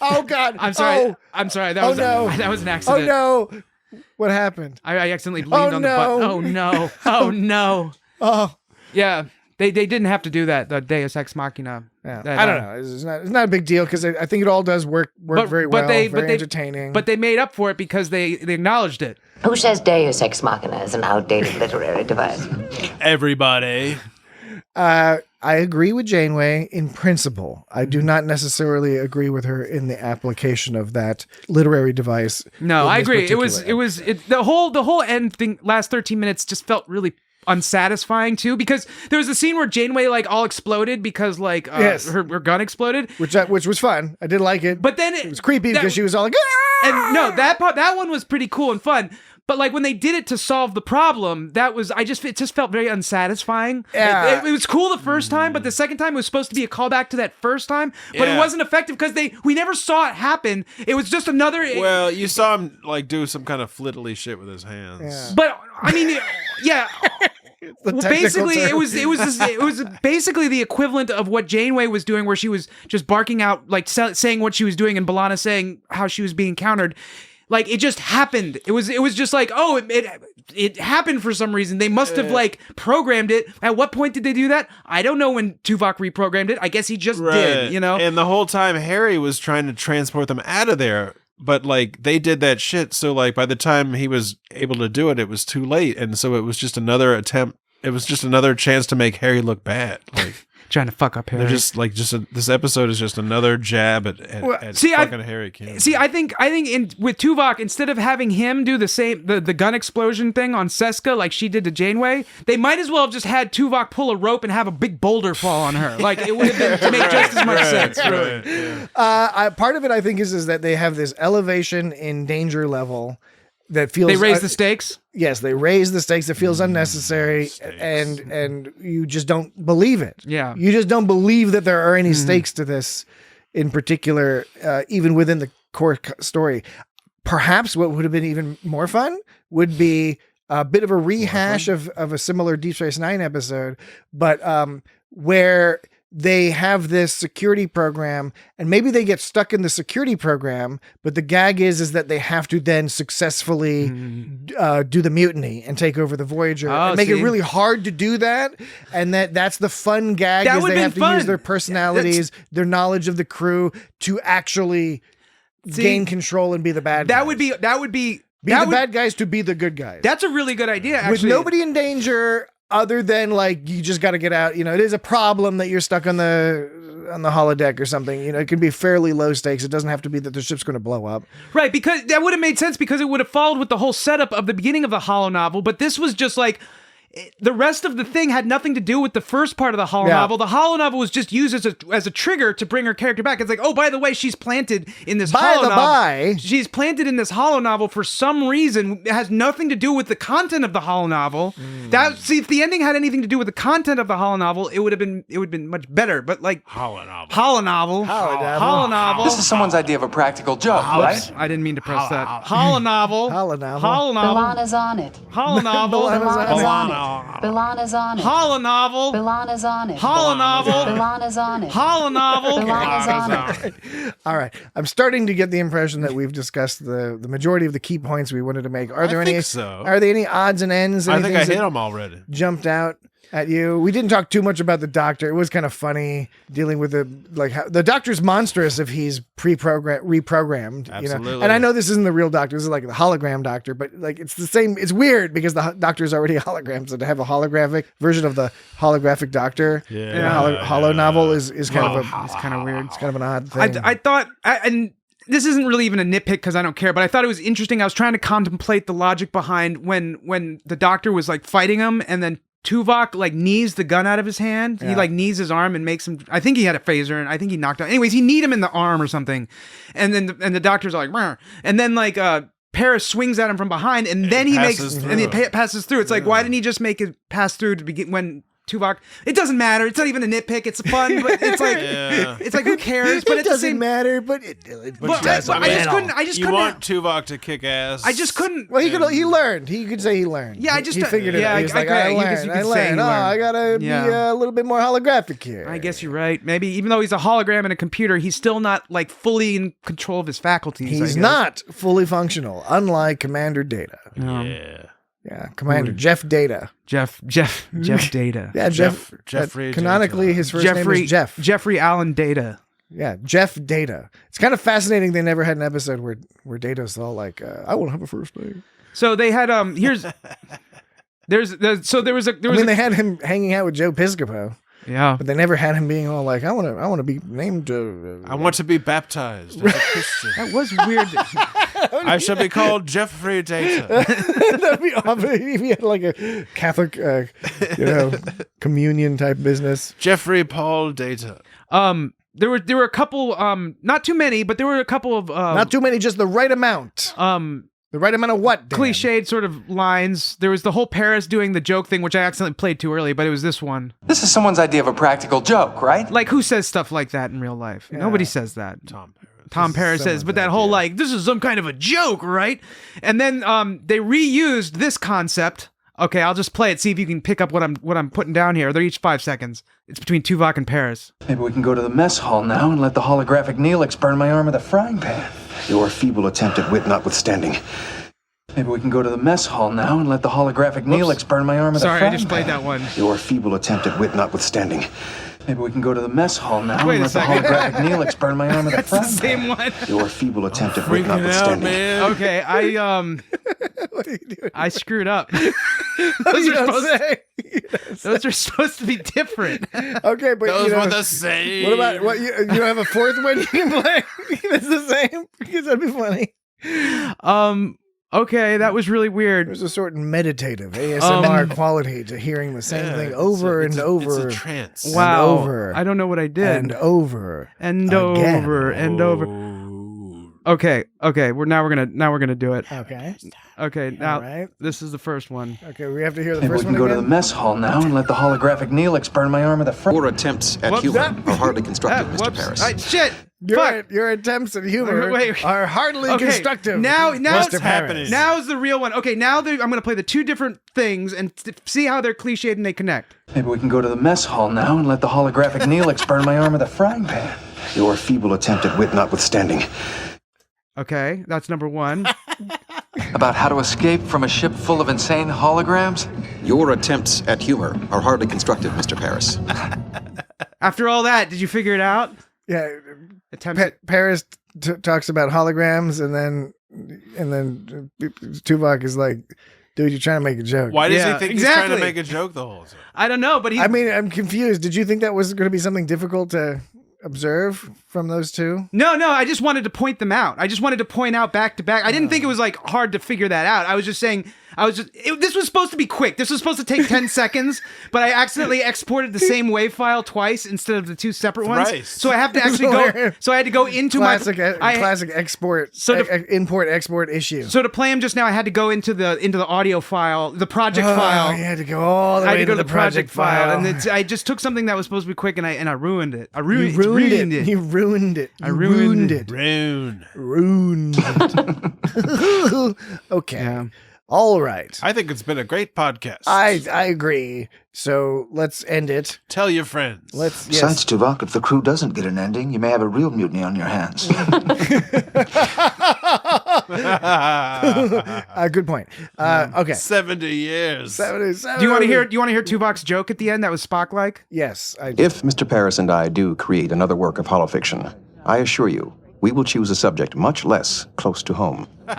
[SPEAKER 7] Oh
[SPEAKER 2] God.
[SPEAKER 7] I'm sorry. I'm sorry. That was an accident.
[SPEAKER 2] Oh no. What happened?
[SPEAKER 7] I accidentally leaned on the button. Oh no. Oh no.
[SPEAKER 2] Oh.
[SPEAKER 7] Yeah. They didn't have to do that. The Deus Ex Machina.
[SPEAKER 2] Yeah. I don't know. It's not a big deal because I think it all does work very well. Very entertaining.
[SPEAKER 7] But they made up for it because they acknowledged it.
[SPEAKER 8] Who says Deus Ex Machina is an outdated literary device?
[SPEAKER 6] Everybody.
[SPEAKER 2] I agree with Janeway in principle. I do not necessarily agree with her in the application of that literary device.
[SPEAKER 7] No, I agree. The whole end thing, last 13 minutes just felt really unsatisfying too, because there was a scene where Janeway like all exploded because like her gun exploded,
[SPEAKER 2] which was fun. I did like it,
[SPEAKER 7] but then
[SPEAKER 2] it was creepy because she was all like,
[SPEAKER 7] and no, that one was pretty cool and fun. But like when they did it to solve the problem, it just felt very unsatisfying.
[SPEAKER 2] Yeah.
[SPEAKER 7] It was cool the first time, but the second time it was supposed to be a callback to that first time, but it wasn't effective because we never saw it happen. It was just another.
[SPEAKER 6] Well, you saw him like do some kind of flittily shit with his hands.
[SPEAKER 2] Yeah.
[SPEAKER 7] But I mean, yeah. Well, basically, it was basically the equivalent of what Janeway was doing, where she was just barking out, like saying what she was doing, and B'Elanna saying how she was being countered. Like it just happened. It was just like, oh, it happened for some reason. They must have like programmed it. At what point did they do that? I don't know when Tuvok reprogrammed it. I guess he just did,
[SPEAKER 6] And the whole time Harry was trying to transport them out of there. But like they did that shit, so like by the time he was able to do it, it was too late, and so it was just another attempt. It was just another chance to make Harry look bad, like
[SPEAKER 7] trying to fuck up Harry.
[SPEAKER 6] They're just like this episode is just another jab at fucking Harry Kim.
[SPEAKER 7] See, I think with Tuvok, instead of having him do the same the gun explosion thing on Seska like she did to Janeway, they might as well have just had Tuvok pull a rope and have a big boulder fall on her. Like it would have been to make just as much sense. Really.
[SPEAKER 2] Yeah. Part of it, I think, is that they have this elevation in danger level that feels.
[SPEAKER 7] They raise the stakes.
[SPEAKER 2] Yes, they raise the stakes. It feels unnecessary, and you just don't believe it.
[SPEAKER 7] Yeah,
[SPEAKER 2] you just don't believe that there are any stakes to this, in particular, even within the core story. Perhaps what would have been even more fun would be a bit of a rehash of a similar Deep Space Nine episode, but where they have this security program and maybe they get stuck in the security program, but the gag is that they have to then successfully do the mutiny and take over the Voyager and make it really hard to do that. And that's the fun gag is they have to use their personalities, their knowledge of the crew to actually gain control and be the bad guys.
[SPEAKER 7] That would be
[SPEAKER 2] the bad guys to be the good guys.
[SPEAKER 7] That's a really good idea, actually.
[SPEAKER 2] With nobody in danger other than like you just got to get out. It is a problem that you're stuck on the holodeck or something. It can be fairly low stakes. It doesn't have to be that the ship's going to blow up.
[SPEAKER 7] Right, because that would have made sense because it would have followed with the whole setup of the beginning of the holo novel. But this was just like the rest of the thing had nothing to do with the first part of the holonovel. The holonovel was just used as a trigger to bring her character back. It's like, oh, by the way, she's planted in this holonovel. She's planted in this holonovel for some reason. It has nothing to do with the content of the holonovel. See, if the ending had anything to do with the content of the holonovel, it would have been much better. But like holonovel.
[SPEAKER 9] This is someone's idea of a practical joke, right?
[SPEAKER 7] I didn't mean to press that. Holonovel.
[SPEAKER 12] Bilan is on it.
[SPEAKER 7] Holonovel.
[SPEAKER 12] Bilan is on it. Bilan is on it.
[SPEAKER 7] Holonovel.
[SPEAKER 12] Bilan is on it.
[SPEAKER 7] Holonovel.
[SPEAKER 12] Bilan is on it.
[SPEAKER 7] Holonovel.
[SPEAKER 12] Bilan is on it.
[SPEAKER 2] All right. I'm starting to get the impression that we've discussed the majority of the key points we wanted to make. Are there any odds and ends?
[SPEAKER 6] I think I hit them already.
[SPEAKER 2] Jumped out at you. We didn't talk too much about the Doctor. It was kind of funny dealing with how the Doctor's monstrous if he's reprogrammed.
[SPEAKER 6] Absolutely.
[SPEAKER 2] You know? And I know this isn't the real Doctor. This is like the hologram Doctor, but like it's the same. It's weird because the Doctor's already a hologram, so to have a holographic version of the holographic Doctor in a holo novel is kind of
[SPEAKER 7] it's kind of weird.
[SPEAKER 2] It's kind of an odd thing.
[SPEAKER 7] I thought, and this isn't really even a nitpick because I don't care, but I thought it was interesting. I was trying to contemplate the logic behind when the Doctor was like fighting him, and then Tuvok like knees the gun out of his hand. He like knees his arm and makes him. I think he had a phaser, and I think he knocked out. Anyways, he kneed him in the arm or something, and then the Doctor's like, "Rrr." And then like Paris swings at him from behind, and then he passes through. It's like, why didn't he just make it pass through to begin when Tuvok? It doesn't matter. It's not even a nitpick. It's fun, but it's like it's like who cares? But
[SPEAKER 2] it doesn't matter. But it does.
[SPEAKER 7] I just couldn't.
[SPEAKER 6] You want Tuvok to kick ass?
[SPEAKER 7] I just couldn't.
[SPEAKER 2] Well, he learned. He could say he learned.
[SPEAKER 7] Yeah,
[SPEAKER 2] he figured it out. He's like, I learned. I gotta be a little bit more holographic here.
[SPEAKER 7] I guess you're right. Maybe even though he's a hologram and a computer, he's still not like fully in control of his faculties.
[SPEAKER 2] He's not fully functional, unlike Commander Data. Yeah, Commander Jeff Data.
[SPEAKER 7] Jeff Data.
[SPEAKER 2] Yeah, Jeffrey. Canonically,
[SPEAKER 6] Data.
[SPEAKER 2] his first name is Jeff.
[SPEAKER 7] Jeffrey Allen Data.
[SPEAKER 2] Yeah, Jeff Data. It's kind of fascinating. They never had an episode where Data's all like, "I want to have a first name."
[SPEAKER 7] So they had there was
[SPEAKER 2] they had him hanging out with Joe Piscopo.
[SPEAKER 7] Yeah,
[SPEAKER 2] but they never had him being all like, I want to be named.
[SPEAKER 6] I want to be baptized as a Christian.
[SPEAKER 7] That was weird.
[SPEAKER 6] I shall be called Jeffrey Data.
[SPEAKER 2] That'd be awful if he had like a Catholic, communion type business.
[SPEAKER 6] Jeffrey Paul Data.
[SPEAKER 7] There were a couple, not too many, but there were a couple of
[SPEAKER 2] not too many, just the right amount. The right amount of what? Dan?
[SPEAKER 7] Cliched sort of lines. There was the whole Paris doing the joke thing, which I accidentally played too early, but it was this one.
[SPEAKER 9] This is someone's idea of a practical joke, right?
[SPEAKER 7] Like, who says stuff like that in real life? Yeah. Nobody says that. Tom Paris says, but that whole like, this is some kind of a joke, right? And then they reused this concept. Okay, I'll just play it. See if you can pick up what I'm putting down here. They're each 5 seconds. It's between Tuvok and Paris.
[SPEAKER 9] Maybe we can go to the mess hall now and let the holographic Neelix burn my arm with a frying pan.
[SPEAKER 10] Your feeble attempt at wit notwithstanding.
[SPEAKER 9] Maybe we can go to the mess hall now and let the holographic Neelix burn my arm with a frying pan.
[SPEAKER 7] Sorry, I just played that one.
[SPEAKER 10] Your feeble attempt at wit notwithstanding.
[SPEAKER 9] Maybe we can go to the mess hall now and let the holographic Neelix burn my arm with a frying pan.
[SPEAKER 7] That's the same one.
[SPEAKER 10] Your feeble attempt at wit notwithstanding.
[SPEAKER 7] Okay,
[SPEAKER 2] What are you doing?
[SPEAKER 7] I screwed up. Those are supposed to be different.
[SPEAKER 2] Okay, but
[SPEAKER 6] those were the same.
[SPEAKER 2] What about you don't have a fourth one you can play? It's the same because that'd be funny.
[SPEAKER 7] Okay, that was really weird.
[SPEAKER 2] There's a sort of meditative ASMR quality to hearing the same thing over and over.
[SPEAKER 6] It's a trance.
[SPEAKER 7] Wow.
[SPEAKER 2] Over.
[SPEAKER 7] I don't know what I did.
[SPEAKER 2] And over.
[SPEAKER 7] And
[SPEAKER 2] again.
[SPEAKER 7] over. And over. Okay. We're gonna do it.
[SPEAKER 2] Okay.
[SPEAKER 7] Now this is the first one.
[SPEAKER 2] Okay, we have to hear the
[SPEAKER 9] Maybe
[SPEAKER 2] first
[SPEAKER 9] we
[SPEAKER 2] one
[SPEAKER 9] can go
[SPEAKER 2] again.
[SPEAKER 9] to the mess hall now and let the holographic Neelix burn my arm with a frying pan.
[SPEAKER 10] Your attempts at humor are hardly constructive, Mr. Paris.
[SPEAKER 7] Shit.
[SPEAKER 2] Your attempts at humor are hardly constructive.
[SPEAKER 7] Now
[SPEAKER 6] what's happening?
[SPEAKER 7] Now's the real one. Okay, now I'm going to play the two different things and see how they're cliched and they connect.
[SPEAKER 9] Maybe we can go to the mess hall now and let the holographic Neelix burn my arm with a frying pan.
[SPEAKER 10] Your feeble attempt at wit notwithstanding.
[SPEAKER 7] Okay, that's number one.
[SPEAKER 9] About how to escape from a ship full of insane holograms?
[SPEAKER 10] Your attempts at humor are hardly constructive, Mr. Paris.
[SPEAKER 7] After all that, did you figure it out?
[SPEAKER 2] Yeah. Paris talks about holograms, and then Tuvok is like, "Dude, you're trying to make a joke."
[SPEAKER 6] Why does he think he's trying to make a joke the whole time?
[SPEAKER 7] I don't know, but
[SPEAKER 2] I mean, I'm confused. Did you think that was going to be something difficult to observe from those two?
[SPEAKER 7] No, I just wanted to point them out. I just wanted to point out back to back. I didn't think it was like hard to figure that out. I was just saying, This was supposed to be quick. This was supposed to take 10 seconds, but I accidentally exported the same WAV file twice instead of the two separate ones.
[SPEAKER 6] Thrice.
[SPEAKER 7] So I have to actually go. So I had to go into
[SPEAKER 2] classic export. So import export issue.
[SPEAKER 7] So to play him just now, I had to go into the audio file, the project file.
[SPEAKER 2] You had to go all the way to the project file,
[SPEAKER 7] and I just took something that was supposed to be quick, and I ruined it.
[SPEAKER 2] You ruined it.
[SPEAKER 7] Ruined it.
[SPEAKER 2] Okay.
[SPEAKER 7] Yeah.
[SPEAKER 2] All right.
[SPEAKER 6] I think it's been a great podcast.
[SPEAKER 2] I agree. So let's end it.
[SPEAKER 6] Tell your friends.
[SPEAKER 4] Besides, Tuvok, if the crew doesn't get an ending, you may have a real mutiny on your hands.
[SPEAKER 2] Good point. Okay.
[SPEAKER 6] 70 years.
[SPEAKER 2] 77.
[SPEAKER 7] Do you want to hear Tuvok's joke at the end? That was Spock-like.
[SPEAKER 2] Yes, I do.
[SPEAKER 10] If Mr. Paris and I do create another work of holofiction, I assure you, we will choose a subject much less close to home.
[SPEAKER 7] It's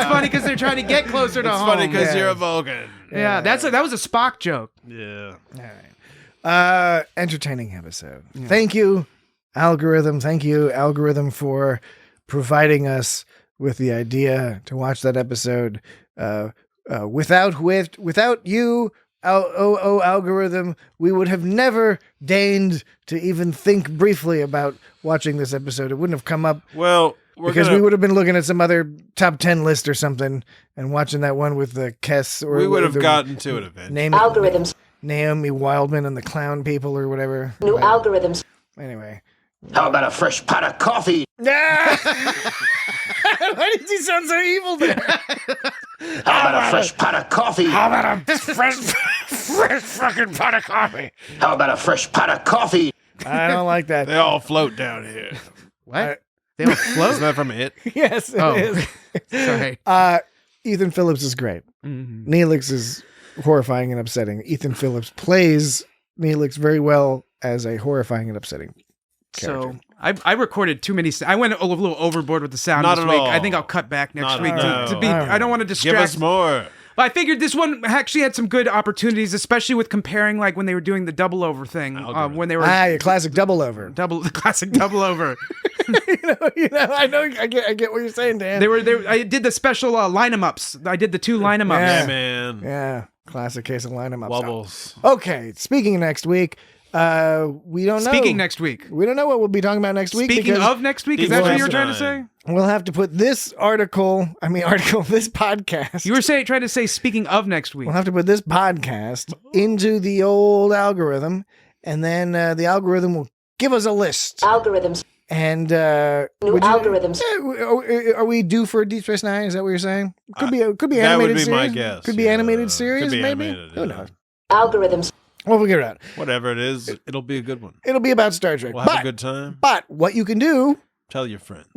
[SPEAKER 7] funny because they're trying to get closer to home.
[SPEAKER 6] It's funny because you're a Vulcan.
[SPEAKER 7] Yeah, that was a Spock joke.
[SPEAKER 6] Yeah.
[SPEAKER 2] All right. Entertaining episode. Yeah. Thank you, Algorithm. Thank you, Algorithm, for providing us with the idea to watch that episode. Without you, Algorithm, we would have never deigned to even think briefly about watching this episode. It wouldn't have come up.
[SPEAKER 6] Well,
[SPEAKER 2] because we would have been looking at some other top 10 list or something and watching that one with the Kess. Or
[SPEAKER 6] we would have gotten to it eventually.
[SPEAKER 12] Algorithms.
[SPEAKER 2] Naomi Wildman and the Clown People or whatever.
[SPEAKER 12] New algorithms.
[SPEAKER 2] Anyway.
[SPEAKER 4] How about a fresh pot of coffee?
[SPEAKER 2] Why did he sound so evil there?
[SPEAKER 4] How about a fresh pot of coffee?
[SPEAKER 2] How about a fresh fucking pot of coffee?
[SPEAKER 4] How about a fresh pot of coffee?
[SPEAKER 2] I don't like that.
[SPEAKER 6] They all float down here.
[SPEAKER 7] What? They all float?
[SPEAKER 6] Isn't that from It?
[SPEAKER 2] Yes, it is.
[SPEAKER 7] Sorry.
[SPEAKER 2] Ethan Phillips is great.
[SPEAKER 7] Mm-hmm.
[SPEAKER 2] Neelix is horrifying and upsetting. Ethan Phillips plays Neelix very well as a horrifying and upsetting character.
[SPEAKER 7] So I recorded too many. I went a little overboard with the sound
[SPEAKER 6] Not
[SPEAKER 7] this
[SPEAKER 6] at
[SPEAKER 7] week.
[SPEAKER 6] all.
[SPEAKER 7] I think I'll cut back next week to be.
[SPEAKER 2] Right.
[SPEAKER 7] I don't want to distract.
[SPEAKER 6] Give us more.
[SPEAKER 7] But I figured this one actually had some good opportunities, especially with comparing like when they were doing the double over thing. When they were
[SPEAKER 2] your classic double over.
[SPEAKER 7] the classic double over.
[SPEAKER 2] I know. I get what you're saying, Dan.
[SPEAKER 7] I did the special line 'em ups. I did the two line 'em ups.
[SPEAKER 6] Yeah, man.
[SPEAKER 2] Yeah, classic case of line 'em ups.
[SPEAKER 6] Wobbles.
[SPEAKER 2] Okay, speaking of next week, we don't know.
[SPEAKER 7] Speaking next week.
[SPEAKER 2] We don't know what we'll be talking about next week.
[SPEAKER 7] Speaking of next week, is that what you were trying to say?
[SPEAKER 2] We'll have to put this this podcast.
[SPEAKER 7] You were trying to say speaking of next week.
[SPEAKER 2] We'll have to put this podcast into the old algorithm, and then the algorithm will give us a list.
[SPEAKER 12] Algorithms.
[SPEAKER 2] And
[SPEAKER 12] New algorithms.
[SPEAKER 2] Are we due for Deep Space Nine? Is that what you're saying? Could be
[SPEAKER 6] that
[SPEAKER 2] animated
[SPEAKER 6] would be
[SPEAKER 2] series.
[SPEAKER 6] my guess.
[SPEAKER 2] Could be animated series,
[SPEAKER 6] Could be
[SPEAKER 2] maybe.
[SPEAKER 6] animated,
[SPEAKER 2] Who
[SPEAKER 6] yeah.
[SPEAKER 2] knows?
[SPEAKER 12] Algorithms.
[SPEAKER 2] We'll figure it out.
[SPEAKER 6] Whatever it is, it'll be a good one.
[SPEAKER 2] It'll be about Star Trek.
[SPEAKER 6] We'll have a good time.
[SPEAKER 2] But what you can do,
[SPEAKER 6] Tell your friends.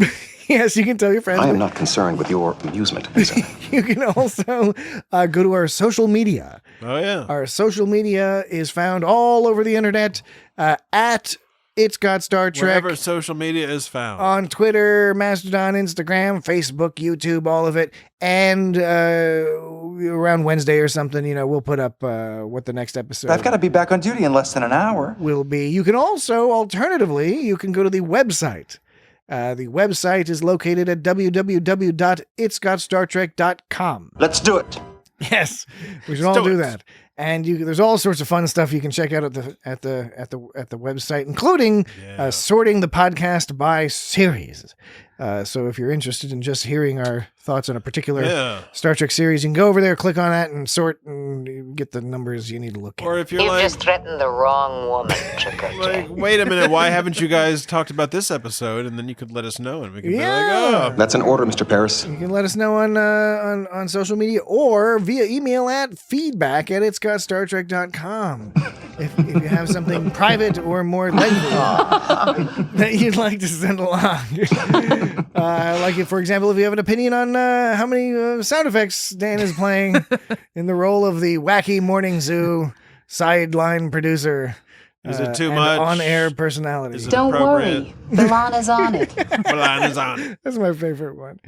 [SPEAKER 2] yes, you can tell your friends.
[SPEAKER 10] I am not concerned with your amusement, Lisa.
[SPEAKER 2] You can also go to our social media.
[SPEAKER 6] Oh, yeah.
[SPEAKER 2] Our social media is found all over the internet at It's Got Star Trek.
[SPEAKER 6] Wherever social media is found.
[SPEAKER 2] On Twitter, Mastodon, Instagram, Facebook, YouTube, all of it. And around Wednesday or something, we'll put up what the next episode
[SPEAKER 9] I've got to be back on duty in less than an hour.
[SPEAKER 2] will be. You can also, alternatively, you can go to the website. The website is located at www.itsgotstartrek.com.
[SPEAKER 4] Let's do it.
[SPEAKER 2] Yes, we should all do that. And there's all sorts of fun stuff you can check out at the website, including sorting the podcast by series. So if you're interested in just hearing our thoughts on a particular Star Trek series, you can go over there, click on that, and sort and get the numbers you need to look at.
[SPEAKER 6] Or if you're
[SPEAKER 8] You've just threatened the wrong woman, Chakotay.
[SPEAKER 6] like, wait a minute, why haven't you guys talked about this episode? And then you could let us know, and we can be like, oh.
[SPEAKER 10] That's an order, Mr. Paris.
[SPEAKER 2] You can let us know on social media or via email at feedback@itsgotstartrek.com if you have something private or more lengthy that you'd like to send along. Like, for example, if you have an opinion on how many sound effects Dan is playing in the role of the wacky morning zoo sideline producer.
[SPEAKER 6] Is it too
[SPEAKER 2] and
[SPEAKER 6] much?
[SPEAKER 2] On-air personality.
[SPEAKER 6] Is it
[SPEAKER 12] Don't
[SPEAKER 6] appropriate?
[SPEAKER 12] worry. Milan is on it.
[SPEAKER 6] Milan is on it.
[SPEAKER 2] That's my favorite one.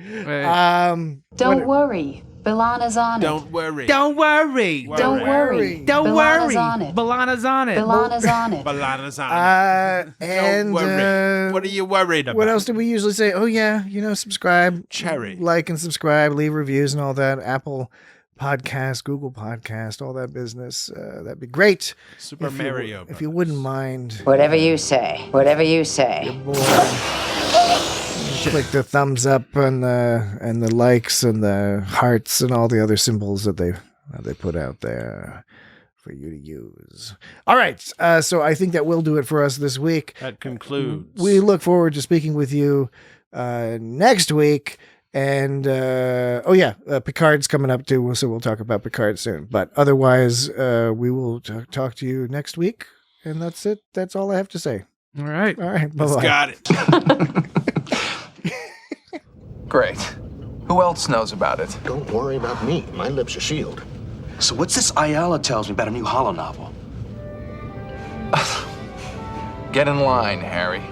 [SPEAKER 12] Don't worry. Milan is on it.
[SPEAKER 6] Don't worry.
[SPEAKER 7] Don't worry.
[SPEAKER 12] Don't worry.
[SPEAKER 7] Don't
[SPEAKER 12] Milana's
[SPEAKER 7] worry.
[SPEAKER 12] on it.
[SPEAKER 7] Milana's on it.
[SPEAKER 12] Milana's on it.
[SPEAKER 6] Milana's on it.
[SPEAKER 2] And
[SPEAKER 6] Don't worry. What are you worried about?
[SPEAKER 2] what else do we usually say? Oh yeah, subscribe,
[SPEAKER 6] Cherry.
[SPEAKER 2] like and subscribe, leave reviews and all that. Apple Podcast, Google Podcast, all that business. That'd be great.
[SPEAKER 6] Super Mario.
[SPEAKER 2] If you wouldn't mind.
[SPEAKER 8] Whatever you say. Whatever you say.
[SPEAKER 2] Click the thumbs up and the likes and the hearts and all the other symbols that they put out there for you to use. All right, so I think that will do it for us this week.
[SPEAKER 6] That concludes.
[SPEAKER 2] We look forward to speaking with you next week. And Picard's coming up too, so we'll talk about Picard soon. But otherwise, we will talk to you next week. And that's it. That's all I have to say.
[SPEAKER 7] All right.
[SPEAKER 2] Bye-bye.
[SPEAKER 6] Got it.
[SPEAKER 9] Great. Who else knows about it?
[SPEAKER 13] Don't worry about me. My lips are sealed.
[SPEAKER 10] So what's this Ayala tells me about a new holo novel?
[SPEAKER 9] Get in line, Harry.